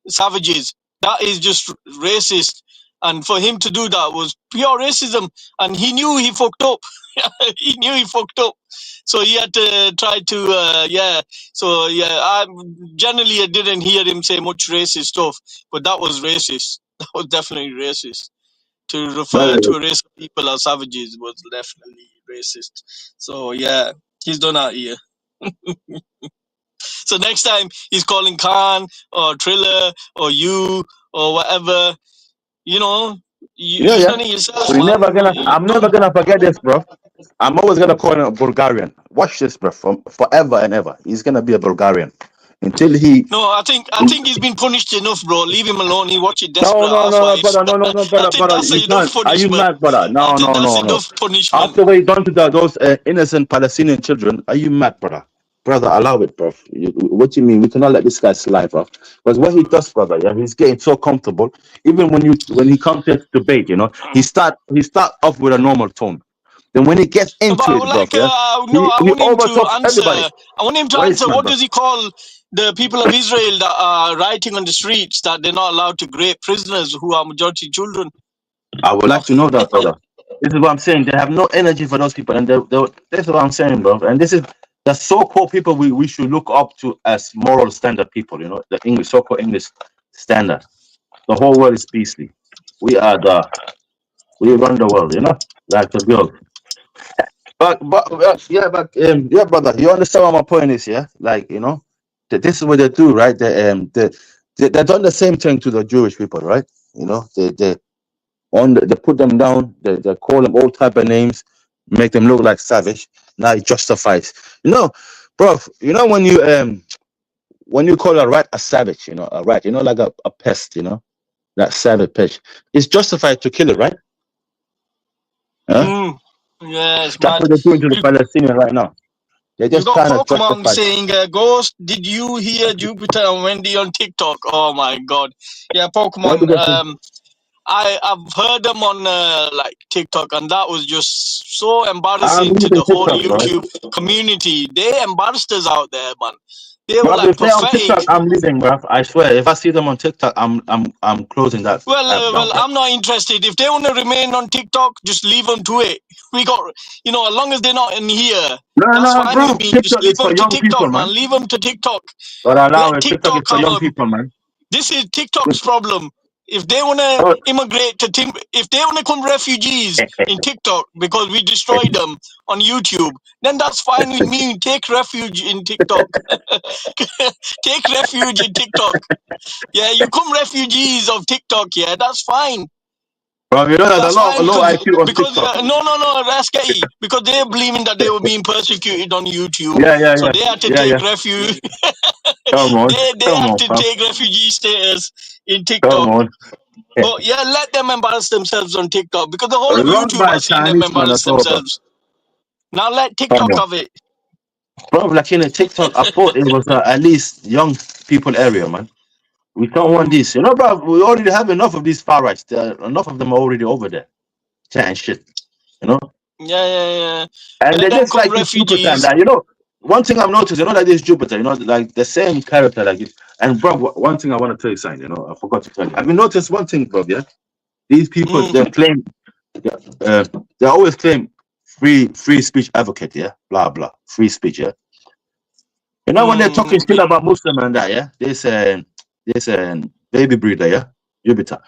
savages. That is just racist. And for him to do that was pure racism. And he knew he fucked up. He knew he fucked up. So he had to try to, So, I didn't hear him say much racist stuff. But that was racist. That was definitely racist. To refer to a race of people as savages was definitely racist. So, yeah, he's done out here. So next time he's calling Khan or Triller or you or whatever, you've done it yourself, man. I'm never gonna forget this, bro. I'm always gonna call him a Bulgarian. Watch this, bro. Forever and ever, he's gonna be a Bulgarian until he. No, I think he's been punished enough, bro. Leave him alone. He watches Desperate No, Housewives. brother, no, I think brother. that's You enough can't. Are you punishment. mad, brother? I No, think no, that's no, no. enough punishment. After what you done to those innocent Palestinian children, are you mad, brother? Brother, allow it, bro. What do you mean? We cannot let this guy slide, bro. Because what he does, brother, he's getting so comfortable. Even when he comes to debate, he start off with a normal tone. Then when he gets No, but into I it, would bro, like, I he want him to overtalks answer. everybody. I want him to What is answer. man, What bro? does he call the people of Israel that are rioting on the streets that they're not allowed to grape prisoners who are majority children? I would like to know that, brother. This is what I'm saying. They have no energy for those people, and this is what I'm saying, bro. And this is the so-called people we should look up to as moral standard people. The English so-called English standard. The whole world is beastly. We run the world. Like the girl. But yeah, yeah, brother, you understand what my point is, yeah? Like, you know, this is what they do, right? They done the same thing to the Jewish people, right? You know, they put them down, they call them all type of names, make them look like savage. Now it justifies, you know, bro. You know when you call a rat a savage, you know, a rat, you know, like a pest, you know, that savage pest, it's justified to kill it, right? Huh? Yes, That's man. what they're doing to the Palestinians right now. They're You just got trying to Pokemon justify. saying, Ghost, did you hear Jupiter and Wendy on TikTok? Oh my god. Yeah, What do Pokemon. they say? I've heard them on like TikTok, and that was just so I'm embarrassing to using the whole TikTok, bro. YouTube community. They embarrassed us out there, man. They were Bro, like if they're on TikTok, pathetic. I'm leaving, bro. I swear. If I see them on TikTok, I'm closing that app down, Well, bro. I'm not interested. If they want to remain on TikTok, just leave them to it. We got, as long as they're not in here, that's No, fine with bro. me. Just TikTok leave is them for to young people, TikTok, man. man. Leave them to TikTok. But allow Let it. TikTok is TikTok for have young a. people, man. This is TikTok's problem. If they wanna Oh. immigrate to if they wanna come refugees in TikTok because we destroyed them on YouTube, then that's fine with me. Take refuge in TikTok. Take refuge in TikTok. Yeah, you come refugees of TikTok. Yeah, that's fine. Bro, you know there's That's a fine low IQ on because TikTok. no, that's gay. Because they're believing that they were being persecuted on YouTube, so they had to Yeah. take refuge. Come on, they come had on, to pal. take refugee status in Come TikTok. on. But yeah, let them embarrass themselves on TikTok because the whole of Run YouTube by a has seen them Chinese man embarrass as well, bro. themselves. Now let Come TikTok on. have it. Bro, like in a TikTok, I thought it was at least young people area, man. We don't want this. You know, bro, we already have enough of these far rights. Enough of them are already over there. Chatting shit. You know? Yeah. And Let they them just come like this Jupiter and refugees. that. You know, one thing I've noticed, you know, like this Jupiter, you know, like the same character, like this. And bro, one thing I want to tell you, something, you know, I forgot to tell you. Have you noticed one thing, bro? Yeah, these people they claim, they always claim free speech advocate, yeah, blah blah, free speech, yeah. You know when they're talking shit about Muslim and that, yeah, this baby breeder, yeah, Jupiter.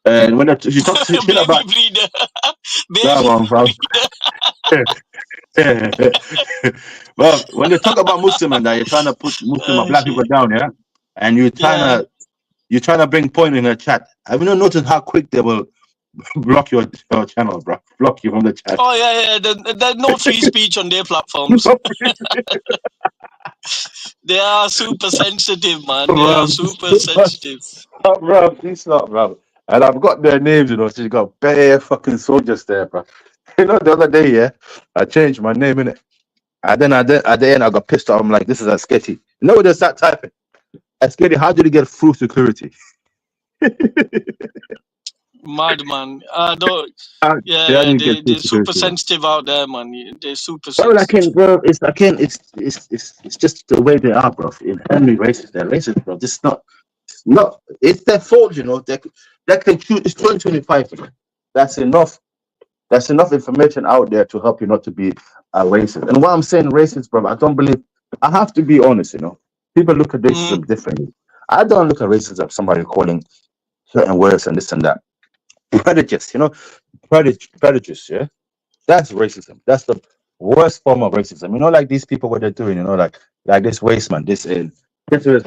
And when she talks shit Baby about, breeder. come Baby on, bro. Well, when they talk about Muslim and that, you're trying to put Muslim or black shit. people down, yeah, and you're trying to bring point in a chat. Have you not noticed how quick they will block your channel, bro? Block you from the chat. Oh yeah. There's no free speech on their platforms. They are super sensitive, man. They are Bro, super sensitive. bro, it's not, bro. And I've got their names, you know. So you got bare fucking soldiers there, bro. You know, the other day, yeah, I changed my name in it. And then at the end, I got pissed off. I'm like, this is a sketchy. You know what they start typing? A sketchy, how did he get through security? Madman. Yeah, you get through They're super security, bro. sensitive out there, man. They're super Bro, like, sensitive. bro, it's just the way they are, bro. Inherently racist. They're racist, bro. This is not. It's their fault, you know. They can choose. It's 2025. You know? That's enough. That's enough information out there to help you not to be a racist. And what I'm saying, racist, bro, I don't believe. I have to be honest, you know. People look at racism differently. I don't look at racism as somebody calling certain words and this and that. Prejudice, you know, prejudice, yeah. That's racism. That's the worst form of racism. You know, like these people, what they're doing, you know, like this waste man, this is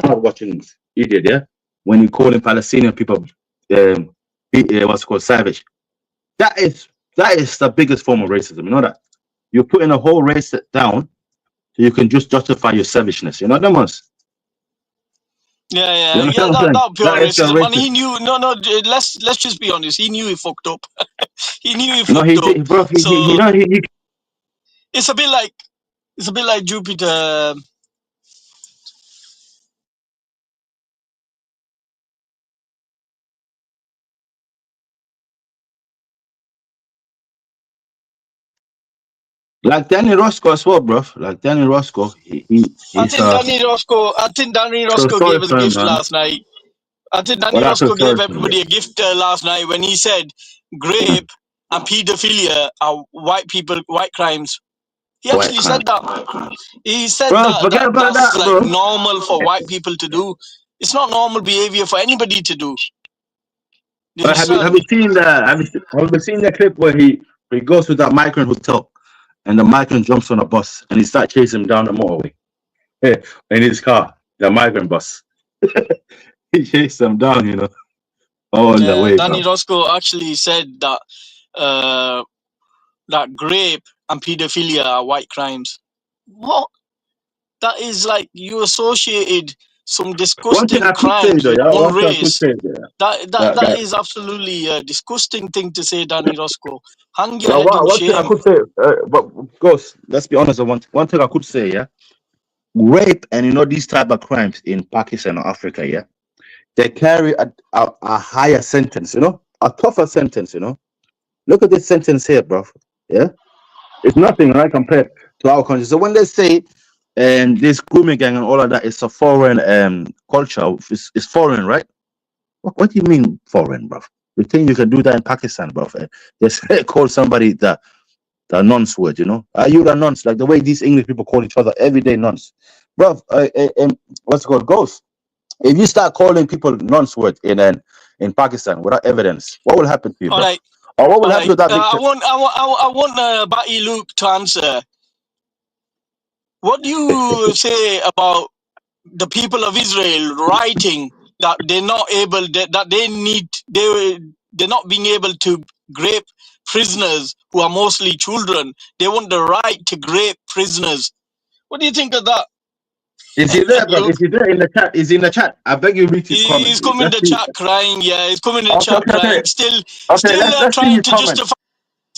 not watching idiot, yeah. When you call in Palestinian people, what's called savage. That is the biggest form of racism. You know that you're putting a whole race down, so you can just justify your savageness. You know that ones. Yeah. You understand what I'm saying? That pure That is the racism. And racist. he knew. No. Let's just be honest. He knew he fucked up. He knew he No, fucked he up. did, bro. So He it's a bit like Jupiter. like Danny Roscoe as well, bro. Like Danny Roscoe, I he's think Danny so Roscoe sorry gave us a for him, gift man. last night. I think Danny Well, I feel Roscoe sorry gave for him. everybody a gift last night when he said grape and pedophilia are white crimes. He White actually crime. said that. He said Bro, forget about that's that, like bro. normal for white people to do. It's not normal behavior for anybody to do. You Have you understand? seen the have you seen the clip where he goes to that migrant hotel and the migrant jumps on a bus and he starts chasing him down the motorway. In his car, the migrant bus. He chased them down, you know. On the way, Danny bro. Roscoe actually said that that grape and pedophilia are white crimes. What? That is like you associated some One thing disgusting I could say crimes though, with yeah, one one thing I could race. say there, That is absolutely a disgusting thing to say, Danny Roscoe. Hang your well, head in one thing I shame. could say, but Ghost, let's be honest. One thing I could say, yeah, rape and these type of crimes in Pakistan or Africa, yeah, they carry a higher sentence, a tougher sentence, Look at this sentence here, bro. Yeah, it's nothing right compared to our country. So when they say this grooming gang and all of that is a foreign culture, it's foreign, right? What do you mean foreign, bro? You think you can do that in Pakistan, bro? Just call somebody the nonce word, Are you the nonce? Like the way these English people call each other everyday nonce, bro. What's it called? Ghost. If you start calling people nonce word in Pakistan without evidence, what will happen to you, All bro? right. Or what will All happen right. to that I victim? want Batty Luke to answer. What do you say about the people of Israel writing that they're not able, they're not being able to grape prisoners who are mostly children? They want the right to grape prisoners. What do you think of that? Is he there, bro? Luke, Is he there in the chat? Is he in the chat? I beg you, read his comment. he's coming in Let's the see. chat crying. Yeah, he's coming in the Okay, chat okay, okay. crying. Still Okay, let's see trying his to comment. justify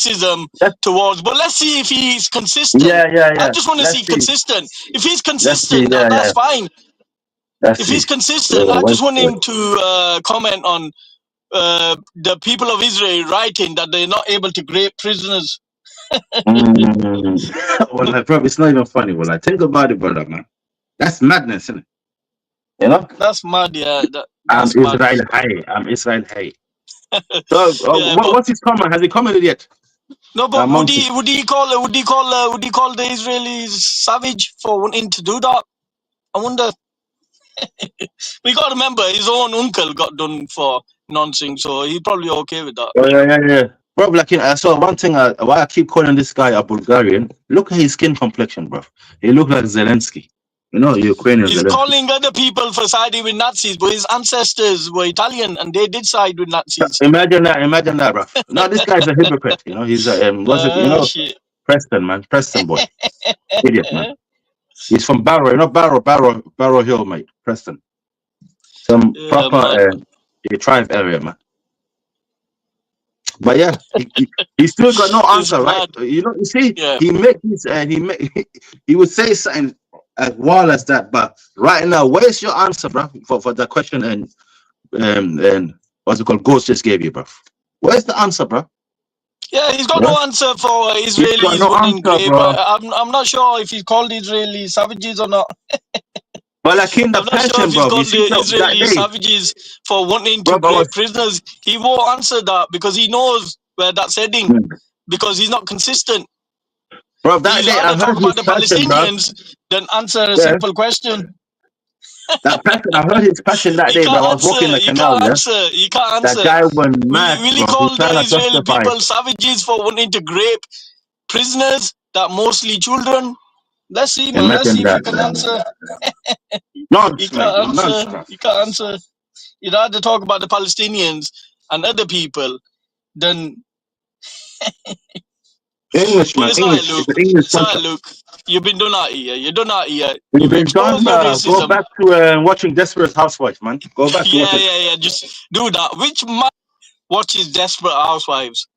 racism towards. But let's see if he's consistent. Yeah. I just want to Let's see see. consistent. If he's Let's see. consistent, Yeah. that's fine. Let's If see. he's consistent, I just want him to comment on the people of Israel writing that they're not able to grape prisoners. Well, my bro, it's not even funny. Well, I think about it, brother, man. That's madness, isn't it? You know? That's mad, yeah. I'm That's mad. Israel high. I'm Israel high. So, Yeah, but what's his comment? Has he commented yet? no, but would Monkey. he call the Israelis savage for wanting to do that? I wonder. We got to remember his own uncle got done for nonsense, so he's probably okay with that. Oh, yeah. Bro, like, I saw one thing, why I keep calling this guy a Bulgarian. Look at his skin complexion, bro. He look like Zelensky. Ukrainian He's Zelensky. calling other people for siding with Nazis, but his ancestors were Italian and they did side with Nazis. Imagine that, bro. No, this guy's a hypocrite. He's a, Shit. Preston, man. Preston boy. Idiot, man. He's from Barrow, Barrow Hill, mate. Preston. Some proper tribe area, man. But yeah, he still got no answer, right? You see, he would say something as wild as that, but right now, where's your answer, bro, for the question and what's it called? Ghost just gave you, bro. Where's the answer, bro? Yeah, he's got no answer for Israelis wanting grape. I'm not sure if he called Israelis savages or not. But like in the I'm not sure if he's called the Israeli savages for wanting to grape prisoners. He won't answer that because he knows where that's heading. Because he's not consistent. Bro, that he's rather talk about the Palestinians than answer a simple question. That passion, I heard his passion that day, bro. I was walking the canal, You can't answer. That guy went mad, Will he bro. call the Israeli people savages for wanting to grape prisoners that mostly children? Let's see, man. Let's see if you can answer. You can't answer. You can't answer. You'd rather talk about the Palestinians and other people than English, man. English. Luke. It's an English Luke. You've been done out here. You're done out here. You've been done. Go back to watching Desperate Housewives, man. Go back to watching. Yeah. Just do that. Which man watches Desperate Housewives?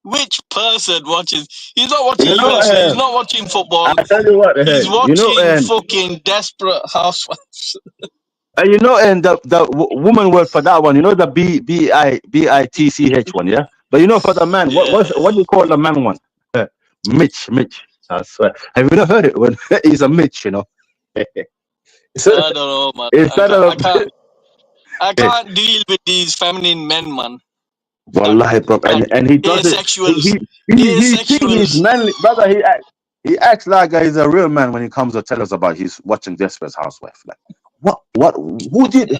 Which person watches? He's not watching UFC. He's not watching football. I tell you what, he's watching fucking Desperate Housewives. And the woman word for that one, the BITCH one, yeah. But for the man, what do you call the man one? Mitch. I swear. Have you not heard it? When he's a Mitch, I don't know, man. I can't deal with these feminine men, man. Wallahi, bro. And he does it. He he's manly, brother. He acts like he's a real man when he comes to tell us about he's watching Desperate Housewife. Like, what? Who did?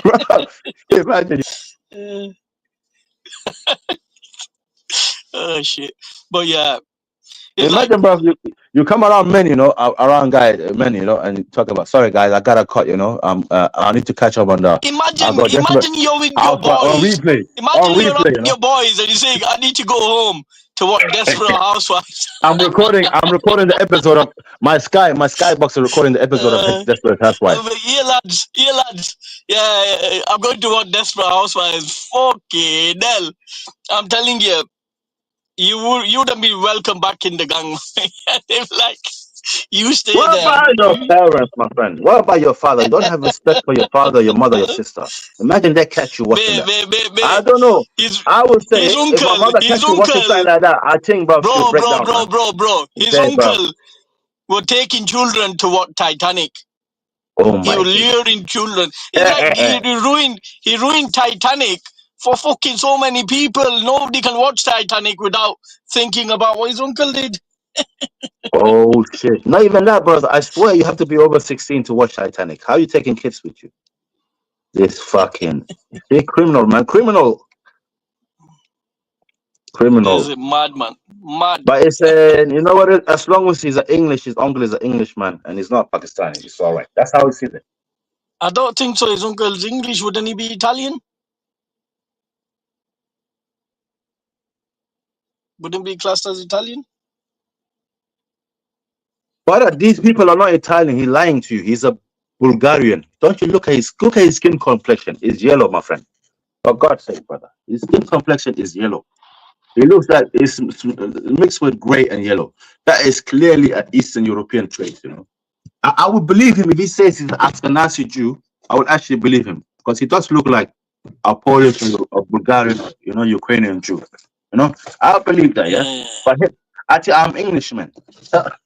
Bro, imagine. Oh shit. But yeah, Imagine, bro, you come around men, around guys, men, and you talk about, sorry guys, I got a cut, I need to catch up on the. imagine you're with your on boys. replay, Imagine you're up replay, with your boys and you're saying, I need to go home to watch Desperate Housewives. I'm recording the episode of my Skybox is recording the episode of Desperate Housewives. Here lads. Yeah, I'm going to watch Desperate Housewives. Fucking hell. I'm telling you, you wouldn't be welcome back in the gang. They're like, you stay What there. about your parents, my friend? What about your father? You don't have respect for your father, your mother, your sister. Imagine they catch you watching that. I don't know. I would say if my mother catch you watching something like that, I think, bro, she'll break down. Bro. His uncle were taking children to watch Titanic. Oh my He was luring children. It's like he ruined Titanic for fucking so many people. Nobody can watch Titanic without thinking about what his uncle did. Oh shit! Not even that, brother. I swear you have to be over 16 to watch Titanic. How are you taking kids with you? This fucking big criminal, man. Criminal. This is a madman. Mad. But it's you know what? As long as he's his uncle is an Englishman and he's not Pakistani, it's all right. That's how he sees it. I don't think so. His uncle's English. Wouldn't he be Italian? Wouldn't be classed as Italian? But these people are not Italian. He's lying to you. He's a Bulgarian. Don't you look at his skin complexion? It's yellow, my friend. For God's sake, brother. His skin complexion is yellow. It looks like it's mixed with grey and yellow. That is clearly an Eastern European trait, I would believe him if he says he's an Ashkenazi Jew. I would actually believe him because he does look like a Polish or a Bulgarian, Ukrainian Jew. I believe that, yeah. But actually, I'm Englishman. But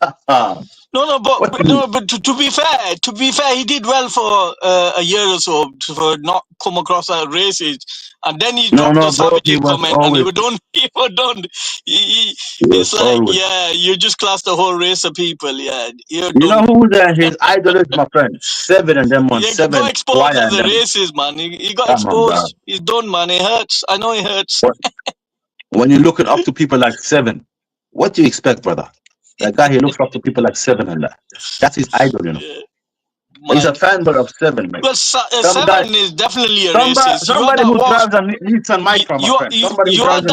to be fair, he did well for a year or so for not come across as racist, and then he dropped the savages comment, and he was done. It's like, yeah, you just class the whole race of people. Yeah, you know who his idol is, my friend? Seven and them on Seven. He got exposed as a racist, man. He got exposed. He's done, man. It hurts. I know it hurts. When you look up to people like Seven, what do you expect, brother? That guy, he looks up to people like Seven and that. That's his idol, He's a fanboy of Seven, mate. Well, Seven is definitely a racist. Somebody who drives a Nissan Micra, my friend. You had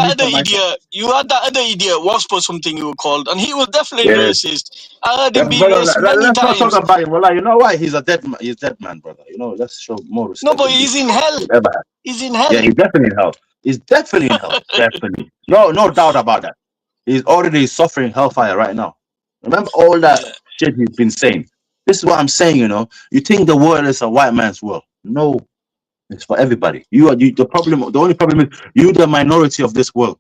that other idiot, Wasp or something you were called, and he was definitely racist. I heard him be racist many times. Let's not talk about him. Well, you know why? He's a dead man. He's dead man, brother. Let's show more respect. No, but he's in hell. He's in hell. Yeah, he's definitely in hell. He's definitely in hell. Definitely. No doubt about that. He's already suffering hellfire right now. Remember all that shit he's been saying. This is what I'm saying, You think the world is a white man's world. No. It's for everybody. The only problem is you're the minority of this world.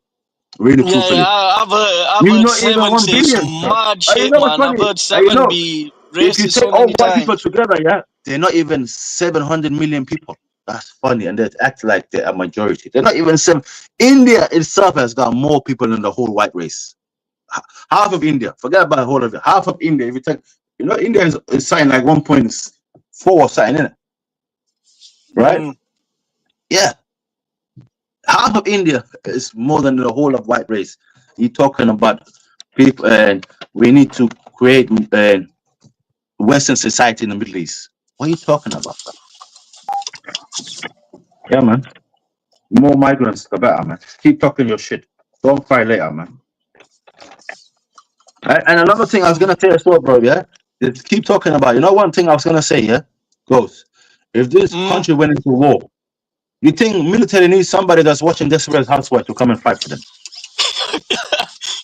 Really truthfully. Yeah, I've heard Seven say some mad shit, man. I've heard Seven be racist. If you take all white people together, they're not even 700 million people. That's funny, and they act like they're a majority. They're not even 7. India itself has got more people than the whole white race. Half of India, forget about the whole of it. Half of India, if you take, India is something like 1.4 or something, isn't it? Right? Yeah. Half of India is more than the whole of white race. You're talking about people, and we need to create Western society in the Middle East. What are you talking about, bro? Yeah, man. More migrants, the better, man. Keep talking your shit. Don't cry later, man. And another thing I was gonna say as well, bro, is keep talking about. One thing I was gonna say, goes. If this country went into war, you think military needs somebody that's watching Desperate Housewives to come and fight for them?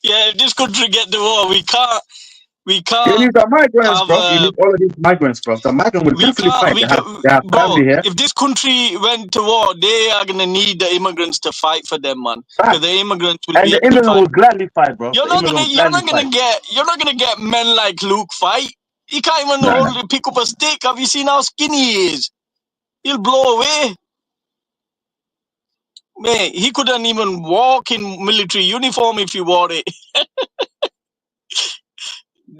Yeah, if this country get the war, we can't. You need the migrants, bro. You need all of these migrants, bro. The migrant will definitely fight. They have family here. If this country went to war, they are gonna need the immigrants to fight for them, man. Because the immigrants will the immigrant will gladly fight, bro. You're not gonna get men like Luke fight. He can't even pick up a stick. Have you seen how skinny he is? He'll blow away. Man, he couldn't even walk in military uniform if he wore it.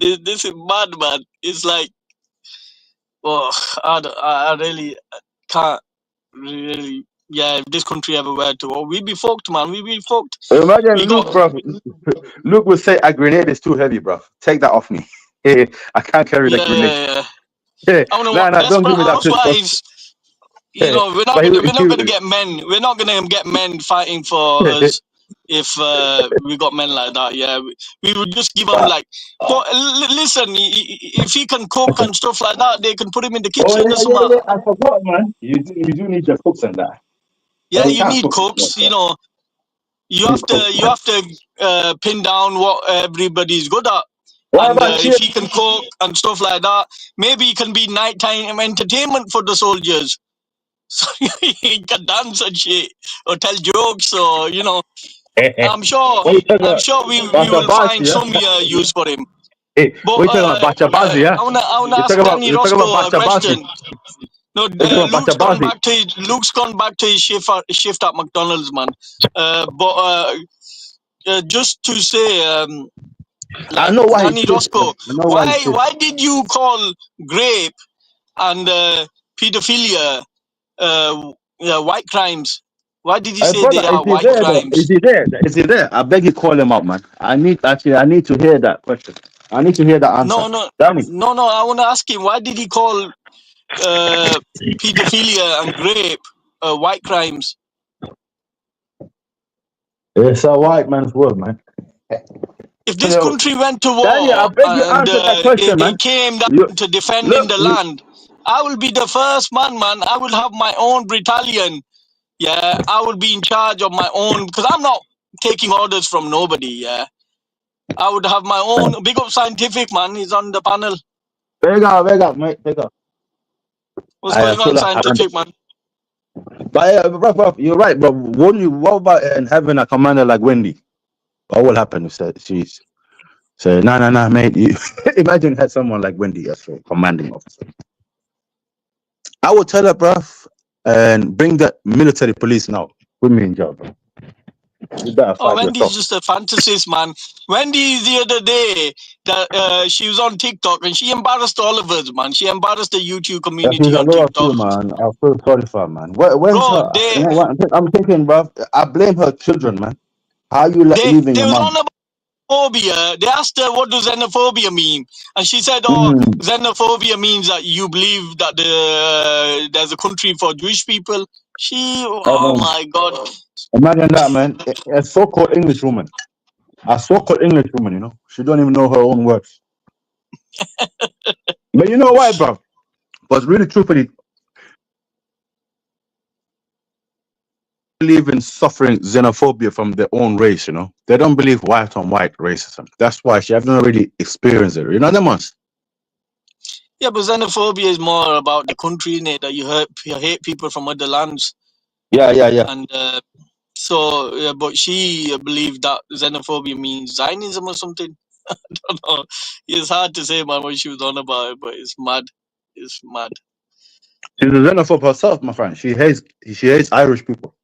This is mad, man. It's like, I really can't really Yeah, if this country ever were to war, we'd be fucked, man. We'd be fucked. Imagine We Luke, got bro. Luke would say a grenade is too heavy, bro. Take that off me. I can't carry the grenade. I wanna Nah, want don't give desperate me that piss, bro. housewives. You know, we're not gonna get men. We're not gonna get men fighting for us if we got men like that. Yeah, we would just give them like. But listen, if he can cook and stuff like that, they can put him in the Oh kitchen or something. yeah. I forgot, man. You do need your cooks and that. Yeah, You you can't need cook. cooks. You know, you have to pin down what everybody's good at. What And about if he can cook and stuff like that, maybe he can be nighttime entertainment for the soldiers. So he can dance and shit, or tell jokes, or you know. I'm sure we will find some use for him. Hey, But what you talking about Bachabazi, yeah? I wanna ask Danny You talking about Roscoe a Bachabazi? question. No, You talking about Bachabazi? Luke's gone back to his shift at McDonald's, man. Just to say, I know why Danny he's pissed. Roscoe, I know why he's pissed. why did you call grape and pedophilia white crimes? Why did you say Brother, they is are he white there though? crimes? Is he there? I beg you, call him up, man. I need to hear that question. I need to hear that answer. No. Danny. I want to ask him, why did he call pedophilia and rape white crimes? It's a white man's world, man. If this country went to war Danny, I beg you, and answer that question, they man. came down to defending the land, I will be the first man. I will have my own battalion. Yeah, I will be in charge of my own, because I'm not taking orders from nobody. Yeah, I would have my own. Big up Scientific, man. He's on the panel. Big up, mate. Big up. What's going on, Scientific, man? But bro, you're right, bro. What about having a commander like Wendy? What will happen if she's say, nah, mate? You imagine had someone like Wendy as a commanding officer. I would tell her, bro, and bring the military police now. Put me in jail, bro. You better fight Wendy's just a fantasist, man. Wendy, the other day, that she was on TikTok and she embarrassed all of us, man. She embarrassed the YouTube community on TikTok. Too, man. I feel sorry for her, man. When's her? I'm thinking, bro. I blame her children, man. How you leaving your mom? Xenophobia. They asked her, what does xenophobia mean? And she said, xenophobia means that you believe that there's a country for Jewish people. Oh my God. Imagine that, man. A so-called English woman. A so-called English woman, you know. She don't even know her own words. But you know why, bro? But really, truthfully, believe in suffering xenophobia from their own race, you know. They don't believe white on white racism. That's why she hasn't already experienced it. You know that much? Yeah, but xenophobia is more about the country, in it, that you hate people from other lands. Yeah. And but she believed that xenophobia means Zionism or something. I don't know. It's hard to say, man, what she was on about, but it's mad. It's mad. She's a xenophobe herself, my friend. She hates Irish people.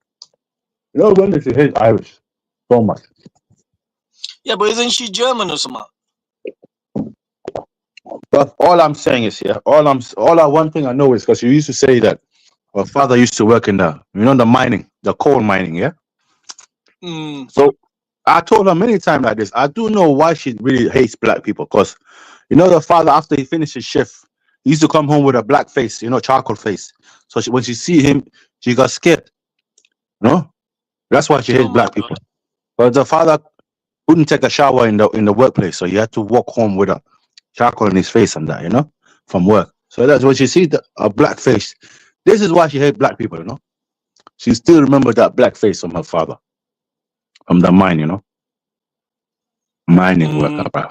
You know when she hates Irish so much. Yeah, but isn't she German or something? But all I'm saying is, one thing I know is because you used to say that her father used to work in the coal mining, yeah? So I told her many times like this, I do know why she really hates black people, because the father, after he finished his shift, he used to come home with a black face, charcoal face. So when she see him, she got scared. That's why she hates black people. But the father couldn't take a shower in the workplace, so he had to walk home with a charcoal in his face and that, from work. So that's when she sees a black face. This is why she hates black people, She still remembers that black face from her father, from the mine, mining work, bro.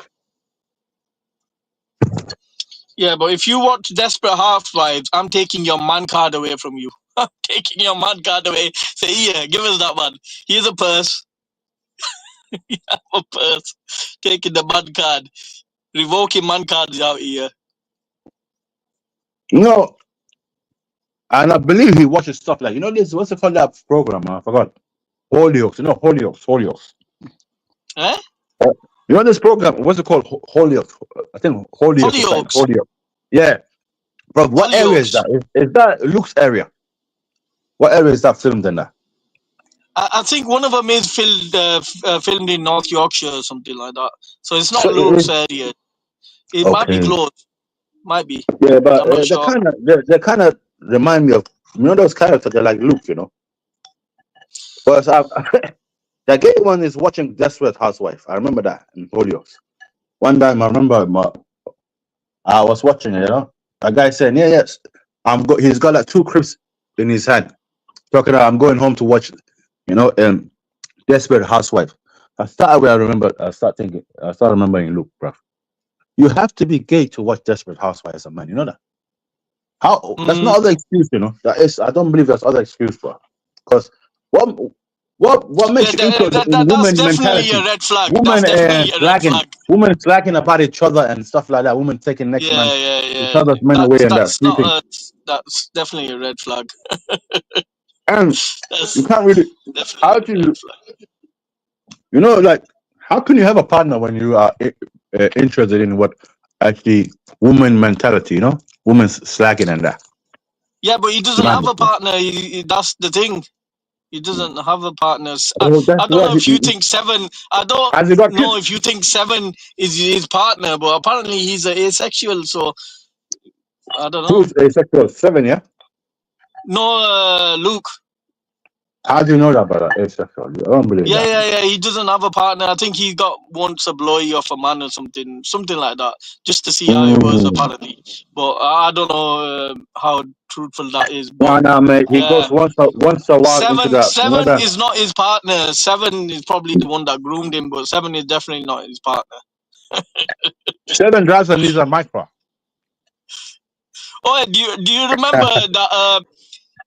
Yeah, but if you watch Desperate Housewives, I'm taking your man card away from you. I'm taking your man card away. Say, yeah, give us that man. Here's a purse. You have a purse. Taking the man card. Revoking man cards out here. And I believe he watches stuff like, this, what's it called, that program, I forgot. Hollyoaks. Eh? This program, what's it called? Hollyoaks. I think Hollyoaks. Yeah. Bro, what area is that? Is that Luke's area? What area is that filmed in? That? I think one of them is filmed in North Yorkshire or something like that. So it's not So Luke's area. It might be okay. close. Might be. Yeah, but I'm not they sure. kind of remind me of those characters. They're like Luke, But the gay one is watching Desperate Housewife. I remember that in Hollyoaks. One time I remember I was watching it. A guy saying, yes, he's got like 2 crips in his hand. Talking about, I'm going home to watch, Desperate Housewife. I started remembering Luke, bro. You have to be gay to watch Desperate Housewives as a man. You know that? That's not other excuse, That is, I don't believe that's other excuse, bro. Because what makes you interested in women's mentality? A red flag. Women That's definitely a red flag. women slacking about each other and stuff like that. Women taking next man, each other's men away and that. That's definitely a red flag. And you can't really. How do you? How can you have a partner when you are interested in what actually woman mentality? Women's slacking and that. Yeah, but he doesn't have a partner. That's the thing. He doesn't have a partner. I don't know if you think 7. I don't know if you think 7 is his partner, but apparently he's asexual. So I don't know. Who's asexual? 7, yeah. No, Luke. How do you know that, brother? Asexual. I don't believe that. Yeah. He doesn't have a partner. I think he wants a blowy off a man or something like that, just to see how it was apparently. But I don't know how truthful that is. But, no, mate. He goes once a while into that. 7 is not his partner. 7 is probably the one that groomed him, but 7 is definitely not his partner. 7 drives and needs a micro. Oh, do you remember that?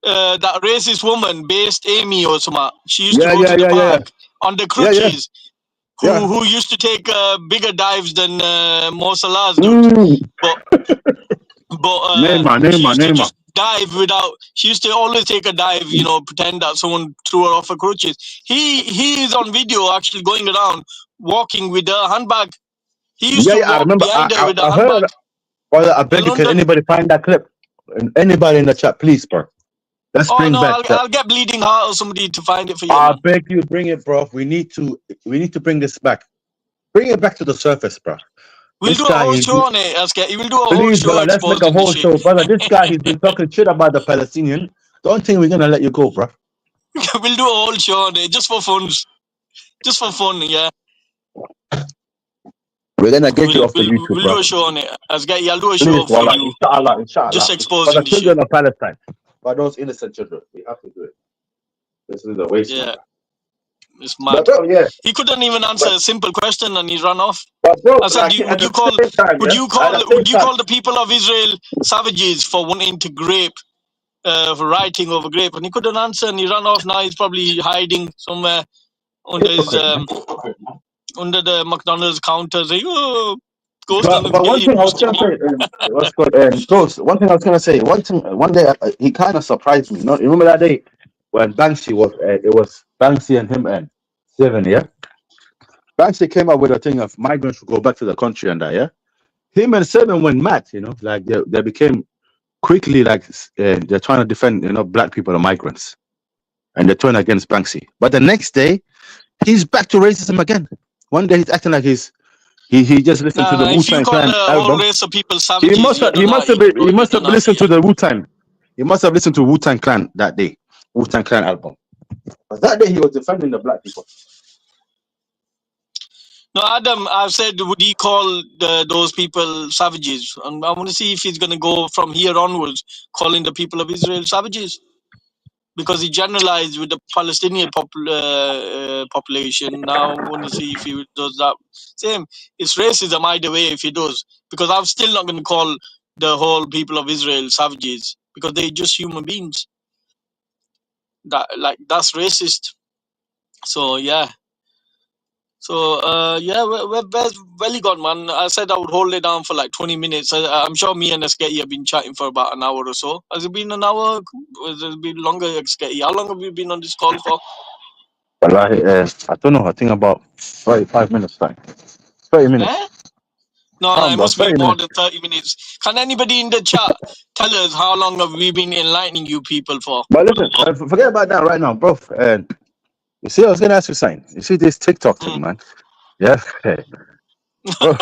That racist woman based Amy or something. She used to go to the park on the crutches. Who used to take bigger dives than Mo Salah's dude. But she used to just dive without. She used to always take a dive, pretend that someone threw her off her crutches. He is on video actually going around walking with a handbag. He used to walk behind her with a handbag. I beg you, can anybody find that clip? Anybody in the chat, please, bro. Let's bring back. I'll get Bleeding Heart or somebody to find it for you. I beg you, bring it, bro. We need to bring this back. Bring it back to the surface, bro. We'll do a whole show on it, Askett. We'll do a whole show. Brother, let's make a whole show, brother. This guy, he's been talking shit about the Palestinian. Don't think we're gonna let you go, bro. We'll do a whole show on it, just for fun. Just for fun, yeah. We're gonna get you off the YouTube, We'll bro. do a show on it. Askett, I'll do a show for you. Inshallah. Just exposing for the the children shit. of Palestine. For those innocent children, we have to do it. This is the waste. Yeah. It's mad. Bro, He couldn't even answer a simple question and he ran off. Bro, I said, would you call the people of Israel savages for wanting to grape, for writing over grape? And he couldn't answer and he ran off. Now he's probably hiding somewhere under his under the McDonald's counter saying, "Oh, ghost." But one thing I was gonna say, what's good? Ghost. One thing I was gonna say. One day he kind of surprised me. You remember that day when Banksy was? It was Banksy and him and 7. Yeah. Banksy came up with a thing of migrants should go back to the country and that. Yeah. Him and 7 went mad. Like they became quickly like they're trying to defend black people and migrants, and they turn against Banksy. But the next day, he's back to racism again. One day he's acting like he just listened to the Wu-Tang Clan album. He must have listened to the Wu-Tang. He must have listened to Wu-Tang Clan that day. Wu-Tang Clan album. But that day he was defending the black people. No, Adam, I've said, would he call those people savages? And I want to see if he's going to go from here onwards calling the people of Israel savages. Because he generalized with the Palestinian population. Now I want to see if he does that. Same. It's racism either way if he does. Because I'm still not going to call the whole people of Israel savages. Because they're just human beings. That's racist. So, yeah. So, where's Welly gone, man? I said I would hold it down for like 20 minutes. I'm sure me and Asketty have been chatting for about an hour or so. Has it been an hour? Has it been longer, Asketty? How long have you been on this call for? Well, I don't know. I think about 35 minutes time. 30 minutes. No, Come, it bro, must be 30 more minutes. than 30 minutes. Can anybody in the chat tell us how long have we been enlightening you people for? But listen, forget about that right now, bro. And you see, I was gonna ask you something. You see this TikTok thing, man? Yeah, bro.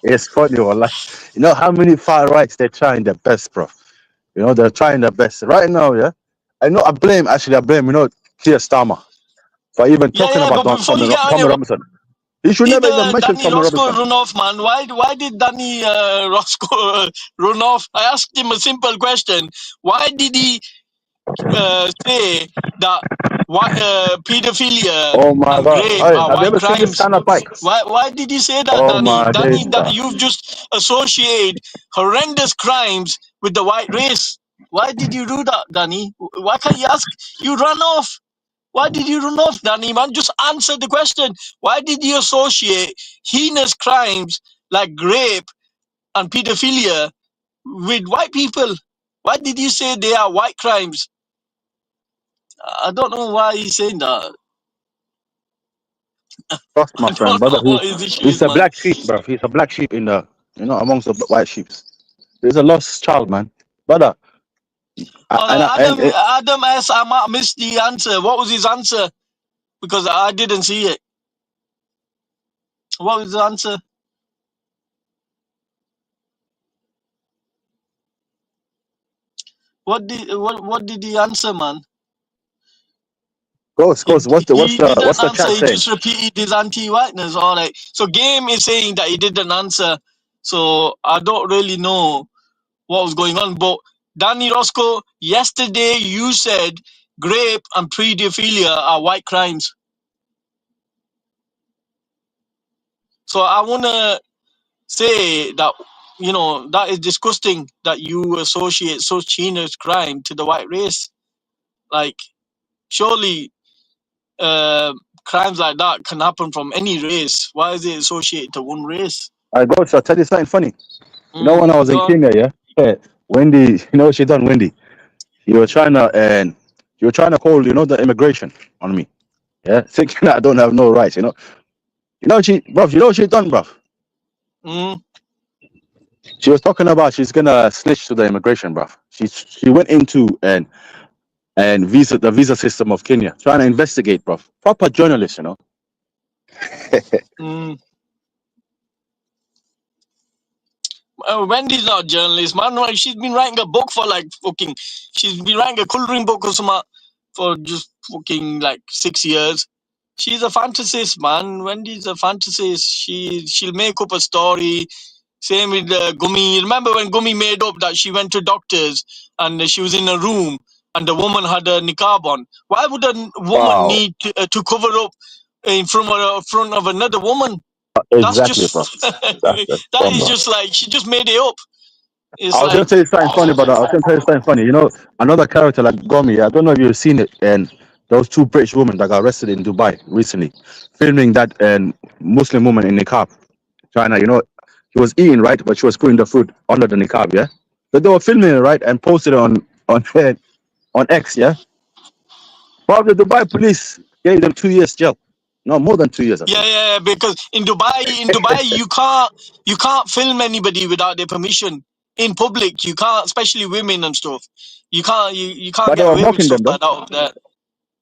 It's funny, wallah. You know how many far rights they're trying their best, bro. You know they're trying their best right now. Yeah, I know. I blame you know Keir Starmer for even Yeah, talking yeah, about but before you get on Tommy it, Robinson. He should did never even mention Danny Tommy Roscoe Robinson. run off, man? Why did Danny Roscoe run off? I asked him a simple question. Why did he say that pedophilia Oh my and God! rape Hey, are have you white ever seen this crimes? kind of bike? Why did he say that, Oh Danny? my days, Danny, that bro. you've just associate horrendous crimes with the white race. Why did you do that, Danny? Why can't you ask? You run off. Why did you run off, Danny, man? Just answer the question. Why did you associate heinous crimes like rape and pedophilia with white people? Why did you say they are white crimes? I don't know why he's saying that. Trust I my friend, don't brother. know what his issue He's is, a man. black sheep, bro. He's a black sheep in the amongst the white sheep. He's a lost child, man, brother. Adam S. I might miss the answer. What was his answer? Because I didn't see it. What was the answer? What did he answer, man? Ghost. What's He didn't the answer. chat He saying? just repeated his anti-whiteness. All right. So Game is saying that he didn't answer. So I don't really know what was going on. But Danny Roscoe, yesterday you said rape and pedophilia are white crimes. So I wanna say that that is disgusting that you associate such heinous crime to the white race. Like surely crimes like that can happen from any race. Why is it associated to one race? I Ghost. I'll tell you something funny. You know when I was Go in on. Kenya, yeah, Wendy. You know what she done, Wendy? You were trying to call the immigration on me, yeah, thinking that I don't have no rights. You know what she done, bruv? Mm. She was talking about she's gonna snitch to the immigration, bruv. She went into and the visa system of Kenya, trying to investigate, bruv. Proper journalist, Mm. Wendy's not a journalist, man. Like, she's been writing a book for like fucking. She's been writing a coloring book or something for just fucking like 6 years. She's a fantasist, man. Wendy's a fantasist. She'll make up a story. Same with Gumi. Remember when Gumi made up that she went to doctors and she was in a room and the woman had a niqab on? Why would a woman Wow. need to cover up in front of another woman? That's Exactly, just bruv. That's that dumb, is bruv. just like she just made it up. It's I was gonna like tell you something funny, but I was gonna tell you something funny. You know, another character like Gomi. I don't know if you've seen it, and those two British women that got arrested in Dubai recently, filming that Muslim woman in niqab, trying to, she was eating right, but she was putting the food under the niqab, yeah. So they were filming it right and posted it on X, yeah. Probably the Dubai police gave them 2 years jail, no more than 2 years, I think. yeah, because in Dubai you can't film anybody without their permission in public. You can't, especially women and stuff. You can't But they get were away with mocking stuff them though. like that over there.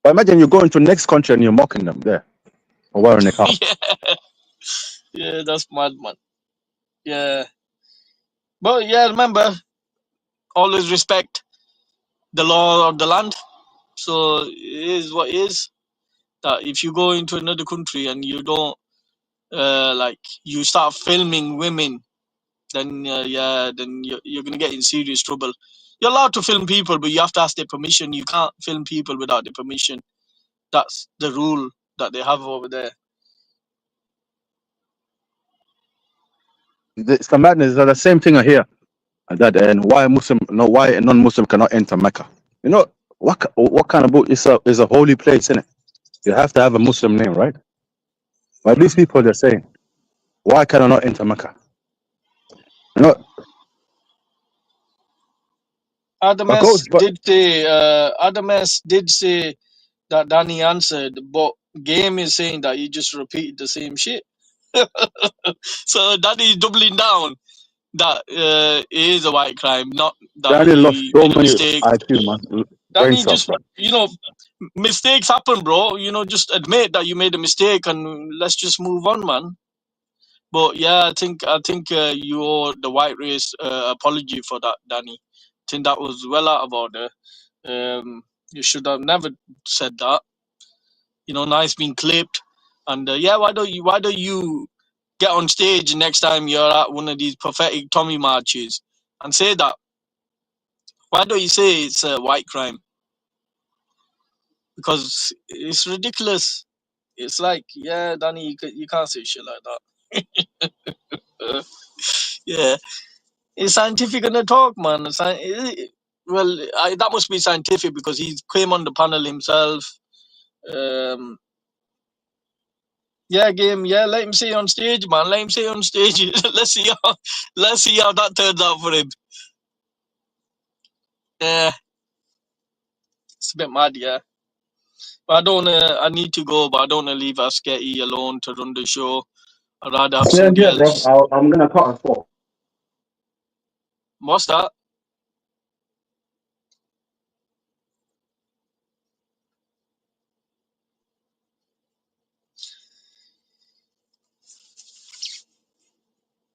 But imagine you go into next country and you're mocking them there for wearing niqab. Yeah, that's mad, man. Yeah, but yeah, remember, always respect the law of the land. So it is what it is. That if you go into another country and you don't like you start filming women, then then you're gonna get in serious trouble. You're allowed to film people, but you have to ask their permission. You can't film people without their permission. That's the rule that they have over there. It's the madness. It's the same thing here. That and why a non-Muslim cannot enter Mecca. You know what kind of book is a holy place, isn't it? You have to have a Muslim name, right? But these people they're saying, why can I not enter Mecca? You know, Adam but S goes, but did say that Danny answered, but Game is saying that he just repeated the same shit. So that is doubling down that it is a white crime, not that Danny lost he so made a many mistake. IQ, man. Brain Danny, cells, just, man. mistakes happen, bro. Just admit that you made a mistake and let's just move on, man. But yeah, I think you owe the white race apology for that, Danny. I think that was well out of order. You should have never said that. Now it's been clipped, and yeah, why don't you get on stage next time you're at one of these prophetic Tommy marches and say that? Why don't you say it's a white crime? Because it's ridiculous. It's like, yeah, Danny, you can't say shit like that. Yeah, it's scientific in the talk, man. That must be scientific because he came on the panel himself. Um, yeah, game. Yeah, let him say on stage, man. Let him say on stage. let's see how that turns out for him. Yeah, it's a bit mad, yeah. But I don't. I need to go, but I don't want to leave Asketi alone to run the show. I'd rather have Same somebody here, bro. else. I'm gonna cut a spot. What's that?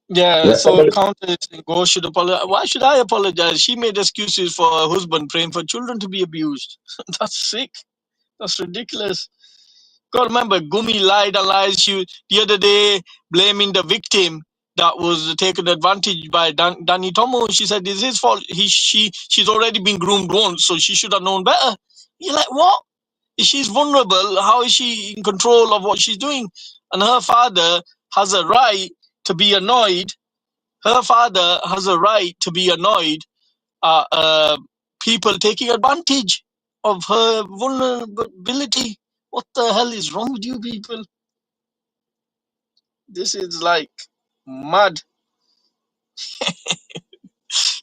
Yeah, Yeah, so somebody. Countess Go should apologize. Why should I apologize? She made excuses for her husband praying for children to be abused. That's sick. That's ridiculous. Gotta remember, Gumi lied and lies. She the other day blaming the victim that was taken advantage by Danny Tomo. She said it's his fault. She's already been groomed once, so she should have known better. You're like, what? If she's vulnerable, how is she in control of what she's doing? And her father has a right to be annoyed. Her father has a right to be annoyed at people taking advantage of her vulnerability. What the hell is wrong with you people? This is like mad.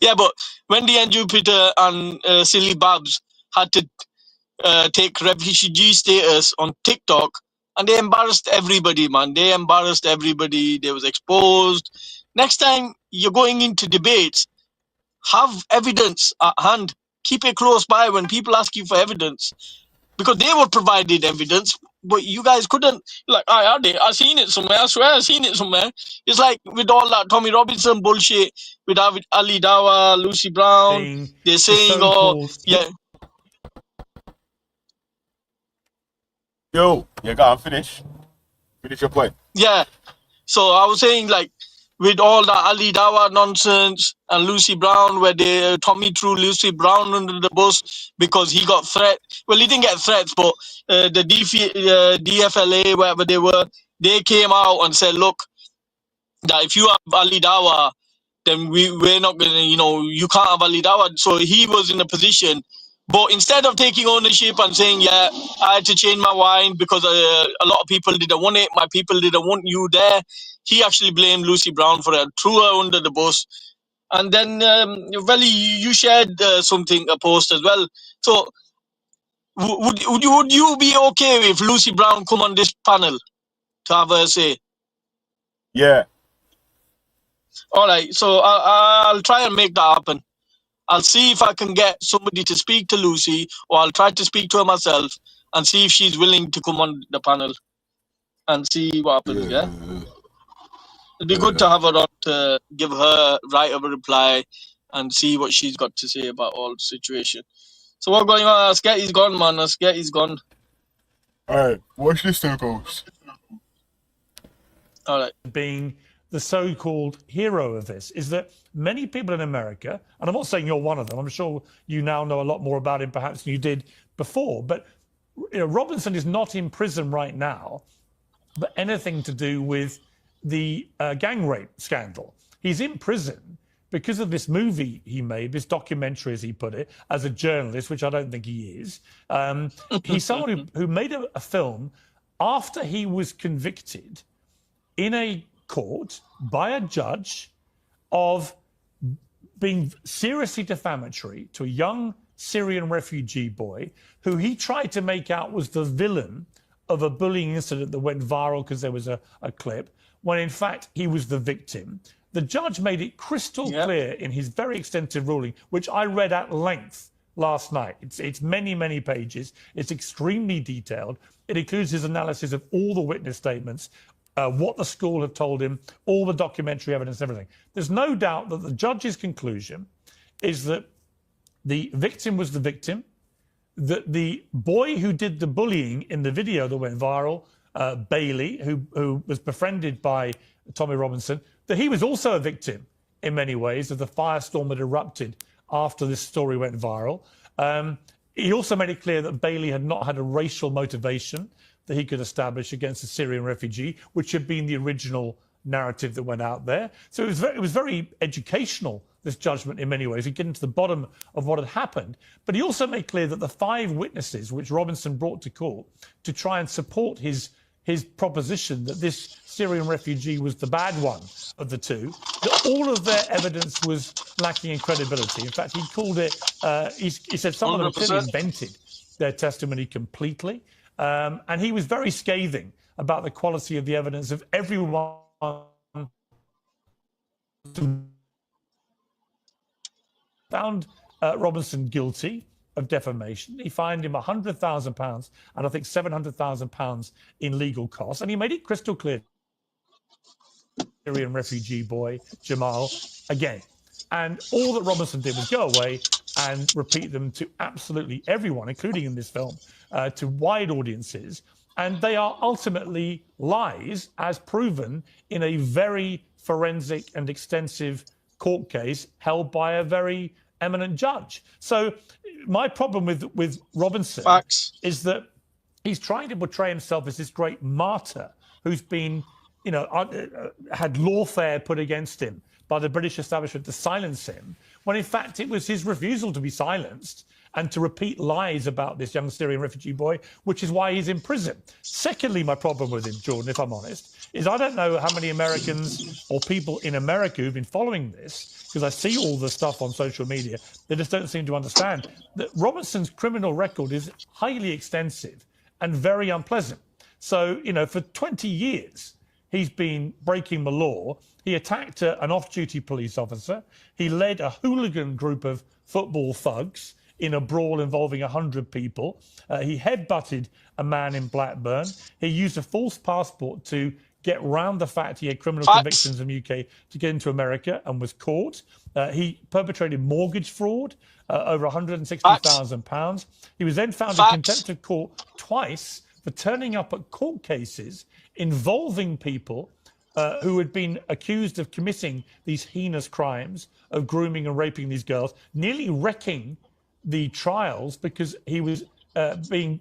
Yeah, but Wendy and Jupiter and Silly Babs had to take refugee status on TikTok, and they embarrassed everybody, man. They embarrassed everybody. They was exposed. Next time you're going into debates, have evidence at hand. Keep it close by when people ask you for evidence, because they were provided evidence, but you guys couldn't. Like, I seen it somewhere. I swear I seen it somewhere. It's like with all that Tommy Robinson bullshit with Ali Dawa, Lucy Brown. They're saying, oh, yeah. Yo, you gotta finish. Finish your point. Yeah. So I was saying, like, with all the Ali Dawa nonsense and Lucy Brown, where they Tommy threw Lucy Brown under the bus because he got threat. Well, he didn't get threats, but the DFLA, wherever they were, they came out and said, look, that if you have Ali Dawa, then we're not gonna, you can't have Ali Dawa. So he was in a position, but instead of taking ownership and saying, yeah, I had to change my mind because a lot of people didn't want it, my people didn't want you there, he actually blamed Lucy Brown for it, threw her under the bus. And then, Veli, you shared something, a post as well. So would you be okay if Lucy Brown come on this panel to have her say? Yeah. All right, so I'll try and make that happen. I'll see if I can get somebody to speak to Lucy, or I'll try to speak to her myself and see if she's willing to come on the panel and see what happens, yeah? It'd be good to have her on to give her right of a reply and see what she's got to say about all the situation. So what's going on? Asketi's gone, man. Asketi's gone. Alright, watch this now, goes. All right. Being the so-called hero of this is that many people in America, and I'm not saying you're one of them, I'm sure you now know a lot more about him perhaps than you did before, but Robinson is not in prison right now but anything to do with the gang rape scandal. He's in prison because of this movie he made, this documentary, as he put it, as a journalist, which I don't think he is. He's someone who made a film after he was convicted in a court by a judge of being seriously defamatory to a young Syrian refugee boy who he tried to make out was the villain of a bullying incident that went viral because there was a clip, when in fact he was the victim. The judge made it crystal clear in his very extensive ruling, which I read at length last night. It's many, many pages. It's extremely detailed. It includes his analysis of all the witness statements, what the school have told him, all the documentary evidence, everything. There's no doubt that the judge's conclusion is that the victim was the victim, that the boy who did the bullying in the video that went viral, Bailey, who was befriended by Tommy Robinson, that he was also a victim in many ways of the firestorm that erupted after this story went viral. He also made it clear that Bailey had not had a racial motivation that he could establish against a Syrian refugee, which had been the original narrative that went out there. So it was very educational, this judgment, in many ways. He getting to the bottom of what had happened. But he also made clear that the 5 witnesses which Robinson brought to court to try and support his proposition that this Syrian refugee was the bad one of the two, that all of their evidence was lacking in credibility. In fact, he called it, he said some of them clearly invented their testimony completely. And he was very scathing about the quality of the evidence of everyone found Robinson guilty of defamation. He fined him £100,000 and I think £700,000 in legal costs. And he made it crystal clear, Syrian refugee boy, Jamal, again. And all that Robinson did was go away and repeat them to absolutely everyone, including in this film, to wide audiences. And they are ultimately lies, as proven in a very forensic and extensive court case held by a very eminent judge. So my problem with Robinson is that he's trying to portray himself as this great martyr who's been, you know, had lawfare put against him by the British establishment to silence him, when in fact it was his refusal to be silenced and to repeat lies about this young Syrian refugee boy, which is why he's in prison. Secondly, my problem with him, Jordan, if I'm honest, is I don't know how many Americans or people in America who've been following this, because I see all the stuff on social media, they just don't seem to understand that Robinson's criminal record is highly extensive and very unpleasant. So, you know, for 20 years, he's been breaking the law. He attacked an off-duty police officer. He led a hooligan group of football thugs in a brawl involving 100 people. He headbutted a man in Blackburn. He used a false passport to get round the fact he had criminal convictions in the UK to get into America and was caught. He perpetrated mortgage fraud, over £160,000. He was then found in contempt of court twice for turning up at court cases involving people who had been accused of committing these heinous crimes of grooming and raping these girls, nearly wrecking the trials because he was saying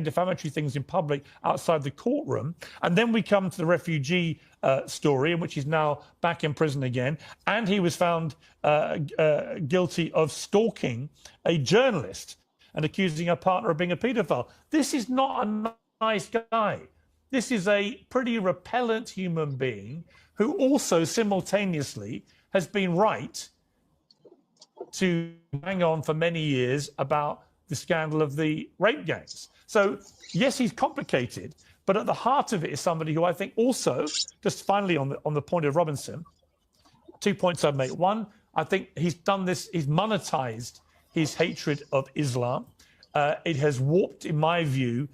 defamatory things in public outside the courtroom. And then we come to the refugee story, in which he's now back in prison again. And he was found guilty of stalking a journalist and accusing her partner of being a paedophile. This is not a nice guy. This is a pretty repellent human being who also simultaneously has been right to hang on for many years about the scandal of the rape gangs. So, yes, he's complicated, but at the heart of it is somebody who I think also, just finally on the point of Robinson, 2 points I'd make. One, I think he's done this, he's monetized his hatred of Islam. It has warped, in my view,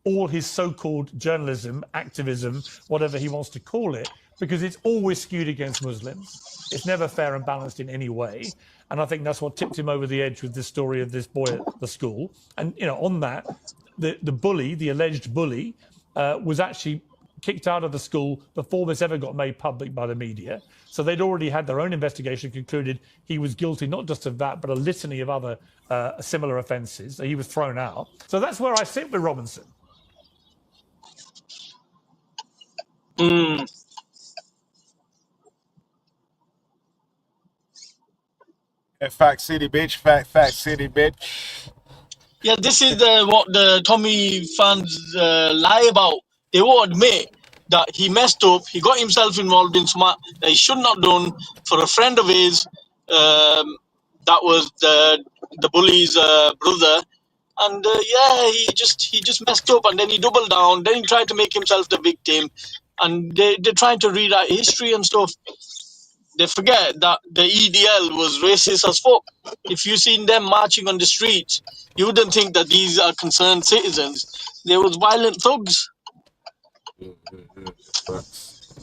all his so-called journalism, activism, whatever he wants to call it, because it's always skewed against Muslims. It's never fair and balanced in any way. And I think that's what tipped him over the edge with this story of this boy at the school. And, you know, on that, the bully, the alleged bully, was actually kicked out of the school before this ever got made public by the media. So they'd already had their own investigation, concluded he was guilty not just of that, but a litany of other similar offences. So he was thrown out. So that's where I sit with Robinson. Fact City, bitch. Fact City, bitch. Yeah, this is what the Tommy fans lie about. They won't admit that he messed up. He got himself involved in something that he should not done for a friend of his. That was the bully's brother. And yeah, he just messed up, and then he doubled down. Then he tried to make himself the victim. and they're trying to rewrite history and stuff. They forget that the EDL was racist as fuck. If you seen them marching on the streets, you wouldn't think that these are concerned citizens. They was violent thugs.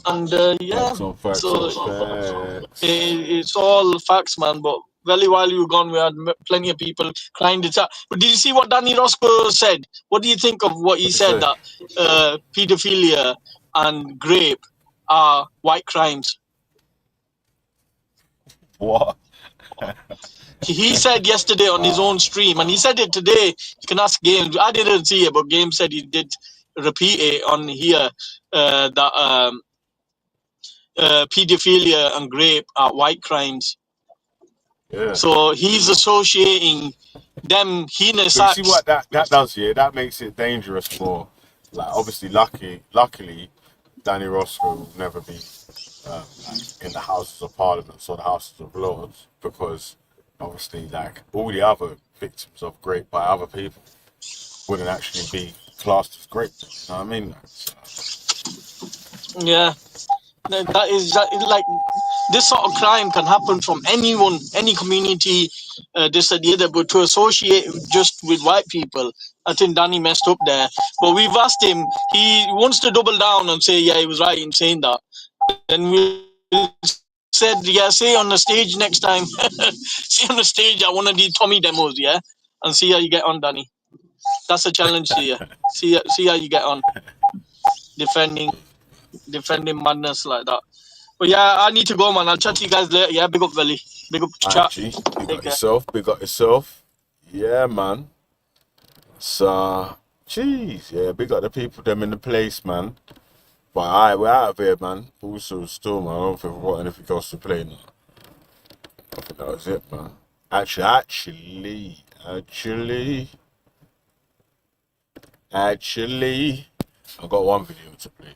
And yeah, so it's all facts, man. But very while you were gone, we had plenty of people crying the chat. But did you see what Danny Roscoe said? What do you think of what he said, that pedophilia and rape are white crimes? What? He said yesterday on his own stream, and he said it today. You can ask Games. I didn't see it, but Games said he did repeat it on here, that pedophilia and rape are white crimes. Yeah. So he's associating them heinous So you acts. see what that does, yeah? That makes it dangerous for, like, obviously, luckily, Danny Roscoe will never be like in the Houses of Parliament or the Houses of Lords, because obviously, like, all the other victims of rape by other people wouldn't actually be classed as rape. You know what I mean? Yeah, that is like, this sort of crime can happen from anyone, any community, this and the other, but to associate just with white people, I think Danny messed up there. But we've asked him, he wants to double down and say, yeah, he was right in saying that. Then we said, yeah, say on the stage next time, say on the stage at one of these Tommy demos, yeah, and see how you get on, Danny. That's a challenge to you. See how you get on, defending madness like that. But yeah, I need to go, man. I'll chat to you guys later. Yeah, big up, Veli. Big up, chat. Big up yourself. Big up yourself. Yeah, man. So, jeez, yeah, big up the people, them in the place, man. But alright, we're out of here, man. Also, still, man, I don't think we've got anything else to play now. I think that was it, man. Actually, I've got one video to play.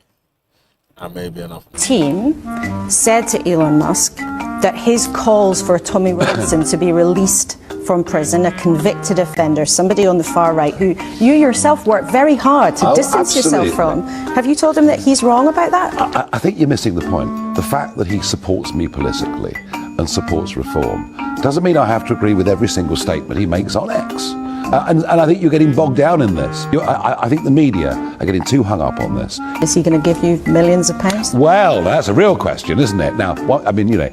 And maybe enough. Team said to Elon Musk that his calls for Tommy Robinson to be released from prison, a convicted offender, somebody on the far right who you yourself work very hard to distance yourself from. Have you told him that he's wrong about that? I think you're missing the point. The fact that he supports me politically and supports reform doesn't mean I have to agree with every single statement he makes on X. And I think you're getting bogged down in this. I think the media are getting too hung up on this. Is he going to give you millions of pounds? Well, that's a real question, isn't it? Now, I mean, you know,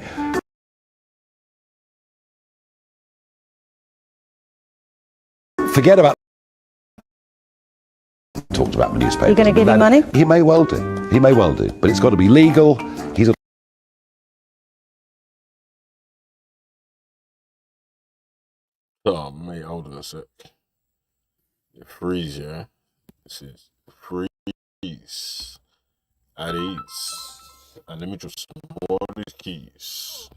forget about talked about the newspaper. Are you going to give him money? He may well do. He may well do. But it's got to be legal. He's a Oh, mate, hold on a sec. Freeze, yeah? This is freeze. At ease. And let me just more of these keys.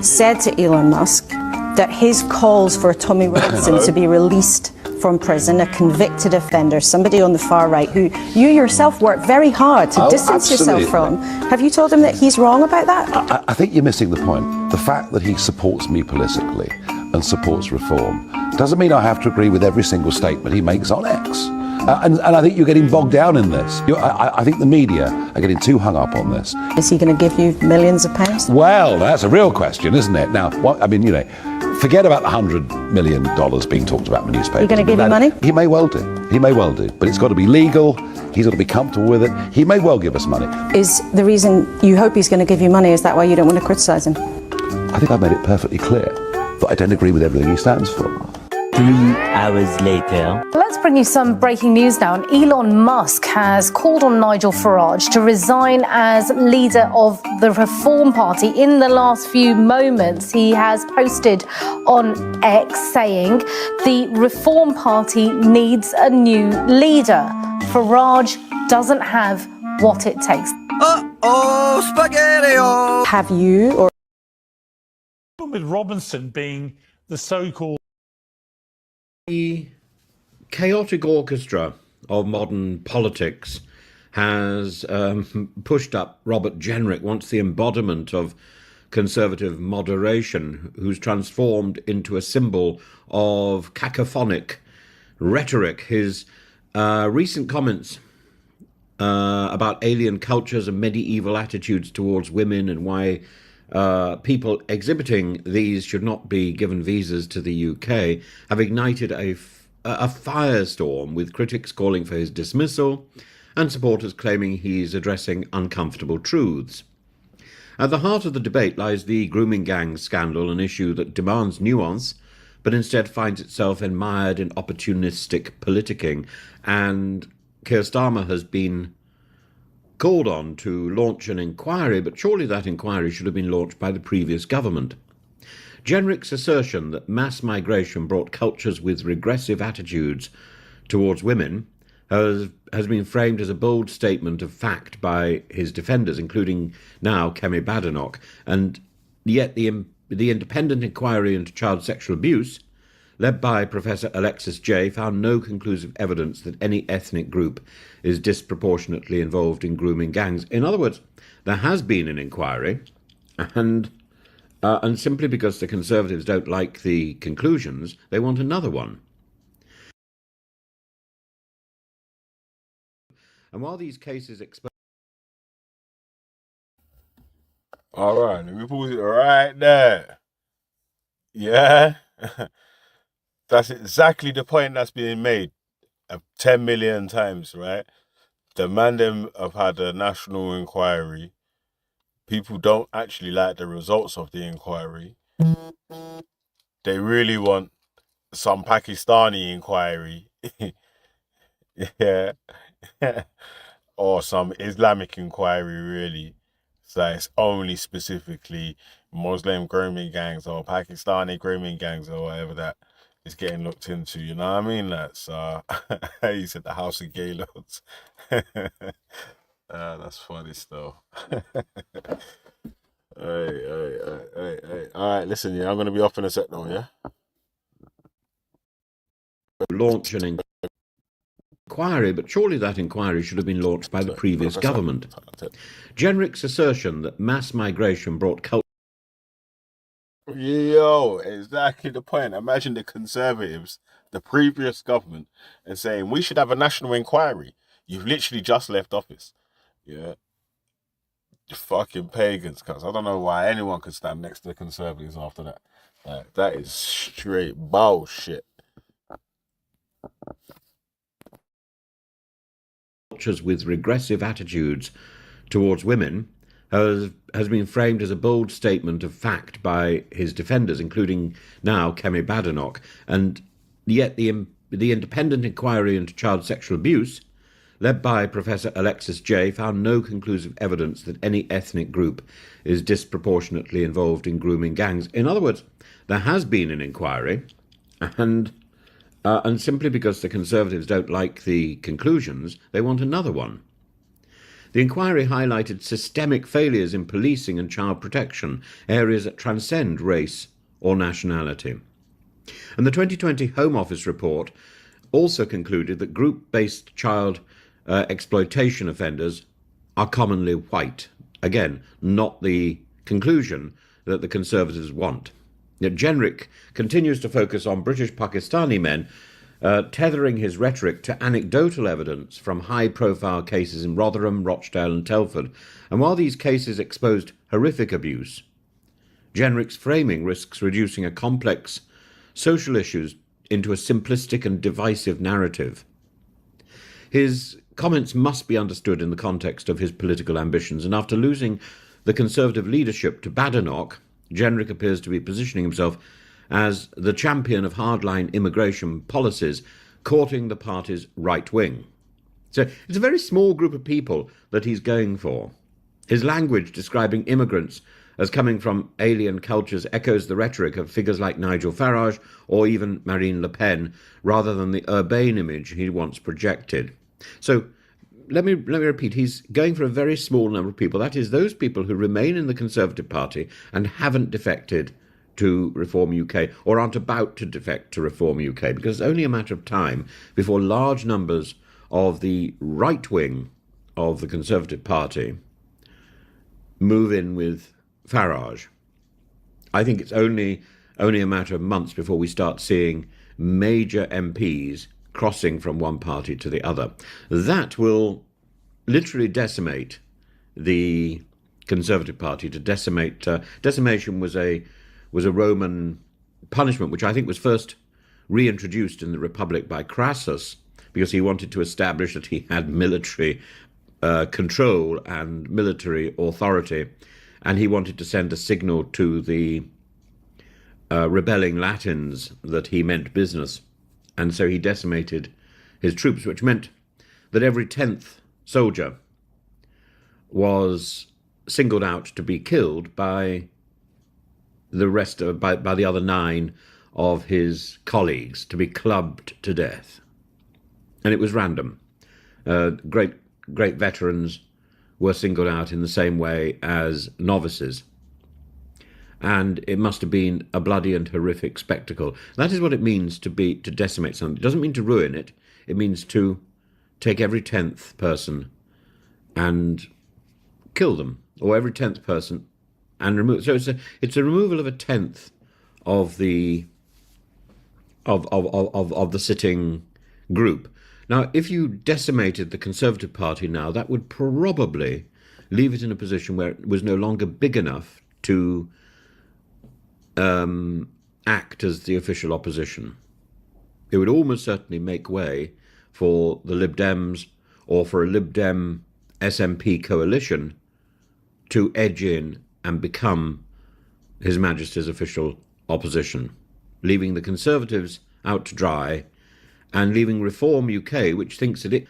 Said to Elon Musk that his calls for Tommy Robinson to be released from prison, a convicted offender, somebody on the far right who you yourself work very hard to distance yourself from. Have you told him that he's wrong about that? I think you're missing the point. The fact that he supports me politically and supports reform doesn't mean I have to agree with every single statement he makes on X. And I think you're getting bogged down in this. I think the media are getting too hung up on this. Is he going to give you millions of pounds? Well, that's a real question, isn't it? Now, I mean, you know, forget about the $100 million being talked about in the newspaper. Are you going to give him money? He may well do. He may well do. But it's got to be legal. He's got to be comfortable with it. He may well give us money. Is the reason you hope he's going to give you money, is that why you don't want to criticise him? I think I've made it perfectly clear that I don't agree with everything he stands for. 3 hours later. Let's bring you some breaking news now. And Elon Musk has called on Nigel Farage to resign as leader of the Reform Party. In the last few moments, he has posted on X saying the Reform Party needs a new leader. Farage doesn't have what it takes. Uh-oh, spaghetti-o! Have you or... With Robinson being the so-called... The chaotic orchestra of modern politics has pushed up Robert Jenrick, once the embodiment of conservative moderation, who's transformed into a symbol of cacophonic rhetoric. His recent comments about alien cultures and medieval attitudes towards women and why people exhibiting these should not be given visas to the UK have ignited a firestorm, with critics calling for his dismissal and supporters claiming he's addressing uncomfortable truths. At the heart of the debate lies the grooming gang scandal, an issue that demands nuance but instead finds itself mired in opportunistic politicking, and Keir Starmer has been called on to launch an inquiry, but surely that inquiry should have been launched by the previous government. Jenrick's assertion that mass migration brought cultures with regressive attitudes towards women has been framed as a bold statement of fact by his defenders, including now Kemi Badenoch, and yet the independent inquiry into child sexual abuse, led by Professor Alexis Jay, found no conclusive evidence that any ethnic group is disproportionately involved in grooming gangs. In other words, there has been an inquiry, and simply because the Conservatives don't like the conclusions, they want another one. And while these cases expose... All right, let me pause it right there. Yeah, that's exactly the point that's being made 10 million times, right? The man them have had a national inquiry. People don't actually like the results of the inquiry. They really want some Pakistani inquiry. Yeah. Or some Islamic inquiry, really. So it's only specifically Muslim grooming gangs or Pakistani grooming gangs or whatever that is getting looked into, you know what I mean? That's he said the House of Gaylords. That's funny stuff. Hey. All right, listen, yeah, I'm gonna be off in a sec now, yeah. Launch an inquiry, but surely that inquiry should have been launched by the previous government. Jenrick's assertion that mass migration brought culture... Yo, exactly the point. Imagine the Conservatives, the previous government, and saying we should have a national inquiry. You've literally just left office. Yeah. You fucking pagans, cuz I don't know why anyone could stand next to the Conservatives after that. Like, that is straight bullshit. Cultures with regressive attitudes towards women has been framed as a bold statement of fact by his defenders, including now Kemi Badenoch, and yet the independent inquiry into child sexual abuse, led by Professor Alexis Jay, found no conclusive evidence that any ethnic group is disproportionately involved in grooming gangs. In other words, there has been an inquiry, and simply because the Conservatives don't like the conclusions, they want another one. The inquiry highlighted systemic failures in policing and child protection, areas that transcend race or nationality. And the 2020 Home Office report also concluded that group-based child exploitation offenders are commonly white. Again, not the conclusion that the Conservatives want. Yet Jenrick continues to focus on British Pakistani men, tethering his rhetoric to anecdotal evidence from high-profile cases in Rotherham, Rochdale and Telford. And while these cases exposed horrific abuse, Jenrick's framing risks reducing a complex social issues into a simplistic and divisive narrative. His comments must be understood in the context of his political ambitions, and after losing the Conservative leadership to Badenoch, Jenrick appears to be positioning himself as the champion of hardline immigration policies, courting the party's right wing. So it's a very small group of people that he's going for. His language describing immigrants as coming from alien cultures echoes the rhetoric of figures like Nigel Farage or even Marine Le Pen, rather than the urbane image he once projected. So let me repeat, he's going for a very small number of people. That is, those people who remain in the Conservative Party and haven't defected to Reform UK or aren't about to defect to Reform UK, because it's only a matter of time before large numbers of the right wing of the Conservative Party move in with Farage. I think it's only a matter of months before we start seeing major MPs crossing from one party to the other. That will literally decimate the Conservative Party. To decimate, decimation was a Roman punishment, which I think was first reintroduced in the Republic by Crassus, because he wanted to establish that he had military control and military authority, and he wanted to send a signal to the rebelling Latins that he meant business. And so he decimated his troops, which meant that every 10th soldier was singled out to be killed by the rest of, by the other 9 of his colleagues, to be clubbed to death. And it was random. Great veterans were singled out in the same way as novices. And it must have been a bloody and horrific spectacle. That is what it means to decimate something. It doesn't mean to ruin it. It means to take every 10th person and kill them, or every 10th person and remove. So it's a removal of a 10th of the sitting group. Now, if you decimated the Conservative Party now, that would probably leave it in a position where it was no longer big enough to act as the official opposition. It would almost certainly make way for the Lib Dems or for a Lib Dem SNP coalition to edge in and become His Majesty's official opposition, leaving the Conservatives out to dry and leaving Reform UK, which thinks that it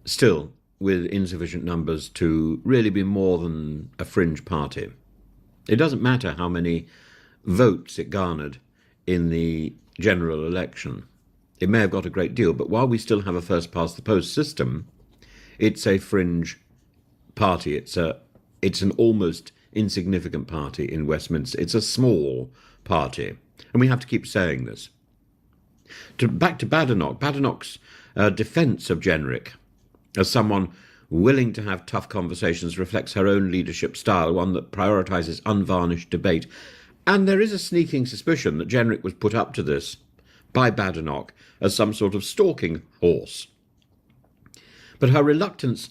still with insufficient numbers to really be more than a fringe party. It doesn't matter how many votes it garnered in the general election. It may have got a great deal, but while we still have a first-past-the-post system, it's a fringe party. It's an almost insignificant party in Westminster. It's a small party, and we have to keep saying this. Back to Badenoch. Badenoch's defence of Jenrick as someone willing to have tough conversations reflects her own leadership style, one that prioritises unvarnished debate. And there is a sneaking suspicion that Jenrick was put up to this by Badenoch as some sort of stalking horse. But her reluctance,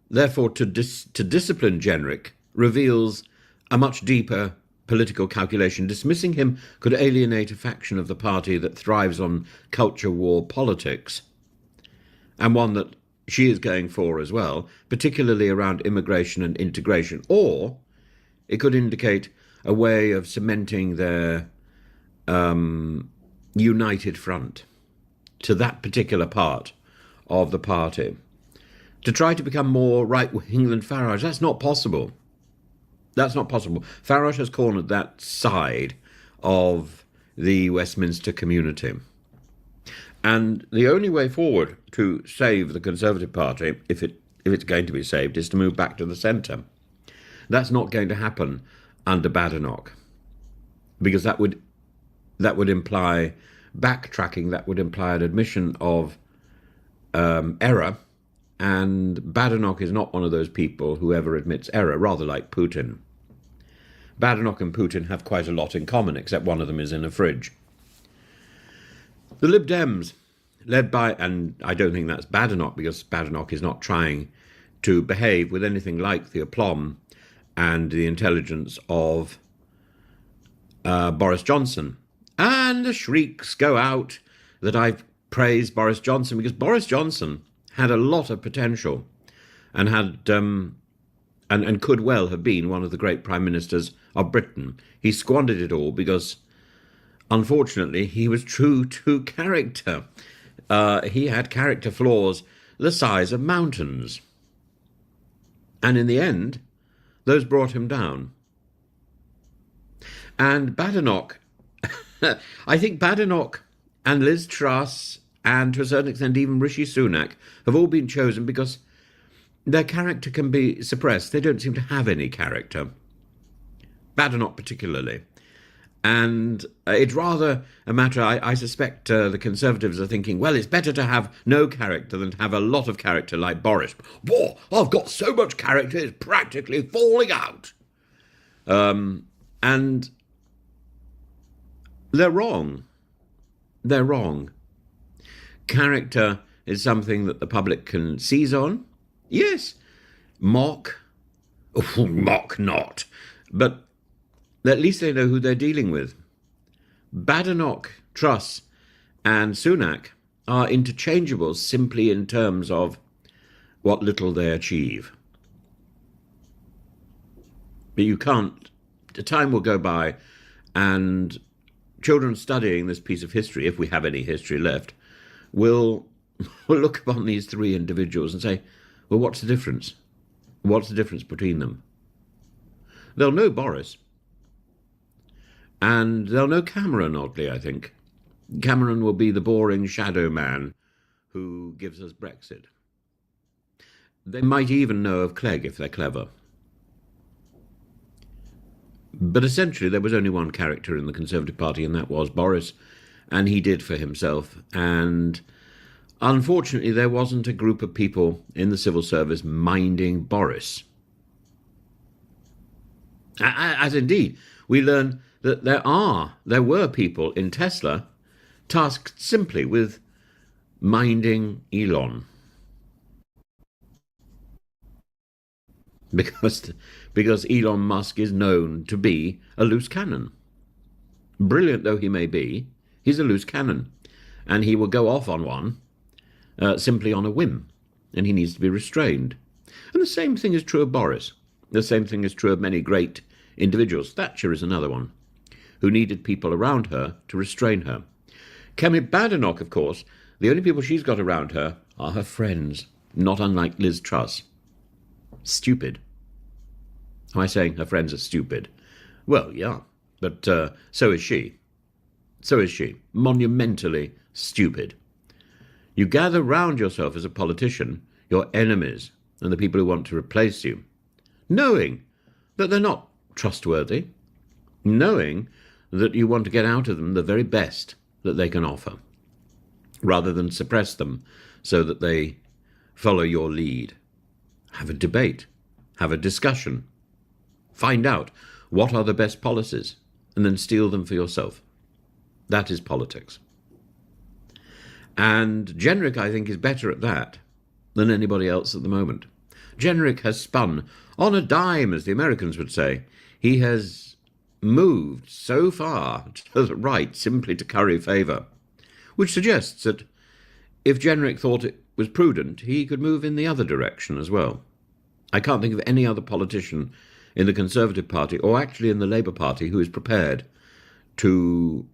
therefore, to discipline Jenrick reveals a much deeper political calculation. Dismissing him could alienate a faction of the party that thrives on culture war politics, and one that she is going for as well, particularly around immigration and integration. Or it could indicate a way of cementing their united front to that particular part of the party. To try to become more right-wing than Farage, that's not possible. That's not possible. Farage has cornered that side of the Westminster community. And the only way forward to save the Conservative Party, if it's going to be saved, is to move back to the centre. That's not going to happen under Badenoch, because that would imply backtracking, that would imply an admission of error, and Badenoch is not one of those people who ever admits error, rather like Putin. Badenoch and Putin have quite a lot in common, except one of them is in a fridge. The Lib Dems, led by, and I don't think that's Badenoch, because Badenoch is not trying to behave with anything like the aplomb and the intelligence of Boris Johnson. And the shrieks go out that I've praised Boris Johnson, because Boris Johnson had a lot of potential and had and could well have been one of the great prime ministers of Britain. He squandered it all because, unfortunately, he was true to character. He had character flaws the size of mountains. And in the end, those brought him down. And Badenoch, I think Badenoch and Liz Truss and to a certain extent even Rishi Sunak have all been chosen because their character can be suppressed. They don't seem to have any character. Badenoch particularly. And it's rather a matter, I suspect the Conservatives are thinking, well, it's better to have no character than to have a lot of character like Boris. Whoa, I've got so much character, it's practically falling out. And they're wrong. They're wrong. Character is something that the public can seize on. Yes, mock, mock not, but at least they know who they're dealing with. Badenoch, Truss, and Sunak are interchangeable simply in terms of what little they achieve. But you can't, the time will go by, and children studying this piece of history, if we have any history left, will look upon these three individuals and say, well, what's the difference? What's the difference between them? They'll know Boris. And they'll know Cameron, oddly, I think. Cameron will be the boring shadow man who gives us Brexit. They might even know of Clegg if they're clever. But essentially, there was only one character in the Conservative Party, and that was Boris. And he did for himself. And unfortunately, there wasn't a group of people in the civil service minding Boris. As indeed, we learn that there were people in Tesla tasked simply with minding Elon. Because Elon Musk is known to be a loose cannon. Brilliant though he may be, he's a loose cannon. And he will go off on one simply on a whim. And he needs to be restrained. And the same thing is true of Boris. The same thing is true of many great individuals. Thatcher is another one, who needed people around her to restrain her. Kemi Badenoch, of course, the only people she's got around her are her friends, not unlike Liz Truss. Stupid. Am I saying her friends are stupid? Well, yeah, but so is she. So is she. Monumentally stupid. You gather round yourself as a politician your enemies and the people who want to replace you, knowing that they're not trustworthy, knowing that you want to get out of them the very best that they can offer, rather than suppress them so that they follow your lead. Have a debate, have a discussion, find out what are the best policies, and then steal them for yourself. That is politics. And Jenrick, I think, is better at that than anybody else at the moment. Jenrick has spun on a dime, as the Americans would say. He has moved so far to the right simply to curry favour, which suggests that if Jenrick thought it was prudent, he could move in the other direction as well. I can't think of any other politician in the Conservative Party, or actually in the Labour Party, who is prepared to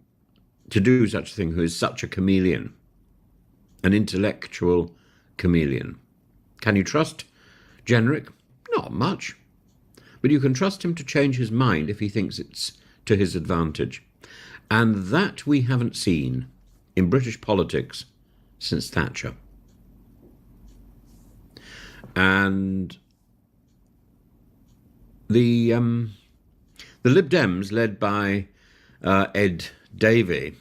do such a thing, who is such a chameleon, an intellectual chameleon. Can you trust Jenrick? Not much. But you can trust him to change his mind if he thinks it's to his advantage. And that we haven't seen in British politics since Thatcher. And the Lib Dems, led by Ed Davey,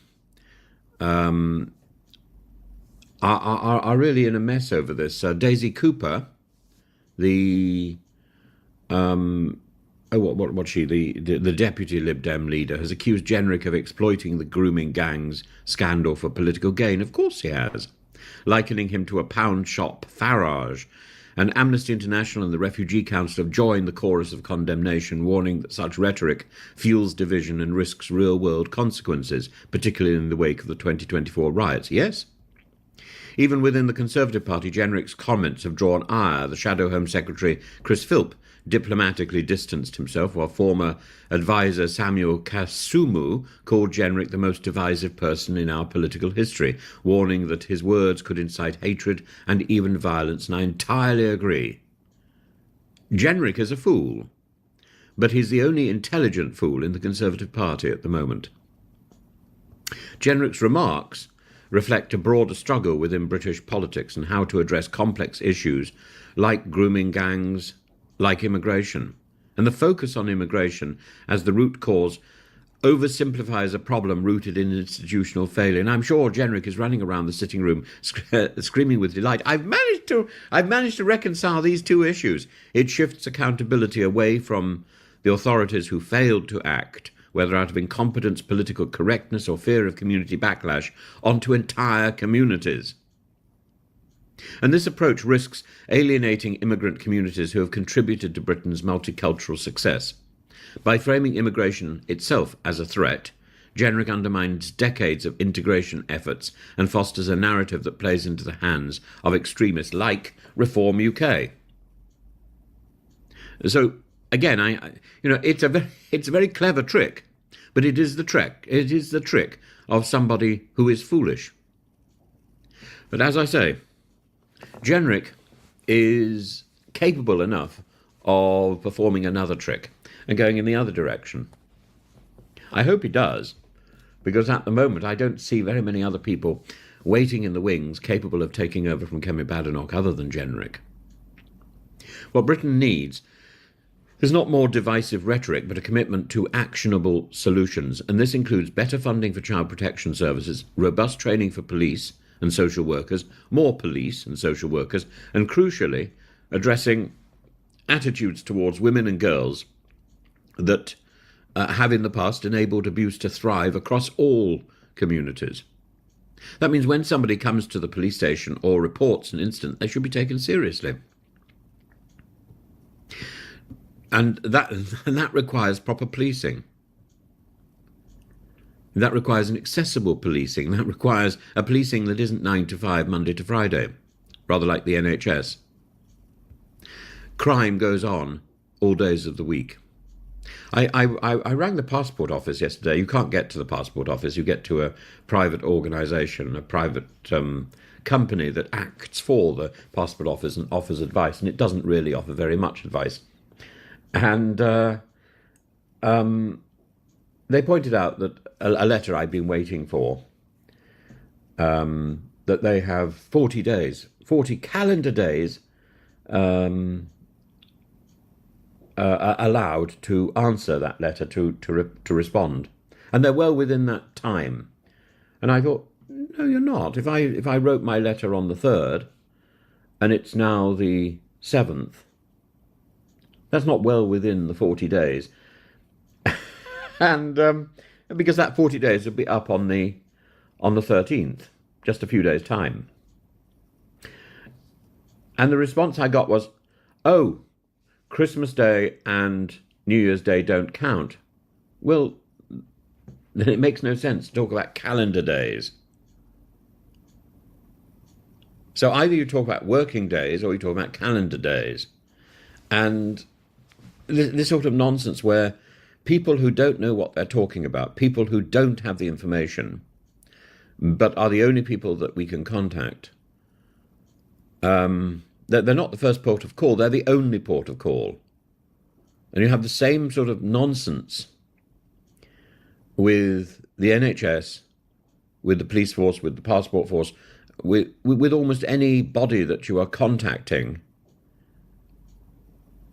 are really in a mess over this. Daisy Cooper, the what's she? The deputy Lib Dem leader has accused Jenrick of exploiting the grooming gangs scandal for political gain. Of course he has, likening him to a pound shop Farage. And Amnesty International and the Refugee Council have joined the chorus of condemnation, warning that such rhetoric fuels division and risks real-world consequences, particularly in the wake of the 2024 riots. Yes? Even within the Conservative Party, Jenrick's comments have drawn ire. The Shadow Home Secretary, Chris Philp, diplomatically distanced himself, while former advisor Samuel Kasumu called Jenrick the most divisive person in our political history, warning that his words could incite hatred and even violence, and I entirely agree. Jenrick is a fool, but he's the only intelligent fool in the Conservative Party at the moment. Jenrick's remarks reflect a broader struggle within British politics and how to address complex issues like grooming gangs, like immigration. And the focus on immigration as the root cause oversimplifies a problem rooted in institutional failure. And I'm sure Jenrick is running around the sitting room screaming with delight. I've managed to reconcile these two issues. It shifts accountability away from the authorities who failed to act, whether out of incompetence, political correctness, or fear of community backlash, onto entire communities. And this approach risks alienating immigrant communities who have contributed to Britain's multicultural success. By framing immigration itself as a threat, Jenrick undermines decades of integration efforts and fosters a narrative that plays into the hands of extremists like Reform UK. So again, it's a very clever trick, but it is the trick. It is the trick of somebody who is foolish. But as I say, Jenrick is capable enough of performing another trick and going in the other direction. I hope he does, because at the moment I don't see very many other people waiting in the wings capable of taking over from Kemi Badenoch other than Jenrick. What Britain needs is not more divisive rhetoric, but a commitment to actionable solutions, and this includes better funding for child protection services, robust training for police and social workers, more police and social workers, and crucially, addressing attitudes towards women and girls that have in the past enabled abuse to thrive across all communities. That means when somebody comes to the police station or reports an incident, they should be taken seriously. And that requires proper policing. That requires an accessible policing. That requires a policing that isn't 9 to 5, Monday to Friday, rather like the NHS. Crime goes on all days of the week. I rang the passport office yesterday. You can't get to the passport office. You get to a private organisation, a private company that acts for the passport office and offers advice, and it doesn't really offer very much advice. And they pointed out that a letter I'd been waiting for, that they have 40 days, 40 calendar days allowed to answer that letter, to respond. And they're well within that time. And I thought, no, you're not. If I wrote my letter on the 3rd, and it's now the 7th, that's not well within the 40 days. And because that 40 days will be up on the 13th, just a few days' time. And the response I got was, oh, Christmas Day and New Year's Day don't count. Well, then it makes no sense to talk about calendar days. So either you talk about working days or you talk about calendar days. And this sort of nonsense where people who don't know what they're talking about, people who don't have the information, but are the only people that we can contact, they're not the first port of call, they're the only port of call. And you have the same sort of nonsense with the NHS, with the police force, with the passport force, with almost any body that you are contacting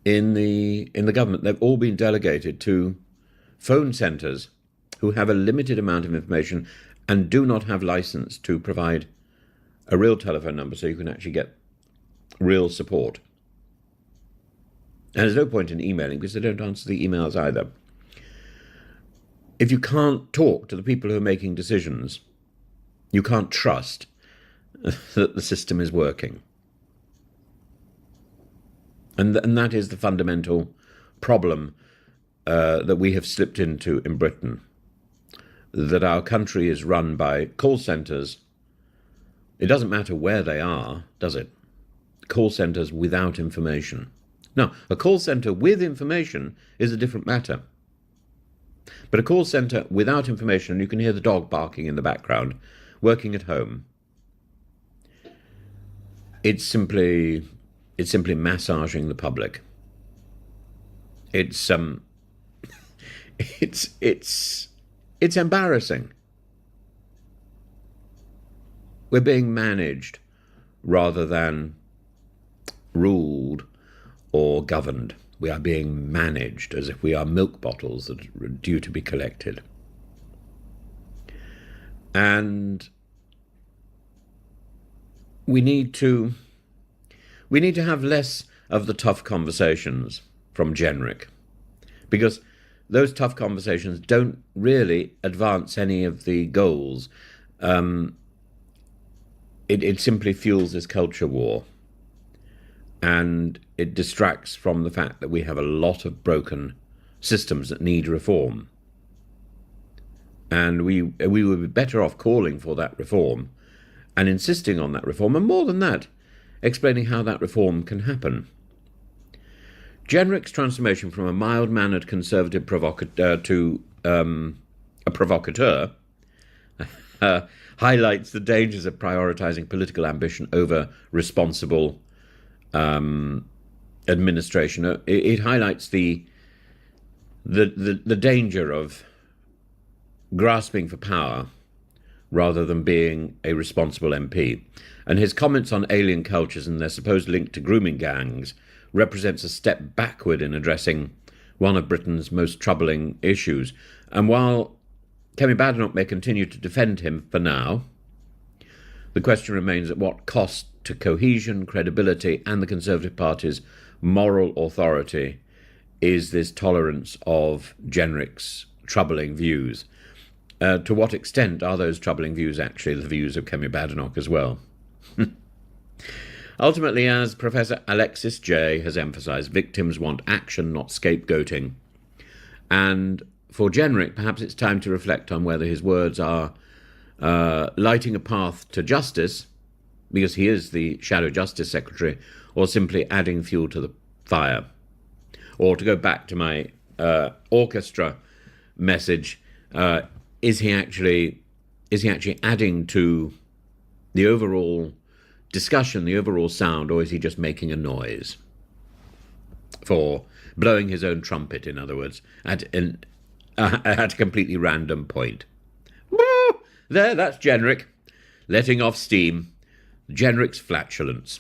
in the government. They've all been delegated to phone centres who have a limited amount of information and do not have license to provide a real telephone number so you can actually get real support. And there's no point in emailing because they don't answer the emails either. If you can't talk to the people who are making decisions, you can't trust that the system is working. And that is the fundamental problem that we have slipped into in Britain, that our country is run by call centres. It doesn't matter where they are, does it? Call centres without information. Now, a call centre with information is a different matter. But a call centre without information, you can hear the dog barking in the background, working at home. It's simply massaging the public. It's embarrassing. We're being managed rather than ruled or governed. We are being managed as if we are milk bottles that are due to be collected. And we need to have less of the tough conversations from Jenrick, because those tough conversations don't really advance any of the goals. it simply fuels this culture war, and it distracts from the fact that we have a lot of broken systems that need reform. And we would be better off calling for that reform and insisting on that reform, and more than that, explaining how that reform can happen. Jenrick's transformation from a mild-mannered conservative provocateur to a provocateur highlights the dangers of prioritising political ambition over responsible administration. It highlights the danger of grasping for power rather than being a responsible MP. And his comments on alien cultures and their supposed link to grooming gangs represents a step backward in addressing one of Britain's most troubling issues. And while Kemi Badenoch may continue to defend him for now, the question remains at what cost to cohesion, credibility, and the Conservative Party's moral authority is this tolerance of Jenrick's troubling views? To what extent are those troubling views actually the views of Kemi Badenoch as well? Ultimately, as Professor Alexis Jay has emphasised, victims want action, not scapegoating. And for Jenrick, perhaps it's time to reflect on whether his words are lighting a path to justice, because he is the Shadow Justice Secretary, or simply adding fuel to the fire. Or to go back to my orchestra message, is he actually adding to the overall discussion, the overall sound, or is he just making a noise? For blowing his own trumpet, in other words, at a completely random point. Woo! There, that's Jenrick, letting off steam. Jenrick's flatulence.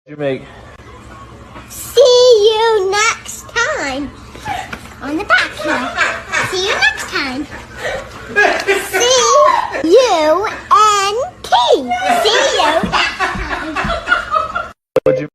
You make. See you next time on the back here. See you next time. C-U-N-T. See you next time.